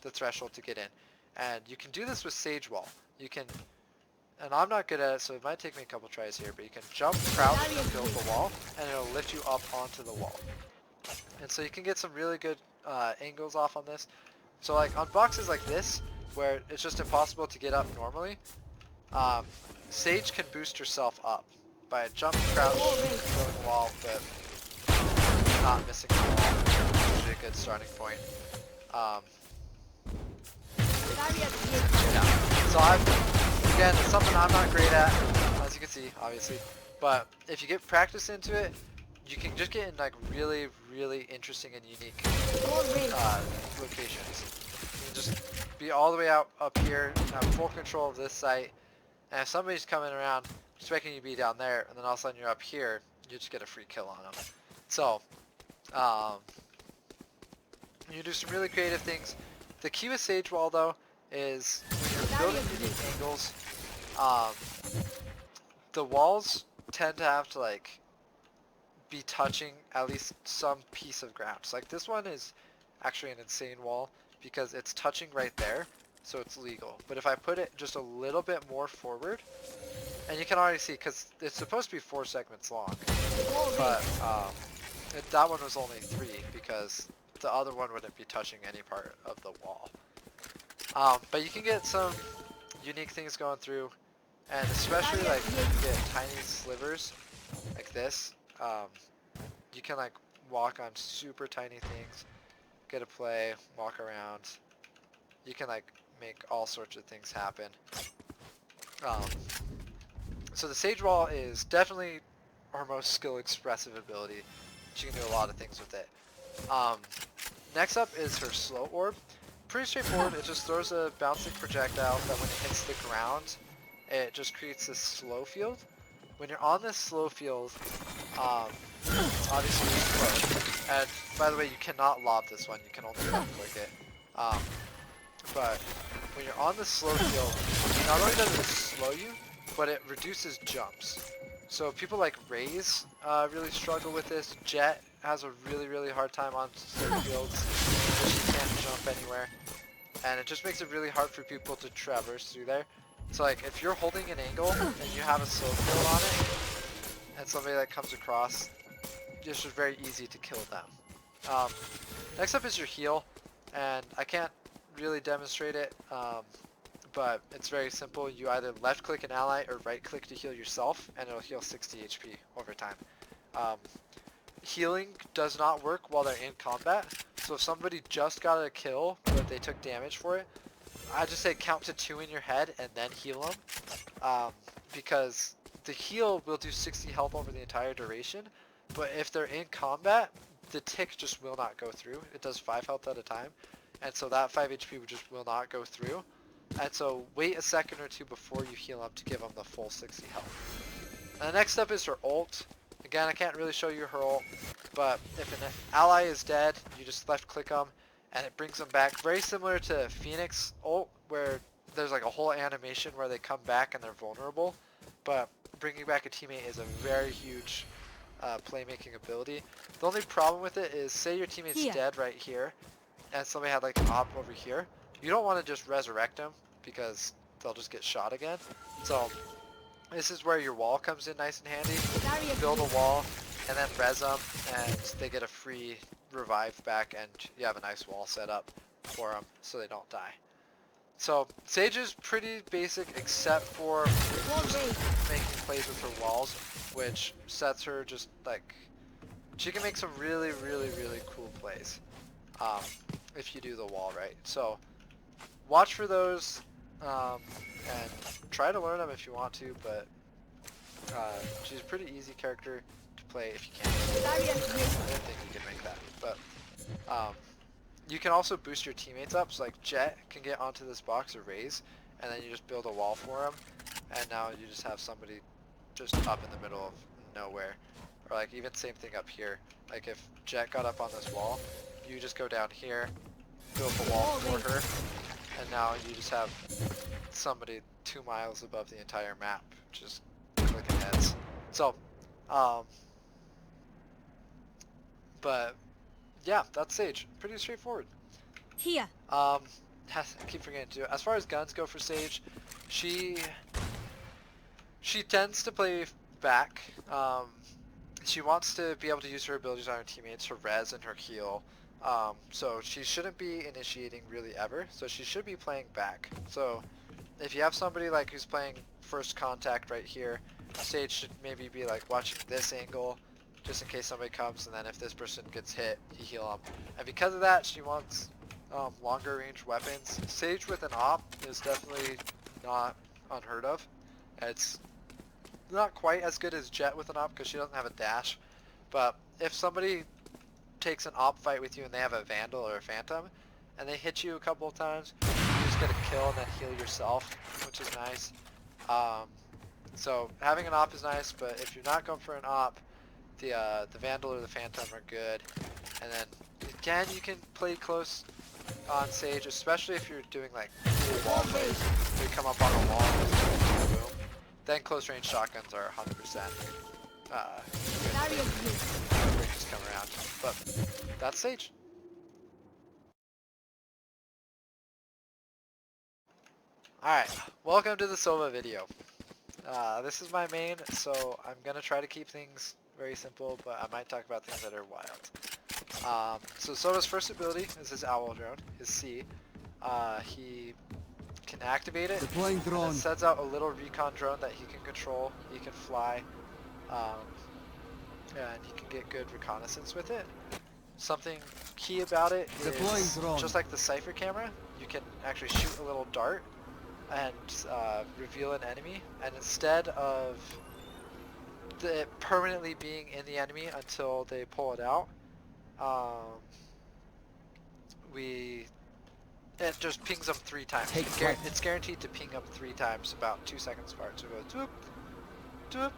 threshold to get in. And you can do this with Sage wall. You can, and I'm not good at it, so it might take me a couple tries here, but you can jump, crouch, and build the wall, and it'll lift you up onto the wall. And so you can get some really good angles off on this. So like on boxes like this, where it's just impossible to get up normally, Sage can boost herself up by a jump, crouch, building a wall, but not missing the wall. It's usually a good starting point. Yeah. So again, it's something I'm not great at, as you can see, obviously. But if you get practice into it, you can just get in like really, really interesting and unique locations. You can just be all the way out up here, have full control of this site, and if somebody's coming around expecting you to be down there, and then all of a sudden you're up here, you just get a free kill on them. So, you do some really creative things. The key with Sage Wall though is when you're building unique angles, the walls tend to have to like be touching at least some piece of ground. So like this one is actually an insane wall because it's touching right there, so it's legal. But if I put it just a little bit more forward, and you can already see because it's supposed to be 4 segments long, but that one was only 3 because the other one wouldn't be touching any part of the wall. But you can get some unique things going through, and especially like you can get tiny slivers like this. You can like walk on super tiny things, get a play, walk around. You can like make all sorts of things happen. So the Sage Wall is definitely our most skill expressive ability. She can do a lot of things with it. Next up is her Slow Orb. Pretty straightforward. It just throws a bouncing projectile that when it hits the ground, it just creates this slow field. When you're on this slow field, obviously you're slow. And by the way, you cannot lob this one. You can only left click it. But when you're on the slow field, not only does it slow you, but it reduces jumps. So people like Raze really struggle with this. Jett has a really hard time on certain fields because she can't jump anywhere. And it just makes it really hard for people to traverse through there. So like if you're holding an angle and you have a slow field on it, and somebody that comes across, it's just very easy to kill them. Next up is your heal, and I can't really demonstrate it, but it's very simple. You either left click an ally or right click to heal yourself, and it'll heal 60 HP over time. Healing does not work while they're in combat, so if somebody just got a kill but they took damage for it, I just say count to 2 in your head and then heal them, because the heal will do 60 health over the entire duration, but if they're in combat, the tick just will not go through. It does 5 health at a time, and so that 5 HP just will not go through. And so wait a second or two before you heal up to give them the full 60 health. And the next step is her ult. Again, I can't really show you her ult, but if an ally is dead, you just left click them and it brings them back. Very similar to Phoenix ult, where there's like a whole animation where they come back and they're vulnerable, but bringing back a teammate is a very huge playmaking ability. The only problem with it is, say your teammate's dead right here and somebody had like an op over here, you don't want to just resurrect them because they'll just get shot again. So this is where your wall comes in nice and handy. Build a wall and then res them, and they get a free revive back, and you have a nice wall set up for them so they don't die. So Sage is pretty basic except for making plays with her walls, which sets her just like, she can make some really cool plays if you do the wall right. So watch for those, and try to learn them if you want to, but she's a pretty easy character to play if you can. I didn't think you could make that, but you can also boost your teammates up. So like Jett can get onto this box or Raze, and then you just build a wall for them, and now you just have somebody just up in the middle of nowhere. Or like even same thing up here. Like if Jett got up on this wall, you just go down here, build the wall for her, and now you just have somebody 2 miles above the entire map just clicking heads. So, but yeah, that's Sage. Pretty straightforward. Here. I keep forgetting to do it. As far as guns go for Sage, she tends to play back. She wants to be able to use her abilities on her teammates, her res and her heal. So she shouldn't be initiating really ever. So she should be playing back. So if you have somebody like who's playing first contact right here, Sage should maybe be like watching this angle just in case somebody comes, and then if this person gets hit, you heal them. And because of that, she wants longer range weapons. Sage with an op is definitely not unheard of. It's not quite as good as Jett with an op because she doesn't have a dash, but if somebody takes an op fight with you and they have a Vandal or a Phantom and they hit you a couple of times, you just get a kill and then heal yourself, which is nice. So having an op is nice, but if you're not going for an op, the Vandal or the Phantom are good. And then again, you can play close on Sage, especially if you're doing like cool wall plays. You come up on a wall and just boom. Then close range shotguns are 100%. Just come around. But that's Sage. Alright, welcome to the Sova video. This is my main, so I'm gonna try to keep things very simple, but I might talk about things that are wild. So Sova's first ability is his owl drone, his C. He can activate it, Deploying and drone. it sets out a little recon drone that he can control, he can fly, and he can get good reconnaissance with it. Something key about it Deploying is, drone. just like the Cypher camera, you can actually shoot a little dart and reveal an enemy, and instead of it permanently being in the enemy until they pull it out, it just pings them 3 times. It's guaranteed to ping them 3 times, about 2 seconds apart. So it goes doop, doop,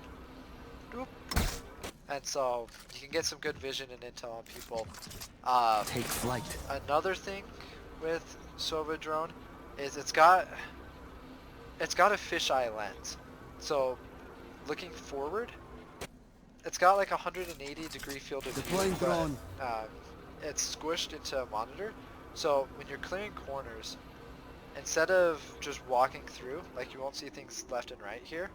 doop, and so you can get some good vision and intel on people. Take flight. Another thing with Sova drone is it's got a fisheye lens. So looking forward, it's got like a 180-degree field of Deploying view, drone. but it's squished into a monitor. So when you're clearing corners, instead of just walking through, like you won't see things left and right here.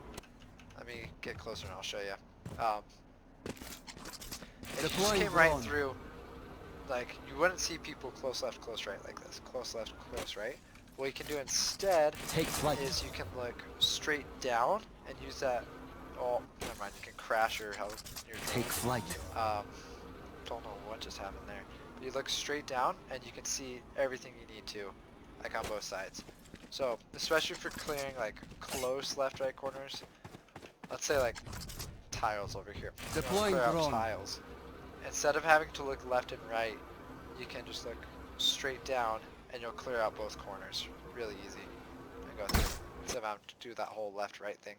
Let me get closer and I'll show you. If you just came right through, like you wouldn't see people close left, close right like this. Close left, close right. What you can do instead Take flight. is you can look straight down and use that. Oh, never mind. You can crash your Take flight. Don't know what just happened there. But you look straight down and you can see everything you need to, like on both sides. So especially for clearing like close left-right corners. Let's say like tiles over here. Deploying clear out drone. tiles. Instead of having to look left and right, you can just look straight down and you'll clear out both corners really easy and go through instead of having to do that whole left-right thing.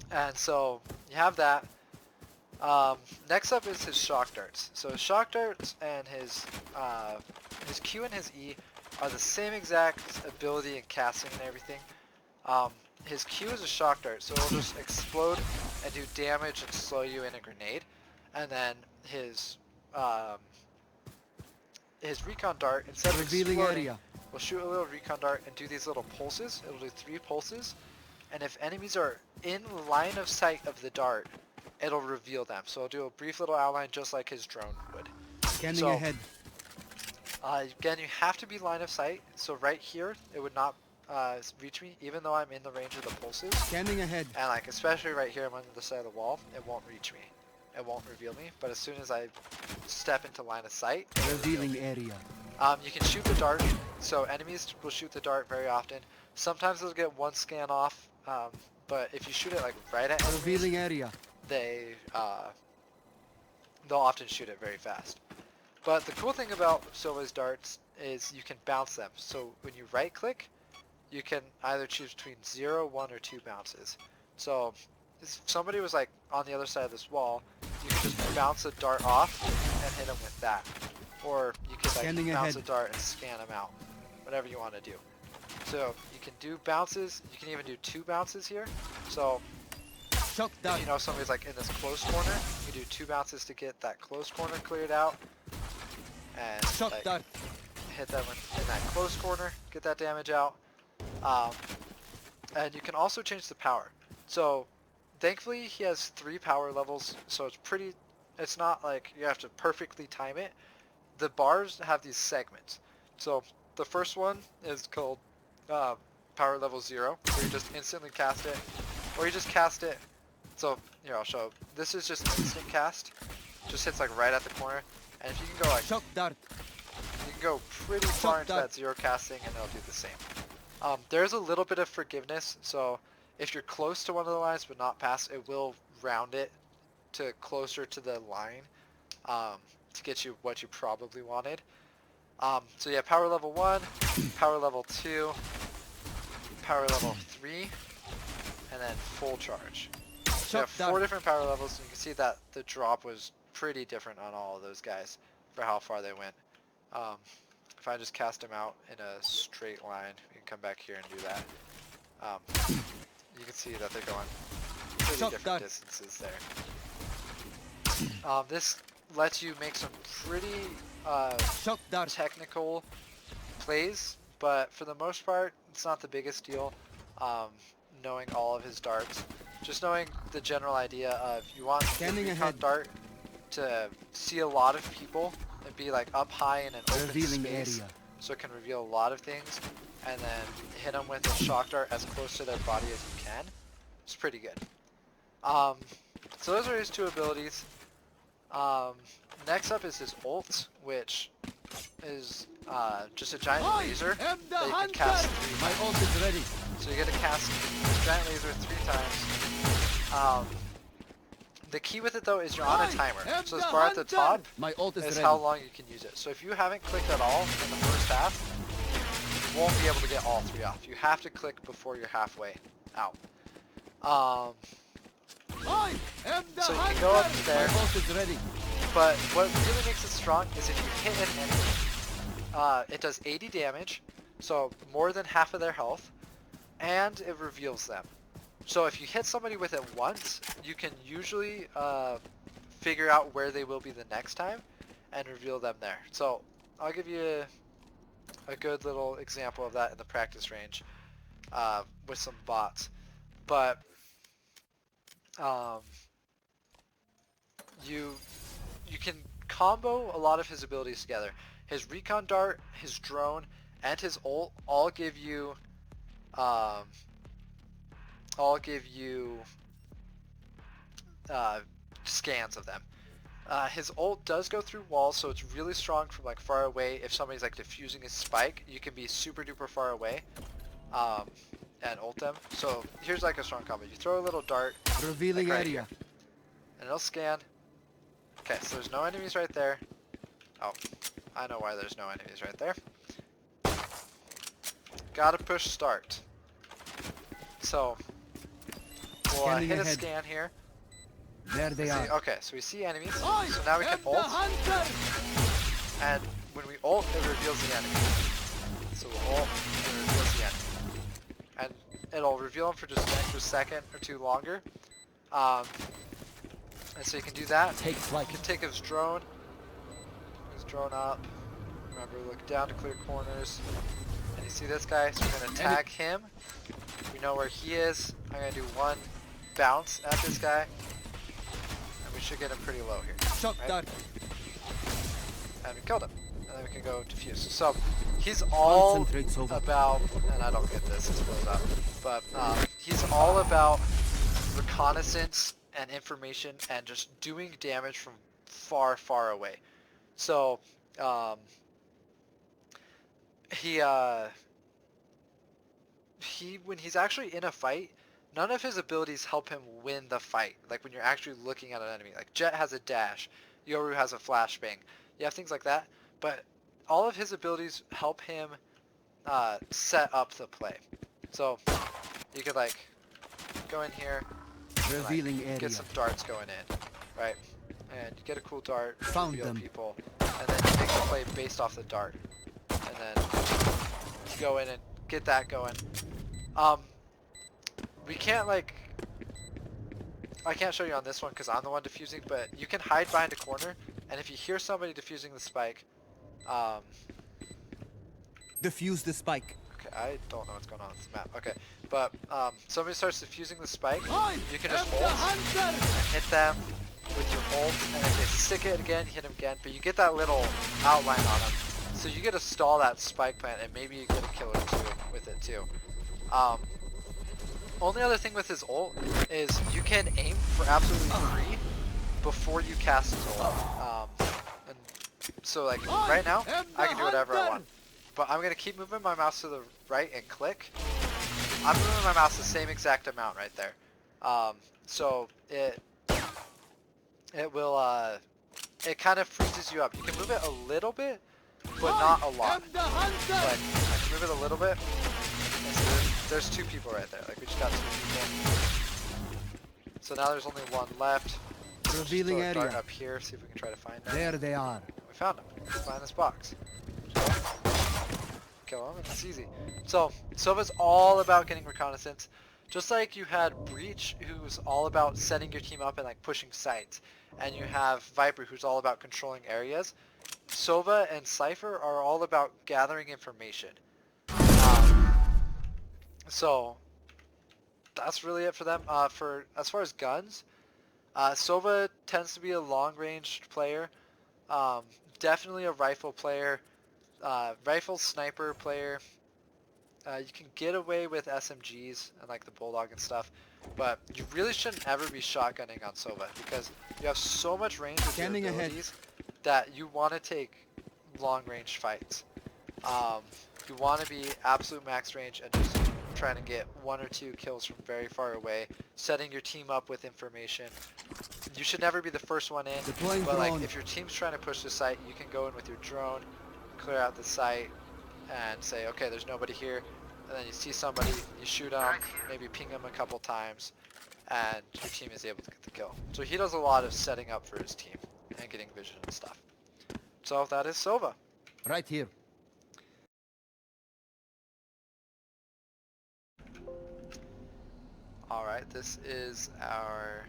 And so you have that. Next up is his shock darts. So his shock darts and his Q and his E are the same exact ability and casting and everything. His Q is a shock dart, so it'll just explode and do damage and slow you in a grenade. And then his recon dart, instead of Revealing exploding, area. will shoot a little recon dart and do these little pulses. It'll do 3 pulses. And if enemies are in line of sight of the dart, it'll reveal them. So it'll do a brief little outline just like his drone would. Scanning So, ahead. Again, you have to be line of sight. So right here, it would not reach me, even though I'm in the range of the pulses. Scanning ahead. And like, especially right here, I'm on the side of the wall, it won't reach me. It won't reveal me. But as soon as I step into line of sight, it'll reveal Revealing me. area. You can shoot the dart, so enemies will shoot the dart very often. Sometimes they'll get 1 scan off, but if you shoot it like right at enemies, Revealing area. they'll often shoot it very fast. But the cool thing about Sova's darts is you can bounce them. So when you right click, you can either choose between 0, 1, or 2 bounces. So if somebody was like on the other side of this wall, you can just bounce a dart off and hit them with that. Or you could like Scanning bounce ahead. a dart and scan them out. Whatever you want to do. So you can do bounces, you can even do 2 bounces here. So Shock if dart. you know somebody's like in this close corner, you do 2 bounces to get that close corner cleared out. And Shock like, dart. hit them in that close corner, get that damage out. And you can also change the power. So thankfully he has 3 power levels, so it's not like you have to perfectly time it. The bars have these segments. So the first one is called power level 0, where you just instantly cast it, or you just cast it. So here, I'll show. This is just instant cast. Just hits like right at the corner. And if you can go like, Shock dart. you can go pretty far into that 0 casting and it'll do the same. There's a little bit of forgiveness, so if you're close to one of the lines but not past, it will round it to closer to the line to get you what you probably wanted. So yeah, power level 1, power level 2, power level 3, and then full charge. So you have 4 different power levels, and you can see that the drop was pretty different on all of those guys for how far they went. If I just cast him out in a straight line, we can come back here and do that. You can see that they're going pretty Shot different dart. distances there. This lets you make some pretty Shock dart. technical plays, but for the most part, it's not the biggest deal. Knowing all of his darts, just knowing the general idea of you want the Scanning recon ahead. dart to see a lot of people and be like up high in an open Revealing space, area. so it can reveal a lot of things, and then hit them with a shock dart as close to their body as you can. It's pretty good. So those are his two abilities. Next up is his ult, which is just a giant laser that you can cast 3 My times. ult is ready. So you get to cast this giant laser 3 times. The key with it though is you're on a timer. So this bar at the top My ult is is ready. how long you can use it. So if you haven't clicked at all in the first half, you won't be able to get all 3 off. You have to click before you're halfway out. I am the So you hunter. can go up to there. My ult is ready. But what really makes it strong is if you hit an enemy, it does 80 damage, so more than half of their health, and it reveals them. So if you hit somebody with it once, you can usually figure out where they will be the next time and reveal them there. So I'll give you a good little example of that in the practice range with some bots. But you can combo a lot of his abilities together. His recon dart, his drone, and his ult all give you scans of them. His ult does go through walls, so it's really strong from like far away. If somebody's like defusing a spike, you can be super duper far away and ult them. So here's like a strong combo. You throw a little dart, Revealing like right area. here, and it'll scan. Okay, so there's no enemies right there. Oh, I know why there's no enemies right there. Gotta push start. So we'll Scanning hit a ahead. scan here. There they See, are. okay, so we see enemies. So now we can ult, hunter. and when we ult, it reveals the enemy. So we'll ult, and it reveals the enemy. And it'll reveal them for just an extra second or 2 longer. And so you can do that. Take flight. You can take his drone up. Remember, look down to clear corners. And you see this guy, so we're going to tag him. We know where he is. I'm going to do 1 bounce at this guy. And we should get him pretty low here. Shock right? dart. And we killed him. And then we can go diffuse. So he's all Concentrate, Sova. about, and I don't get this, it's blows up. But he's all about reconnaissance and information and just doing damage from far, far away. So when he's actually in a fight, none of his abilities help him win the fight. Like when you're actually looking at an enemy. Like Jett has a dash, Yoru has a flashbang. You have things like that, but all of his abilities help him set up the play. So you could like go in here, and, Revealing like, area. get some darts going in, right? And you get a cool dart, Found reveal them. people, and then you make the play based off the dart, and then you go in and get that going. We can't like, I can't show you on this one because I'm the one defusing, but you can hide behind a corner, and if you hear somebody defusing the spike, Defuse the spike. okay, I don't know what's going on with this map. Okay, but somebody starts defusing the spike, you can just ult and hit them with your ult, and if they stick it again, hit them again. But you get that little outline on them, so you get to stall that spike plant, and maybe you get a kill or 2 with it too. Only other thing with his ult is you can aim for absolutely free before you cast his ult. And so like right now, I can do whatever I want. But I'm going to keep moving my mouse to the right and click. I'm moving my mouse the same exact amount right there. So it will, it kind of freezes you up. You can move it a little bit, but not a lot. Like, I can move it a little bit. And so there's 2 people right there. Like, we just got 2 people. So now there's only 1 left. Revealing Throw a dart area. up here, see if we can try to find them. There they are. We found him. He's behind this box. Kill him, and it's easy. So, Sova's all about getting reconnaissance. Just like you had Breach, who's all about setting your team up and like pushing sites. And you have Viper, who's all about controlling areas. Sova and Cypher are all about gathering information. So, that's really it for them. For as far as guns, Sova tends to be a long-ranged player. Definitely a rifle player. Rifle sniper player. You can get away with SMGs and like the Bulldog and stuff, but you really shouldn't ever be shotgunning on Sova because you have so much range with your abilities that you want to take long-range fights. You want to be absolute max range and just trying to get 1 or 2 kills from very far away, setting your team up with information. You should never be the first one in, but like if your team's trying to push the site, you can go in with your drone, clear out the site, and say, okay, there's nobody here, and then you see somebody, you shoot them, maybe ping them a couple times, and your team is able to get the kill. So he does a lot of setting up for his team and getting vision and stuff. So that is Sova. Right here. Alright, this is our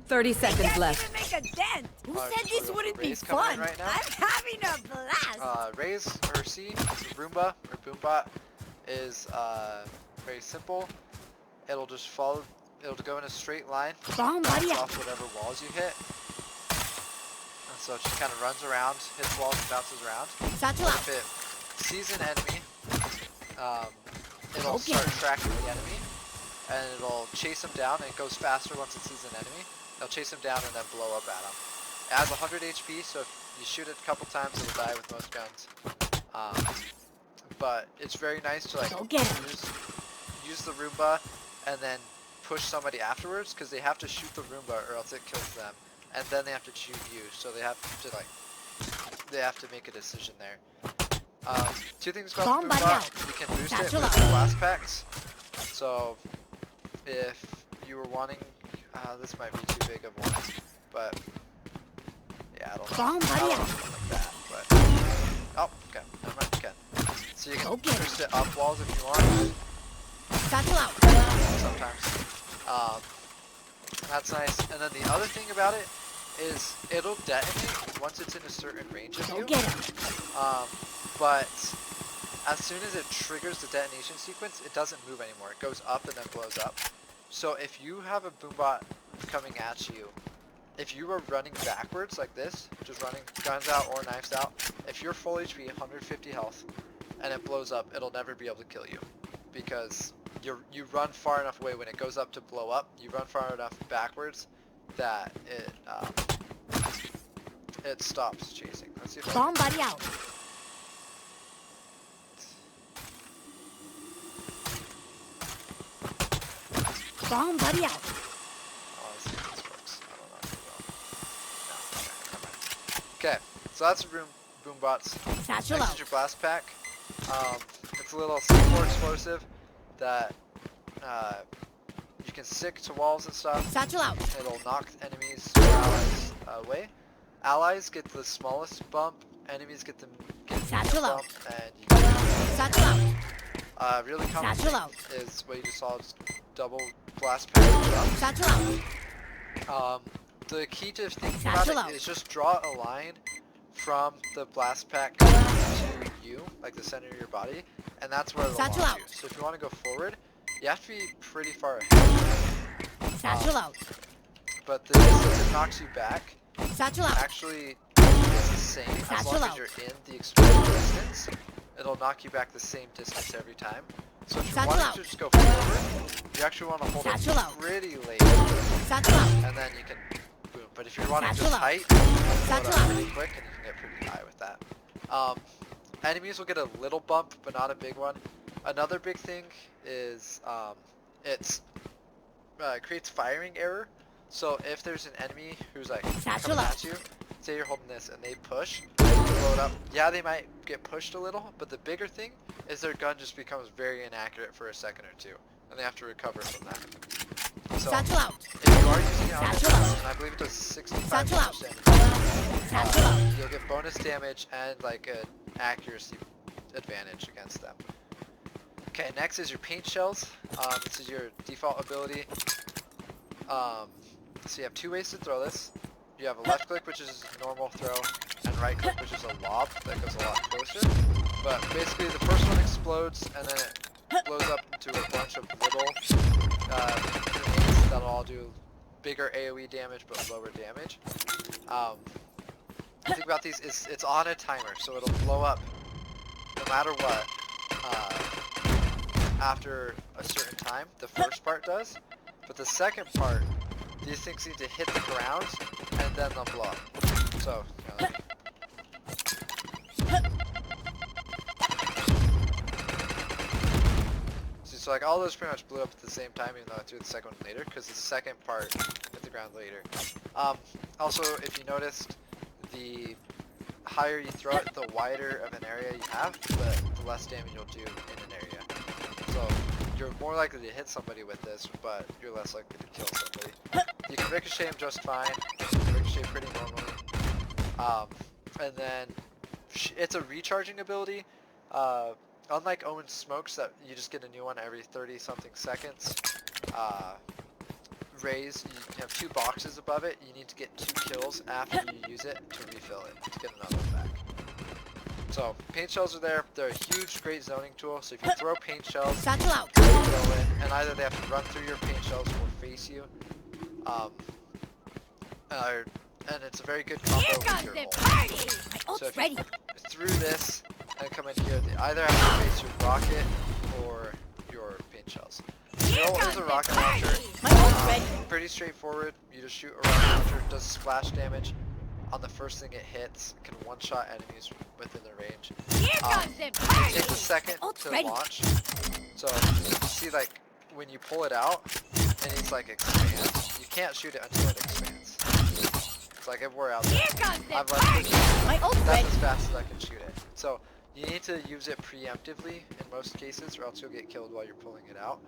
30 seconds left. Even make a dent. Who Alright, said so we this got wouldn't be Raze coming fun? in right now. I'm having a blast. Raze, or C, is Roomba, or Boombot, is very simple. It'll just follow, it'll go in a straight line, Bomb bounce buddy. off whatever walls you hit. And so it just kind of runs around, hits walls and bounces around. Satchel But out. if it sees an enemy, it'll Okay. start tracking the enemy, and it'll chase him down, and it goes faster once it sees an enemy. It'll chase him down and then blow up at him. It has 100 HP, so if you shoot it a couple times, it'll die with most guns. But it's very nice to like Go get him. use the Roomba and then push somebody afterwards, because they have to shoot the Roomba or else it kills them, and then they have to shoot you. So they have to make a decision there. 2 things about Bomb the buddy Roomba: out. you can boost it Satchel with out. blast packs. So if you were wanting, this might be too big of one, but yeah, I don't know. Bomb buddy I don't know, out. something like that, but oh, okay, never mind, you can. So you can Okay. boost it up walls if you want. Satchel out. Sometimes. That's nice. And then the other thing about it is it'll detonate once it's in a certain range of Go you. get him. But as soon as it triggers the detonation sequence, it doesn't move anymore. It goes up and then blows up. So if you have a Boombot coming at you, if you are running backwards like this, just running guns out or knives out, if you're full HP, 150 health, and it blows up, it'll never be able to kill you, because you run far enough away. When it goes up to blow up, you run far enough backwards that it stops chasing. Let's see if I Bomb buddy out. Bomb buddy out. Oh, let's see if this works. I don't know if it will. No, okay, never mind. Okay, so that's Boombots. Satchel Next out. is your blast pack. It's a little C4 explosive that you can stick to walls and stuff. Satchel out. It'll knock enemies or allies away. Allies get the smallest bump, enemies get the Satchel bump, out. and you get Satchel out. really common Satchel thing out. is what you just saw, just double blast pack jump. Satchel out. The key to thinking Satchel about out. it is just draw a line from the blast pack to you, like the center of your body, and that's where it'll Satchel launch out. you. So if you want to go forward, you have to be pretty far ahead. Satchel out. But the distance it knocks you back Satchel out. actually is the same as Satchel long as out. you're in the extreme distance. It'll knock you back the same distance every time. So if you're Satchel wanting out. to just go forward, you actually want to hold Satchel it out. pretty late, Satchel out. and then you can boom. But if you're wanting Satchel just out. height, you can blow it Satchel up out. pretty quick, and you can get pretty high with that. Enemies will get a little bump, but not a big one. Another big thing is it creates firing error. So if there's an enemy who's like Satchel coming out. at you, say you're holding this and they push, blow it up. Yeah, they might get pushed a little, but the bigger thing is their gun just becomes very inaccurate for a second or two, and they have to recover from that. So Satchel out. if you are using it on Satchel out. and I believe it does 65 Satchel out. damage, Satchel out. you'll get bonus damage and like an accuracy advantage against them. Okay, next is your paint shells. This is your default ability. So you have two ways to throw this. You have a left click, which is normal throw, and right click, which is a lob that goes a lot closer. But basically the first one explodes and then it blows up into a bunch of little grenades that'll all do bigger AoE damage but lower damage. The thing about these is it's on a timer, so it'll blow up no matter what after a certain time. The first part does, but the second part, these things need to hit the ground and then they'll blow up. So, you know, so like all those pretty much blew up at the same time, even though I threw the second one later, because the second part hit the ground later. Also, if you noticed, the higher you throw it, the wider of an area you have, but the less damage you'll do in an area. So you're more likely to hit somebody with this, but you're less likely to kill somebody. You can ricochet them just fine. You can ricochet pretty normally. And then it's a recharging ability. Unlike Omen smokes that you just get a new one every 30 something seconds, Raze, you have two boxes above it. You need to get 2 kills after you use it to refill it, to get another one back. So, paint shells are there. They're a huge, great zoning tool. So if you throw paint shells, Satchel out. throw it, and either they have to run through your paint shells or face you. And it's a very good combo Here with comes your the ult. party. My So ult's if you ready. through this and come in here, they either have to face your rocket or your paint shells. Here Your ult comes is a the rocket party. launcher. My ult's ready. Pretty straightforward. You just shoot a rocket launcher, does splash damage on the first thing it hits, can one-shot enemies within the range. Here comes the party. It takes a second My ult's to ready. launch. So you see, like when you pull it out and it's like expands, you can't shoot it until it expands. It's like if we're out there, Here comes the I'm party. like, My ult's that's ready. as fast as I can shoot it. So you need to use it preemptively in most cases, or else you'll get killed while you're pulling it out.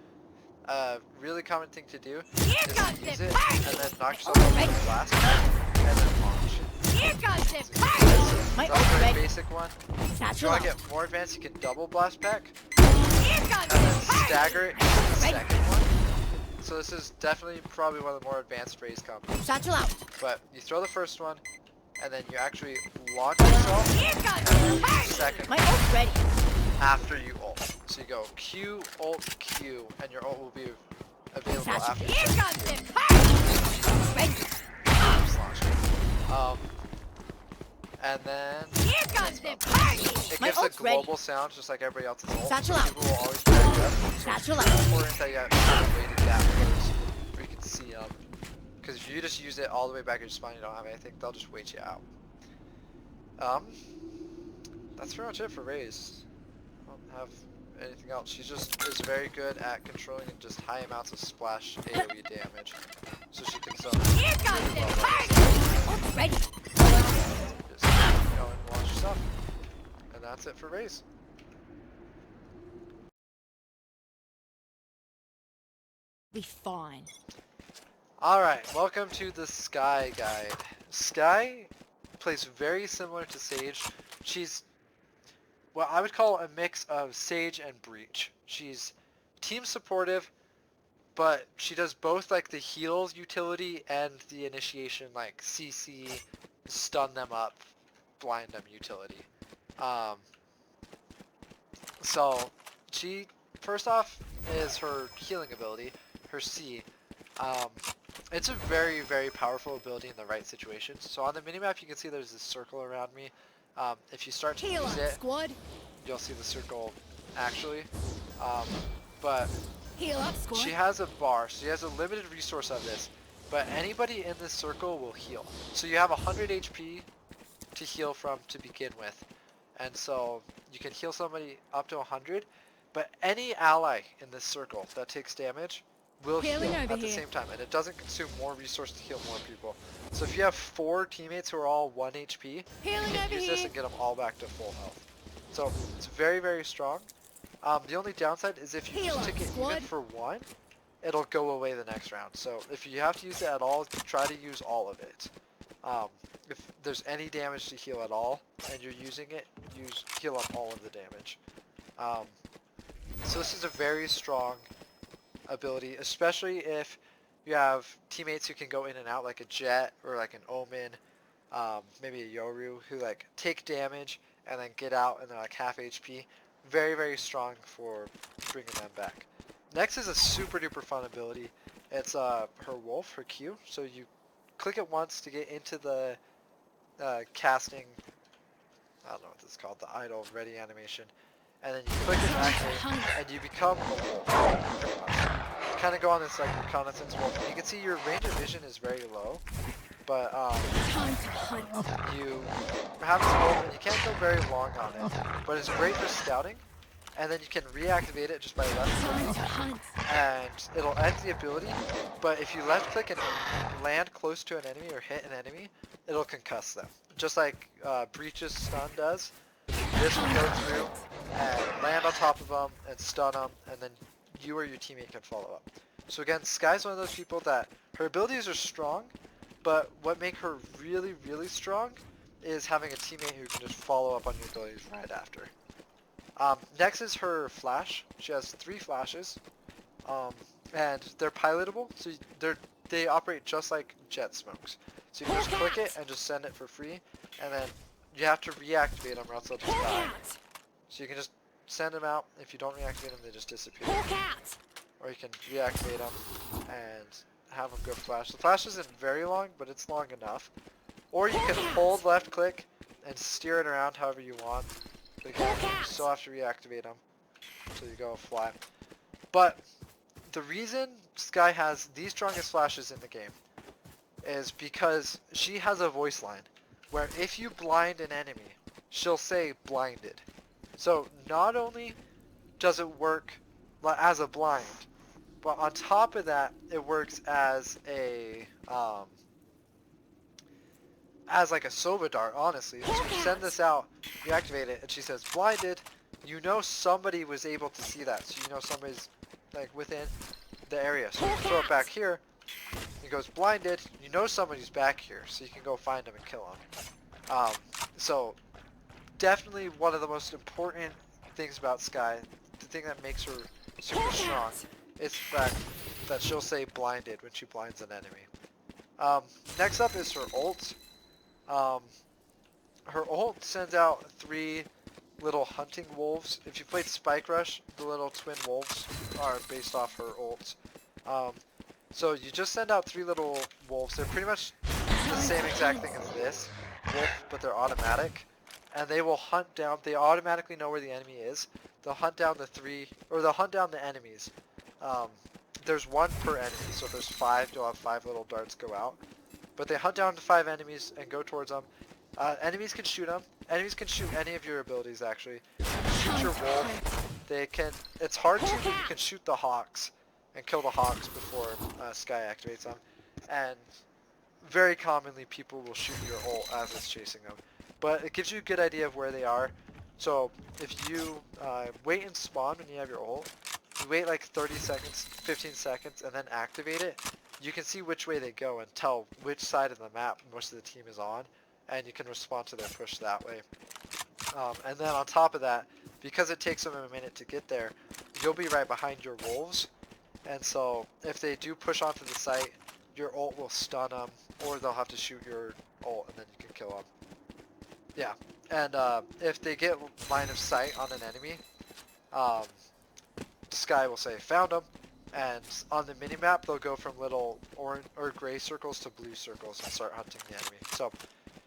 Really common thing to do Here is comes to use the it party. and then knock My yourself ult's over ready. with a blast and then launch. Here comes the party. My That's a ult's very ready. basic one. If you Satchel want out. to get more advanced, you can double blast back Here and comes the then party. stagger it into the Ready. second one. So this is definitely probably one of the more advanced Raze combos. Satchel out. But you throw the first one, and then you actually launch yourself Here comes and the then use the party. second My ult's ready. after you ult. So you go Q, ult, Q, and your ult will be available Satchel. after you Here start comes Q. the party. Ready. Just launch it. And then Here comes the party. it My gives a ult's ready. global sound just like everybody else's ult. Satchel So out. people will always back up. Satchel It's out. important that you have a weighted gap close where you can see them. Because if you just use it all the way back at your spine, you don't have anything, they'll just wait you out. That's pretty much it for Raze. I don't have anything else. She just is very good at controlling in just high amounts of splash AoE damage. So she can zone out Here comes really the well. party. My ult's ready. Just go and launch your stuff. And that's it for Raze. Be fine. Alright, welcome to the Skye guide. Skye plays very similar to Sage. She's what I would call a mix of Sage and Breach. She's team supportive, but she does both like the heals utility and the initiation like CC, stun them up, blind them utility. So she, first off, is her healing ability, her C. It's a very, very powerful ability in the right situations. So on the minimap you can see there's this circle around me. If you start to Heal use up, it, squad. you'll see the circle actually. But Heal up, squad. she has a bar, so she has a limited resource of this. But anybody in this circle will heal. So you have 100 HP to heal from to begin with. And so you can heal somebody up to 100. But any ally in this circle that takes damage will heal Healing at over the here. same time. And it doesn't consume more resource to heal more people. So if you have 4 teammates who are all 1 HP, you Healing can over use this here. and get them all back to full health. So it's very, very strong. The only downside is if you Heal just up, take it squad. even for 1, it'll go away the next round. So if you have to use it at all, try to use all of it. If there's any damage to heal at all, and you're using it, heal up all of the damage. So this is a very strong ability, especially if you have teammates who can go in and out, like a Jett or like an Omen, maybe a Yoru, who like take damage and then get out and they're like half HP. Very, very strong for bringing them back. Next is a super duper fun ability. It's her wolf, her Q. So you click it once to get into the casting, I don't know what this is called, the idle ready animation. And then you click it activate, and you become a wolf, pretty much. You kind of go on this like reconnaissance wolf. And you can see your range of vision is very low, but you have this wolf and you can't go very long on it. But it's great for scouting, and then you can reactivate it just by left clicking, and it'll end the ability. But if you left click and land close to an enemy or hit an enemy, it'll concuss them, just like Breach's stun does. This will go through and land on top of them and stun them, and then you or your teammate can follow up. So again, Skye's one of those people that her abilities are strong, but what makes her really, really strong is having a teammate who can just follow up on your abilities right after. Next is her flash. She has 3 flashes, and they're pilotable, so they operate just like Jett smokes. So you can just click it and just send it for free, and then you have to reactivate them or else they'll just die. So you can just send them out. If you don't reactivate them, they just disappear. Or you can reactivate them and have them go flash. The flash isn't very long, but it's long enough. Or you can hold left click and steer it around however you want. But again, you still have to reactivate them. So you go fly. But the reason Skye has the strongest flashes in the game is because she has a voice line where if you blind an enemy, she'll say blinded. So not only does it work as a blind, but on top of that, it works as a like a Sova dart, honestly. So you send this out, you activate it, and she says blinded, you know somebody was able to see that, so you know somebody's like within the area. So you throw it back here, it goes blinded, you know somebody's back here, so you can go find them and kill them. So definitely one of the most important things about Skye, the thing that makes her super strong, is the fact that she'll say blinded when she blinds an enemy. Next up is her ult. Her ult sends out 3 little hunting wolves. If you played Spike Rush, the little twin wolves are based off her ults. So you just send out 3 little wolves. They're pretty much the same exact thing as this wolf, but they're automatic. And they will hunt down, they automatically know where the enemy is. They'll hunt down they'll hunt down the enemies. There's 1 per enemy, so if there's 5, you'll have 5 little darts go out. But they hunt down to 5 enemies and go towards them. Enemies can shoot them. Enemies can shoot any of your abilities, actually. Shoot your wolf. They can, it's hard to, but you can shoot the hawks and kill the hawks before Skye activates them. And very commonly people will shoot your ult as it's chasing them. But it gives you a good idea of where they are. So if you wait and spawn when you have your ult, you wait like 30 seconds, 15 seconds, and then activate it, you can see which way they go and tell which side of the map most of the team is on, and you can respond to their push that way. And then on top of that, because it takes them a minute to get there, you'll be right behind your wolves, and so if they do push onto the site, your ult will stun them, or they'll have to shoot your ult and then you can kill them. Yeah, and if they get line of sight on an enemy, Skye will say found them, and on the minimap they'll go from little orange or gray circles to blue circles and start hunting the enemy. So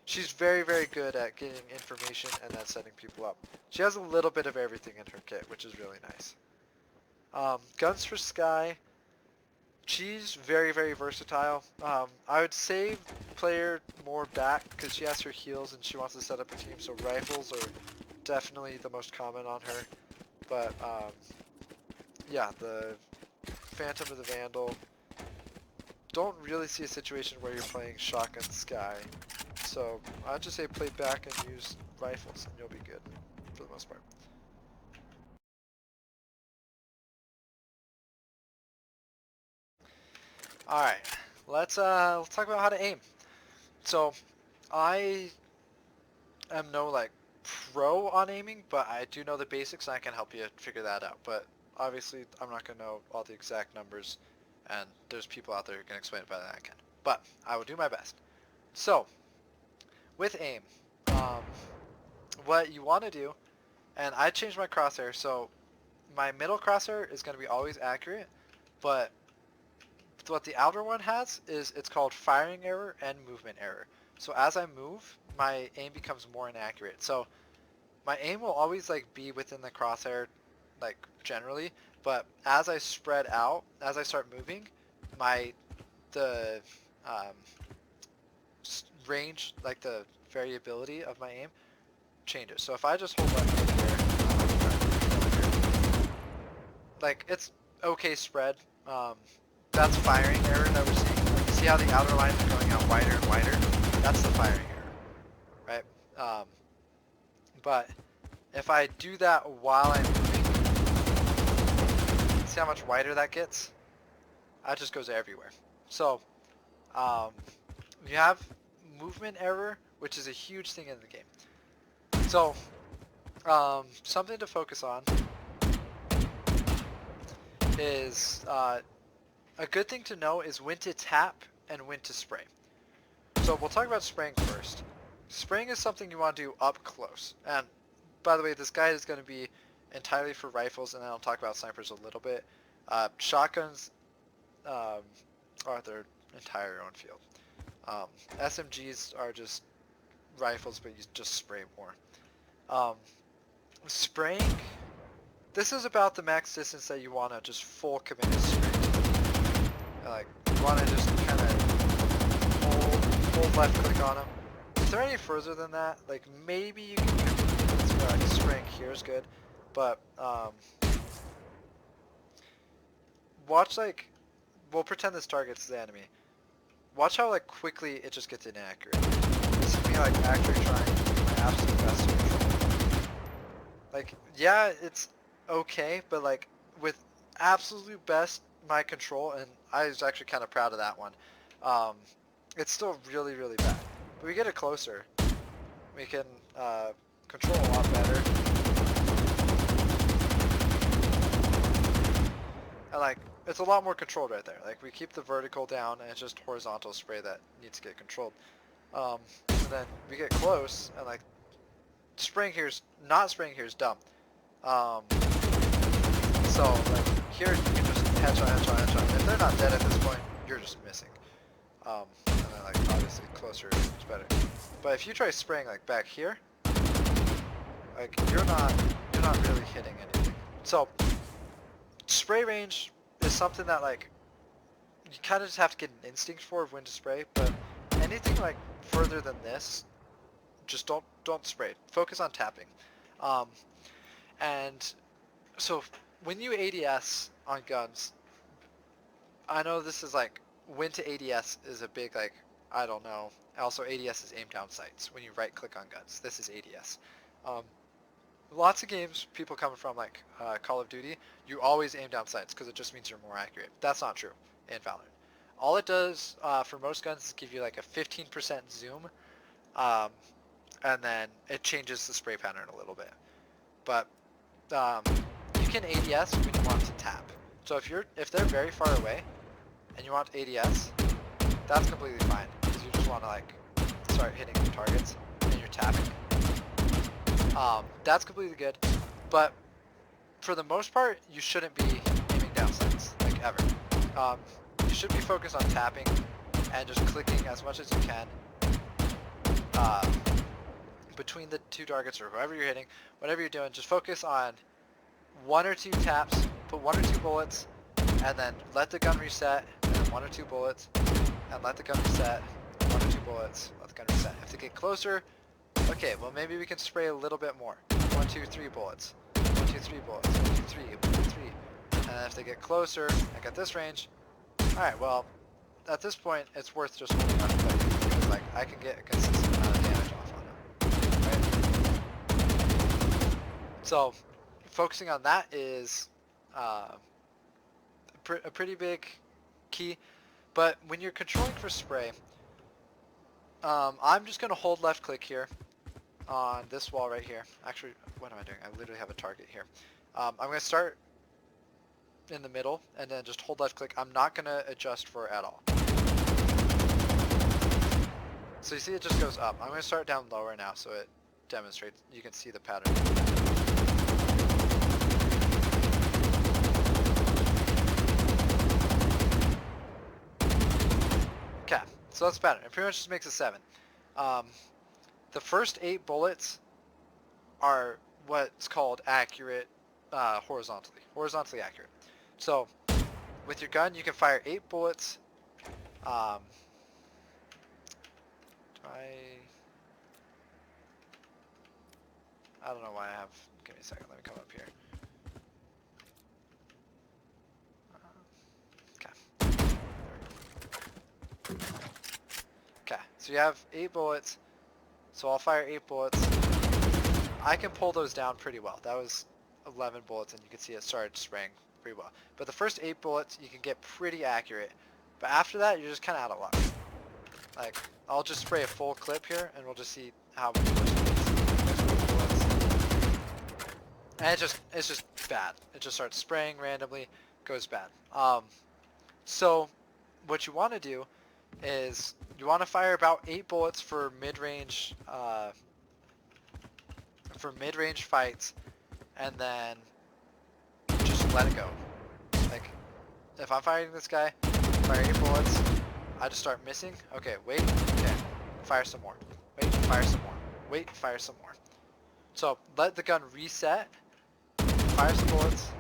she's very, very good at getting information and then setting people up. She has a little bit of everything in her kit, which is really nice. Guns for Skye. She's very, very versatile. I would say play her more back because she has her heals and she wants to set up a team, so rifles are definitely the most common on her. But yeah, the Phantom of the Vandal, don't really see a situation where you're playing shotgun Skye. So I'd just say play back and use rifles and you'll be good for the most part. Alright, let's talk about how to aim. So, I am no like pro on aiming, but I do know the basics and I can help you figure that out. But obviously, I'm not going to know all the exact numbers, and there's people out there who can explain it better than I can. But I will do my best. So, with aim, what you want to do, and I changed my crosshair, so my middle crosshair is going to be always accurate, but what the outer one has is it's called firing error and movement error. So as I move, my aim becomes more inaccurate. So my aim will always like be within the crosshair, like generally, but as I spread out, as I start moving, the range, like the variability of my aim changes. So if I just hold left click here, like it's okay spread. That's firing error that we're seeing. Like, see how the outer lines are going out wider and wider? That's the firing error, right? But if I do that while I'm moving, see how much wider that gets? That just goes everywhere. So, you have movement error, which is a huge thing in the game. So, something to focus on is a good thing to know is when to tap and when to spray. So we'll talk about spraying first. Spraying is something you want to do up close. And by the way, this guide is going to be entirely for rifles, and then I'll talk about snipers a little bit. Shotguns are their entire own field. SMGs are just rifles, but you just spray more. Spraying, this is about the max distance that you want to just full committed spray. Like, you want to just kind of hold left click on them. If they're any further than that, like maybe you can like spraying here is good, but watch, like, we'll pretend this target's the enemy. Watch how like quickly it just gets inaccurate. This is me like actually trying my absolute best to control. Like, yeah, it's okay, but like with absolute best my control, and I was actually kind of proud of that one. It's still really, really bad. But we get it closer, we can control a lot better. And like, it's a lot more controlled right there. Like, we keep the vertical down, and it's just horizontal spray that needs to get controlled. And then we get close, and like, not spraying here is dumb. So like here you can just headshot. If they're not dead at this point, you're just missing. And then like obviously closer is better. But if you try spraying like back here, like you're not really hitting anything. So spray range is something that like you kind of just have to get an instinct for of when to spray. But anything like further than this, just don't spray. Focus on tapping. And so when you ADS on guns, I know this is like, when to ADS is a big like, I don't know. Also ADS is aim down sights. When you right click on guns, this is ADS. Lots of games, people coming from like Call of Duty, you always aim down sights because it just means you're more accurate. That's not true in Valorant. All it does for most guns is give you like a 15% zoom, and then it changes the spray pattern a little bit. But you can ADS when you want to tap. So if they're very far away and you want ADS, that's completely fine because you just want to like start hitting your targets and you're tapping. That's completely good, but for the most part, you shouldn't be aiming down sights, like ever. You should be focused on tapping and just clicking as much as you can between the two targets or whoever you're hitting. Whatever you're doing, just focus on 1 or 2 taps, put 1 or 2 bullets, and then let the gun reset, and then 1 or 2 bullets, and let the gun reset, 1 or 2 bullets, let the gun reset. If they get closer, okay, well maybe we can spray a little bit more. 1, 2, 3 bullets. 1, 2, 3 bullets. 1, 2, 3, 1, 2, 3. And then if they get closer, like at this range, alright, well, at this point, it's worth just holding on to that because like I can get a consistent amount of damage off on them. Right? So focusing on that is a pretty big key. But when you're controlling for spray, I'm just going to hold left click here on this wall right here. Actually, what am I doing? I literally have a target here. I'm going to start in the middle and then just hold left click. I'm not going to adjust for it at all. So you see it just goes up. I'm going to start down lower now so it demonstrates. You can see the pattern. Okay, so that's the pattern. It pretty much just makes a 7. The first 8 bullets are what's called accurate horizontally accurate. So with your gun, you can fire 8 bullets. I don't know why I have. Give me a second. Let me come up here. Okay. Okay. So you have 8 bullets. So I'll fire 8 bullets. I can pull those down pretty well. That was 11 bullets, and you can see it started spraying pretty well. But the first 8 bullets, you can get pretty accurate. But after that, you're just kind of out of luck. Like, I'll just spray a full clip here, and we'll just see how many bullets. And it's just bad. It just starts spraying randomly, goes bad. So what you want to do is you want to fire about 8 bullets for mid-range fights, and then just let it go. Like, if I'm fighting this guy, fire 8 bullets, I just start missing. Okay, wait, okay, fire some more. Wait, fire some more. Wait, fire some more. So let the gun reset, fire some bullets,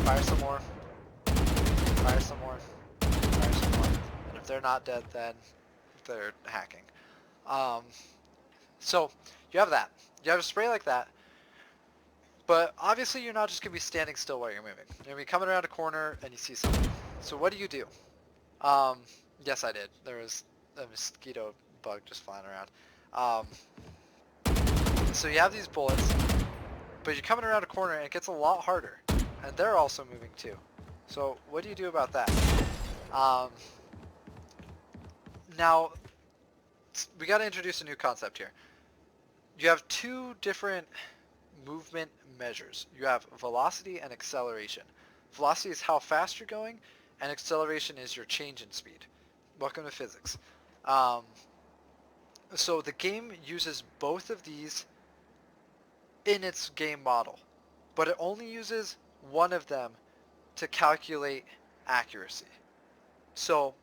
fire some more, fire some more, fire some more. And if they're not dead, then they're hacking. So you have that. You have a spray like that. But obviously you're not just going to be standing still while you're moving. You're going to be coming around a corner and you see something. So what do you do? Yes, I did. There was a mosquito bug just flying around. So you have these bullets, but you're coming around a corner and it gets a lot harder. And they're also moving too. So what do you do about that? Now, we got to introduce a new concept here. You have 2 different movement measures. You have velocity and acceleration. Velocity is how fast you're going, and acceleration is your change in speed. Welcome to physics. So the game uses both of these in its game model, but it only uses one of them to calculate accuracy. So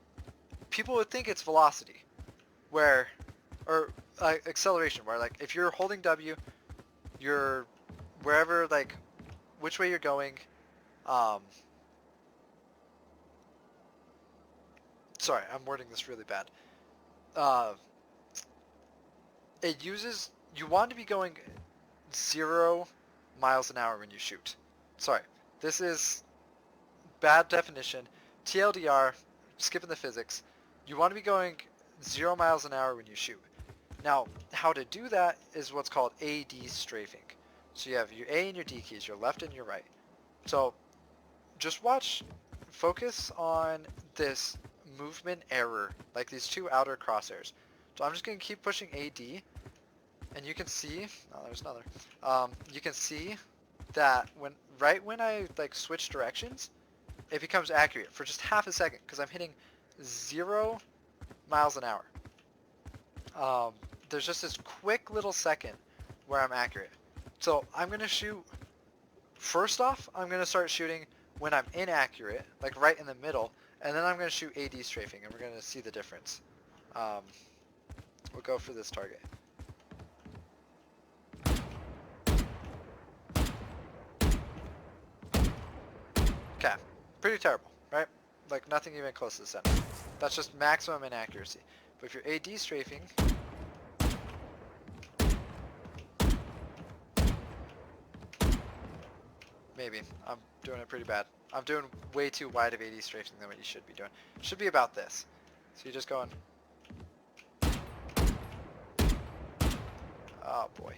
people would think it's velocity, or acceleration, where like if you're holding W, you're wherever, like which way you're going. Sorry, I'm wording this really bad. It uses, you want to be going 0 miles an hour when you shoot. Sorry, this is bad definition. TLDR, skipping the physics. You want to be going 0 miles an hour when you shoot. Now, how to do that is what's called AD strafing. So you have your A and your D keys, your left and your right. So just watch, focus on this movement error, like these 2 outer crosshairs. So I'm just going to keep pushing AD, and you can see, oh, there's another. You can see that right when I like switch directions, it becomes accurate for just half a second because I'm hitting 0 miles an hour. There's just this quick little second where I'm accurate. So I'm going to shoot, first off, I'm going to start shooting when I'm inaccurate, like right in the middle, and then I'm going to shoot AD strafing, and we're going to see the difference. We'll go for this target. Okay, pretty terrible, right? Like nothing even close to the center. That's just maximum inaccuracy. But if you're AD strafing, maybe. I'm doing it pretty bad. I'm doing way too wide of AD strafing than what you should be doing. It should be about this. So you're just going... Oh boy.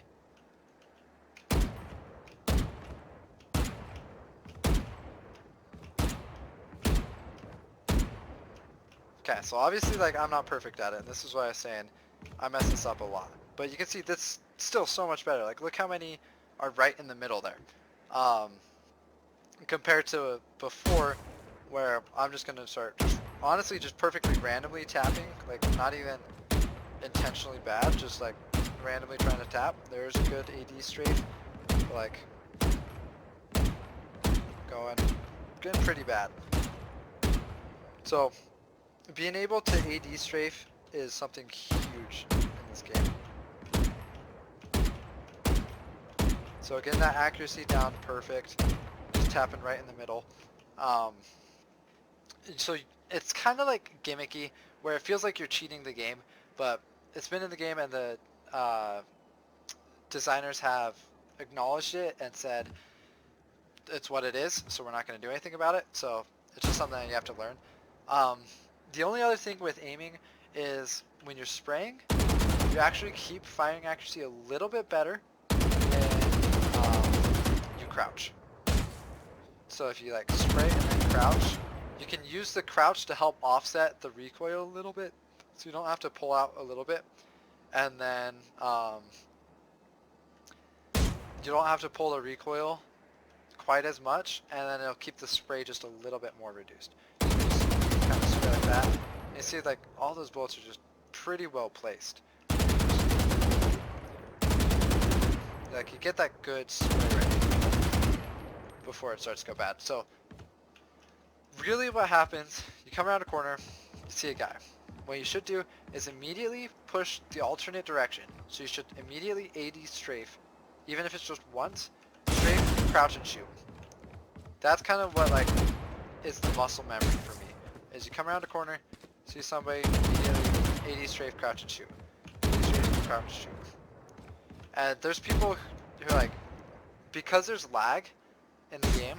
Okay, so obviously like I'm not perfect at it, and this is why I was saying I mess this up a lot. But you can see that's still so much better. Like look how many are right in the middle there. Compared to before where I'm just gonna start honestly just perfectly randomly tapping, like not even intentionally bad, just like randomly trying to tap. There's a good AD strafe, like getting pretty bad. So being able to AD strafe is something huge in this game. So getting that accuracy down perfect, just tapping right in the middle. So it's kind of like gimmicky, where it feels like you're cheating the game, but it's been in the game and the designers have acknowledged it and said it's what it is, so we're not going to do anything about it. So it's just something that you have to learn. The only other thing with aiming is when you're spraying, you actually keep firing accuracy a little bit better when you crouch. So if you like spray and then crouch, you can use the crouch to help offset the recoil a little bit, so you don't have to pull out a little bit, and then you don't have to pull the recoil quite as much, and then it'll keep the spray just a little bit more reduced. So you just kind of spray like that, and you see like all those bullets are just pretty well placed. Like you get that good spray rate before it starts to go bad. So really what happens, you come around a corner, you see a guy. What you should do is immediately push the alternate direction. So you should immediately AD strafe, even if it's just once, strafe, crouch, and shoot. That's kind of what like is the muscle memory for me. Is you come around a corner, see somebody, immediately AD strafe, crouch, and shoot. AD strafe, crouch, and shoot. And there's people who like, because there's lag in the game,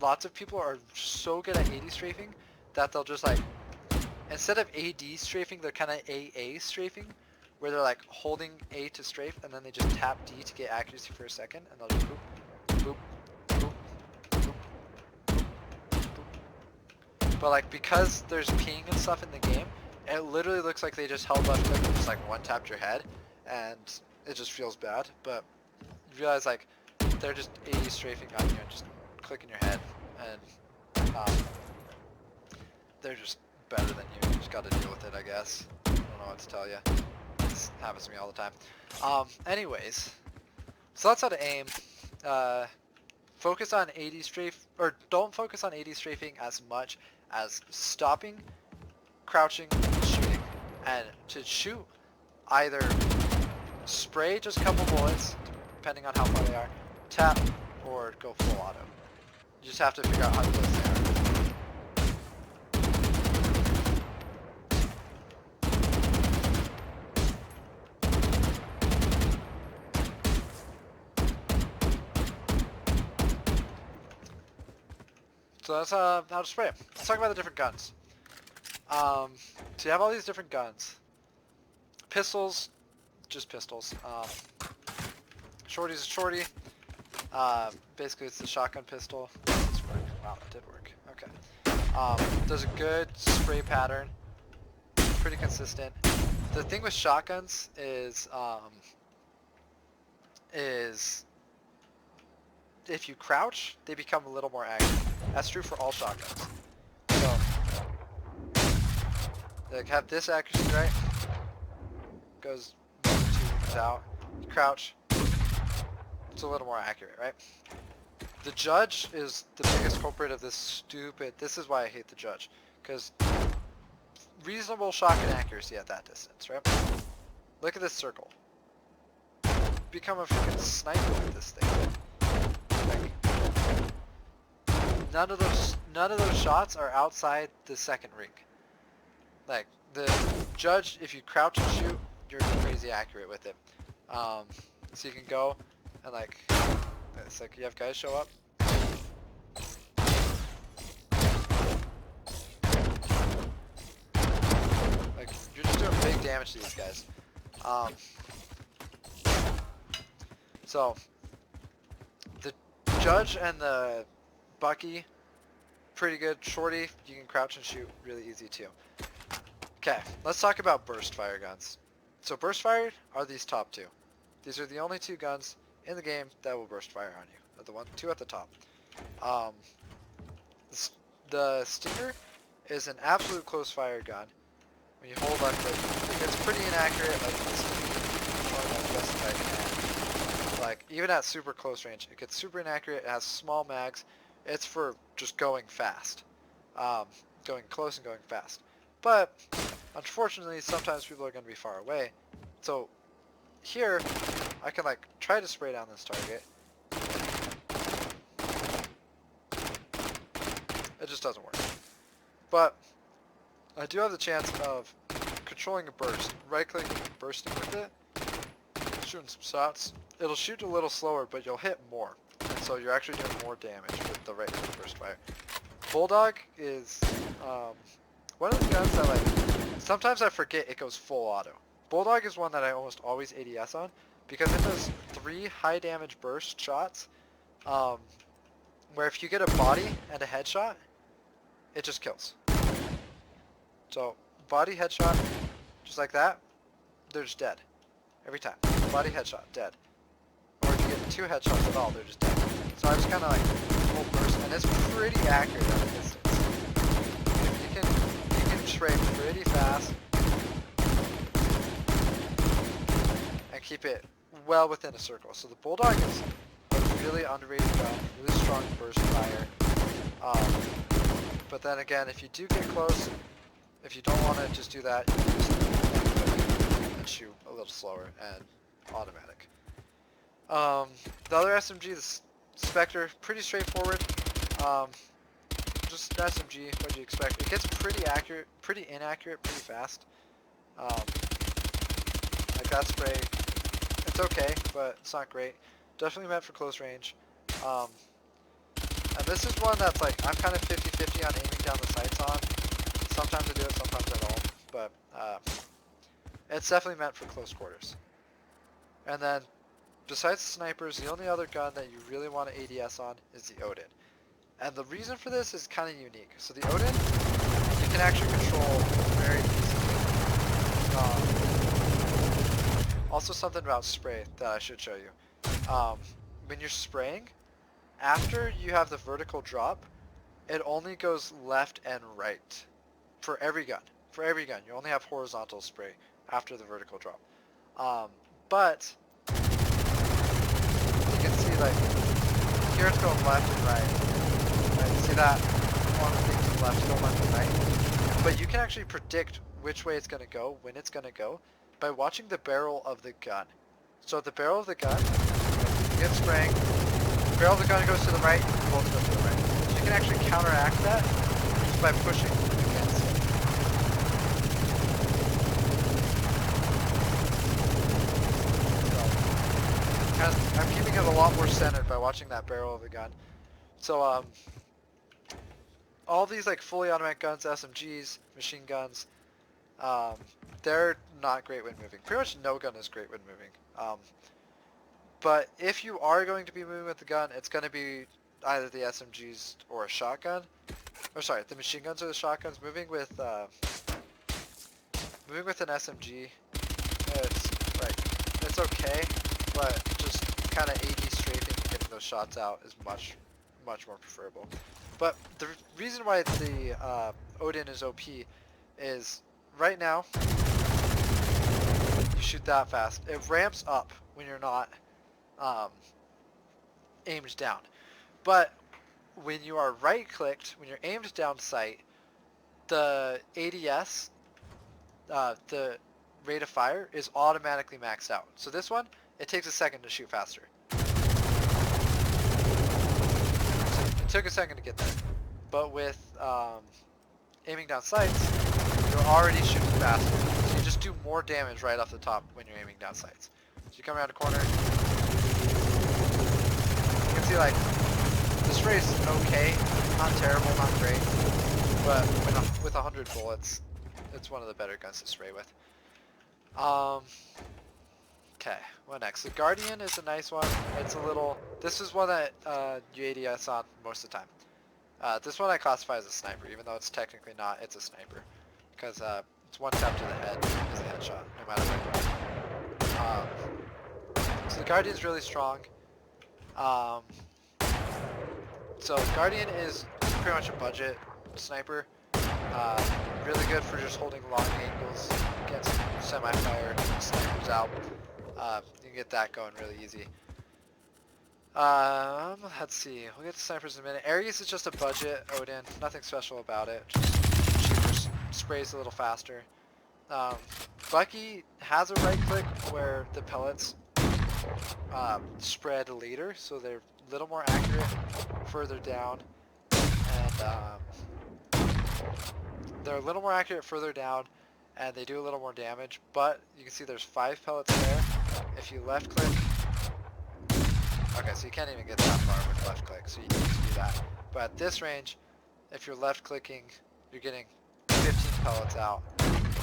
lots of people are so good at AD strafing that they'll just like, instead of AD strafing, they're kind of AA strafing, where they're like holding A to strafe and then they just tap D to get accuracy for a second, and they'll just boop, boop, boop, boop, boop, boop. But like because there's ping and stuff in the game, it literally looks like they just held left click and just like one tapped your head, and it just feels bad. But you realize like they're just AD strafing on you and just clicking your head, and they're just better than you. You just got to deal with it, I guess. I don't know what to tell you. This happens to me all the time. Anyways, so that's how to aim. Focus on AD strafe, or don't focus on AD strafing as much as stopping, crouching, and shooting. And to shoot, either spray just a couple bullets, depending on how far they are, tap, or go full auto. You just have to figure out how close they are. So that's how to spray. Let's talk about the different guns. So you have all these different guns. Pistols, just pistols. Shorty's a shorty. Basically it's the shotgun pistol. Wow, that did work. Okay. There's a good spray pattern. Pretty consistent. The thing with shotguns is if you crouch, they become a little more accurate. That's true for all shotguns. So, like have this accuracy right. Goes 1 or 2 meters out. You crouch. It's a little more accurate, right? The judge is the biggest culprit of this stupid. This is why I hate the judge, because reasonable shotgun accuracy at that distance, right? Look at this circle. Become a freaking sniper with this thing. Like, none of those shots are outside the second ring. Like the judge, if you crouch and shoot, you're crazy accurate with it. So you can go and like, it's like you have guys show up. Like you're just doing big damage to these guys. So the judge and the Bucky pretty good. Shorty, you can crouch and shoot really easy too. Okay, let's talk about burst fire guns. So burst fire are these top two. These are the only two guns in the game that will burst fire on you. Two at the top. The Stinger is an absolute close fire gun. When you hold left click, it gets pretty inaccurate. Like this, best if I can. Like even at super close range, it gets super inaccurate. It has small mags. It's for just going fast, going close and going fast. But unfortunately, sometimes people are going to be far away. So here, I can like try to spray down this target. It just doesn't work. But I do have the chance of controlling a burst, right-clicking and bursting with it, shooting some shots. It'll shoot a little slower, but you'll hit more. And so you're actually doing more damage with the right-click burst fire. Bulldog is one of the guns that like, sometimes I forget it goes full auto. Bulldog is one that I almost always ADS on, because it does 3 high damage burst shots, where if you get a body and a headshot, it just kills. So, body headshot, just like that, they're just dead. Every time. Body headshot, dead. Or if you get 2 headshots at all, they're just dead. So I just kind of like full burst, and it's pretty accurate at a distance. You can spray pretty fast and keep it well within a circle. So the Bulldog is a really underrated gun, really strong burst fire. But then again, if you do get close, if you don't want to just do that, you can just and shoot a little slower and automatic. The other SMG, the Spectre, pretty straightforward. Just an SMG, what do you expect? It gets pretty accurate, pretty inaccurate, pretty fast. Like that spray, it's okay, but it's not great. Definitely meant for close range. And this is one that's like, I'm kind of 50-50 on aiming down the sights on. Sometimes I do it, sometimes I don't. But it's definitely meant for close quarters. And then, besides the snipers, the only other gun that you really want to ADS on is the Odin. And the reason for this is kind of unique. So the Odin, you can actually control very easily. Also something about spray that I should show you. When you're spraying, after you have the vertical drop, it only goes left and right. For every gun. For every gun. You only have horizontal spray after the vertical drop. But you can see like, here it's going left and right. Right, see that? One thing to the left, go left and right. But you can actually predict which way it's going to go, when it's going to go, by watching the barrel of the gun. So the barrel of the gun, you get spraying, the barrel of the gun goes to the right, the bullets go to the right. So you can actually counteract that just by pushing against it. So, I'm keeping it a lot more centered by watching that barrel of the gun. So, all these like fully automatic guns, SMGs, machine guns, they're not great when moving. Pretty much no gun is great when moving. But if you are going to be moving with the gun, it's going to be either the SMGs or a shotgun. Or sorry, the machine guns or the shotguns. Moving with an SMG, it's okay, but just kind of AD strafing and getting those shots out is much more preferable. But the reason why the Odin is OP is right now you shoot that fast. It ramps up when you're not aimed down. But when you are right clicked, when you're aimed down sight, the ADS, the rate of fire is automatically maxed out. So this one, it takes a second to shoot faster. It took a second to get there. But with aiming down sights, you're already shooting faster. So you just do more damage right off the top when you're aiming down sights. So you come around a corner, you can see like, this race is okay, not terrible, not great, but with 100 bullets, it's one of the better guns to spray with. Okay, what next? The Guardian is a nice one. It's a little, this is one that you ADS on most of the time. This one I classify as a sniper, even though it's technically not. It's a sniper, because it's one tap to the head is a headshot, no matter where. So the Guardian's really strong. So Guardian is pretty much a budget sniper. Really good for just holding long angles, get some semi-fire snipers out. You can get that going really easy. Let's see. We'll get to snipers in a minute. Ares is just a budget Odin. Nothing special about it. Just cheaper, sprays a little faster. Bucky has a right click where the pellets spread later, so they're a little more accurate further down, and they're a little more accurate further down, and they do a little more damage. But you can see there's 5 pellets there. If you left click. Okay, so you can't even get that far with left click, so you need to do that. But at this range, if you're left clicking, you're getting 15 pellets out,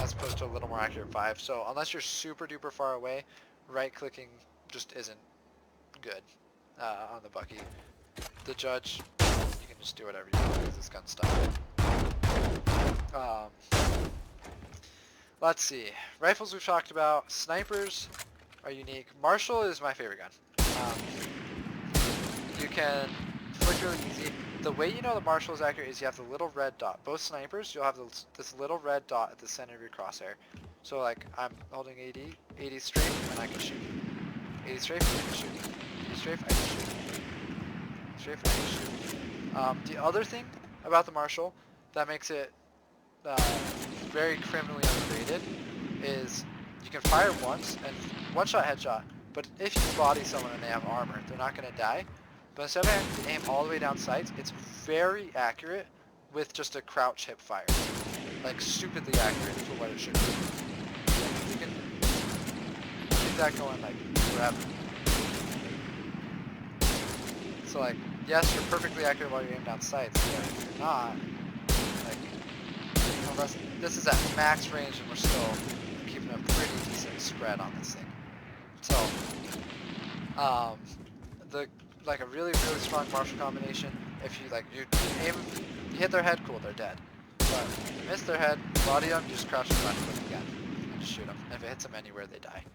as opposed to a little more accurate 5. So unless you're super duper far away, right clicking just isn't good on the Bucky. The Judge, you can just do whatever you want because this gun's stuff. Let's see. Rifles we've talked about. Snipers are unique. Marshall is my favorite gun. You can flick really easy. The way you know the Marshall is accurate is you have the little red dot. Both snipers, you'll have this little red dot at the center of your crosshair. So like, I'm holding 80 strafe, and I can shoot. 80 strafe, I can shoot. 80 strafe, I can shoot. Strafe, I can shoot. The other thing about the Marshall that makes it very criminally underrated is you can fire once, and one-shot headshot, but if you body someone and they have armor, they're not going to die. But instead of having to aim all the way down sights, it's very accurate with just a crouch hip fire. Like, stupidly accurate for what it should be. You can keep that going, like, forever. So, like, yes, you're perfectly accurate while you aim down sights, but if you're not, like, unless this is at max range and we're still keeping a pretty decent spread on this thing. So, like a really strong Marshall combination. If you you aim, you hit their head, cool, they're dead. But if you miss their head, body them, just crouch and left click again, and just shoot them. And if it hits them anywhere, they die.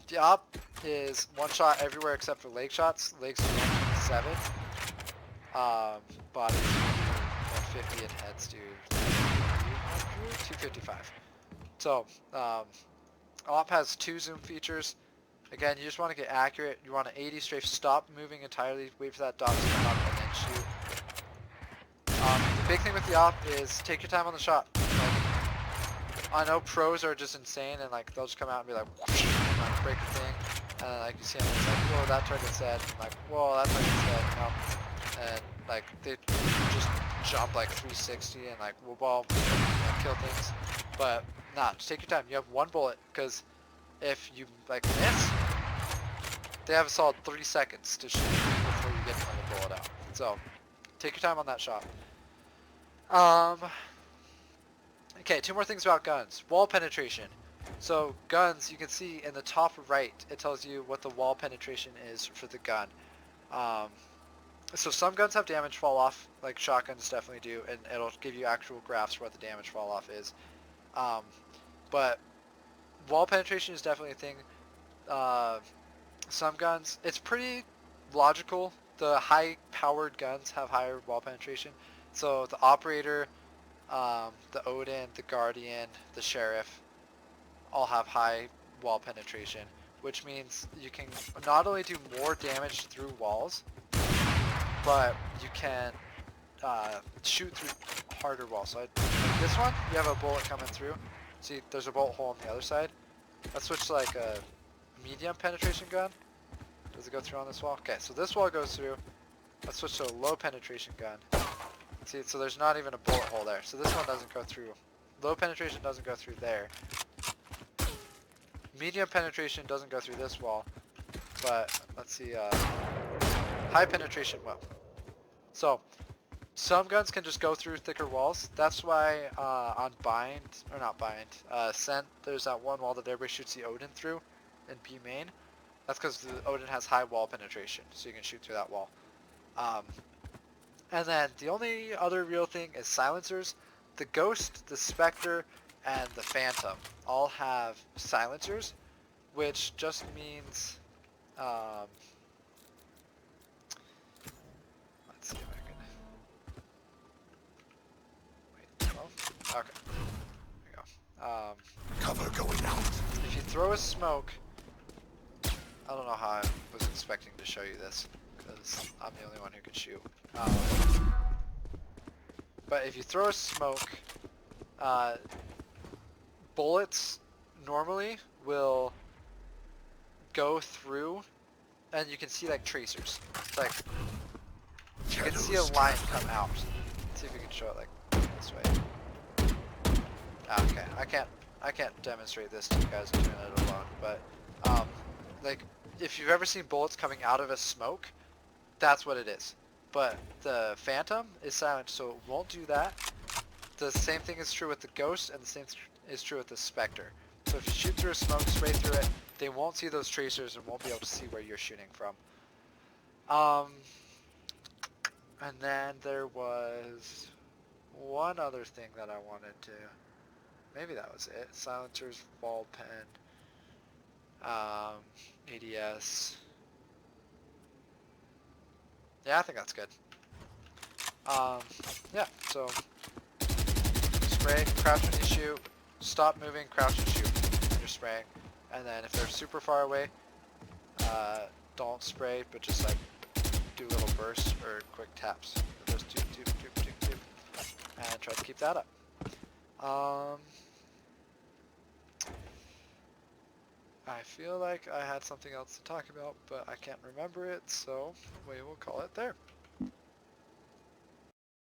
The op is one shot everywhere except for leg shots. Legs do 157. Bodies do 150 and heads do 255. So, op has 2 zoom features. Again, you just want to get accurate. You want an 80 strafe, stop moving entirely, wait for that dot to come up, and then shoot. The big thing with the op is take your time on the shot. Like, I know pros are just insane, and like they'll just come out and be like, whoosh, and like break the thing, and like you see them, it's like, whoa, that target's dead, and like, whoa, that target's dead, you know, and like they just jump like 360 and like whoop ball and kill things. But nah, just take your time. You have 1 bullet, because if you like miss, they have a solid 3 seconds to shoot before you get another bullet out. So take your time on that shot. Okay, 2 more things about guns. Wall penetration. So guns, you can see in the top right, it tells you what the wall penetration is for the gun. So some guns have damage fall off, like shotguns definitely do, and it'll give you actual graphs for what the damage fall off is. But wall penetration is definitely a thing. Some guns, it's pretty logical. The high-powered guns have higher wall penetration. So the Operator, the Odin, the Guardian, the Sheriff, all have high wall penetration, which means you can not only do more damage through walls, but you can shoot through harder walls. So like this one, you have a bullet coming through. See, there's a bullet hole on the other side. Let's switch to like a medium penetration gun. Does it go through on this wall? Okay, so this wall goes through. Let's switch to a low penetration gun. See, so there's not even a bullet hole there. So this one doesn't go through. Low penetration doesn't go through there. Medium penetration doesn't go through this wall. But let's see, high penetration will. So some guns can just go through thicker walls. That's why on Bind, or not Bind, Scent, there's that one wall that everybody shoots the Odin through in B main. That's because the Odin has high wall penetration, so you can shoot through that wall. And then the only other real thing is silencers. The Ghost, the Spectre, and the Phantom all have silencers, which just means, let's see if I can, wait, well, okay, there we go. Cover going out. If you throw a smoke, I don't know how I was expecting to show you this, because I'm the only one who can shoot. But if you throw a smoke, bullets normally will go through, and you can see like tracers. It's like you can see a line come out. Let's see if we can show it like this way. Okay, I can't demonstrate this to you guys. I'm doing it alone. But like if you've ever seen bullets coming out of a smoke, that's what it is. But the Phantom is silent, so it won't do that. The same thing is true with the Ghost, and the same is true with the Spectre. So if you shoot through a smoke, spray through it, they won't see those tracers and won't be able to see where you're shooting from. And then there was one other thing that I wanted to... Maybe that was it. Silencers, ball pen, ADS... Yeah, I think that's good. Yeah, so spray, crouch when you shoot, stop moving, crouch and shoot when you're spraying. And then if they're super far away, don't spray, but just like do little bursts or quick taps. Just toop, toop, toop, toop, toop, and try to keep that up. I feel like I had something else to talk about, but I can't remember it, so we will call it there.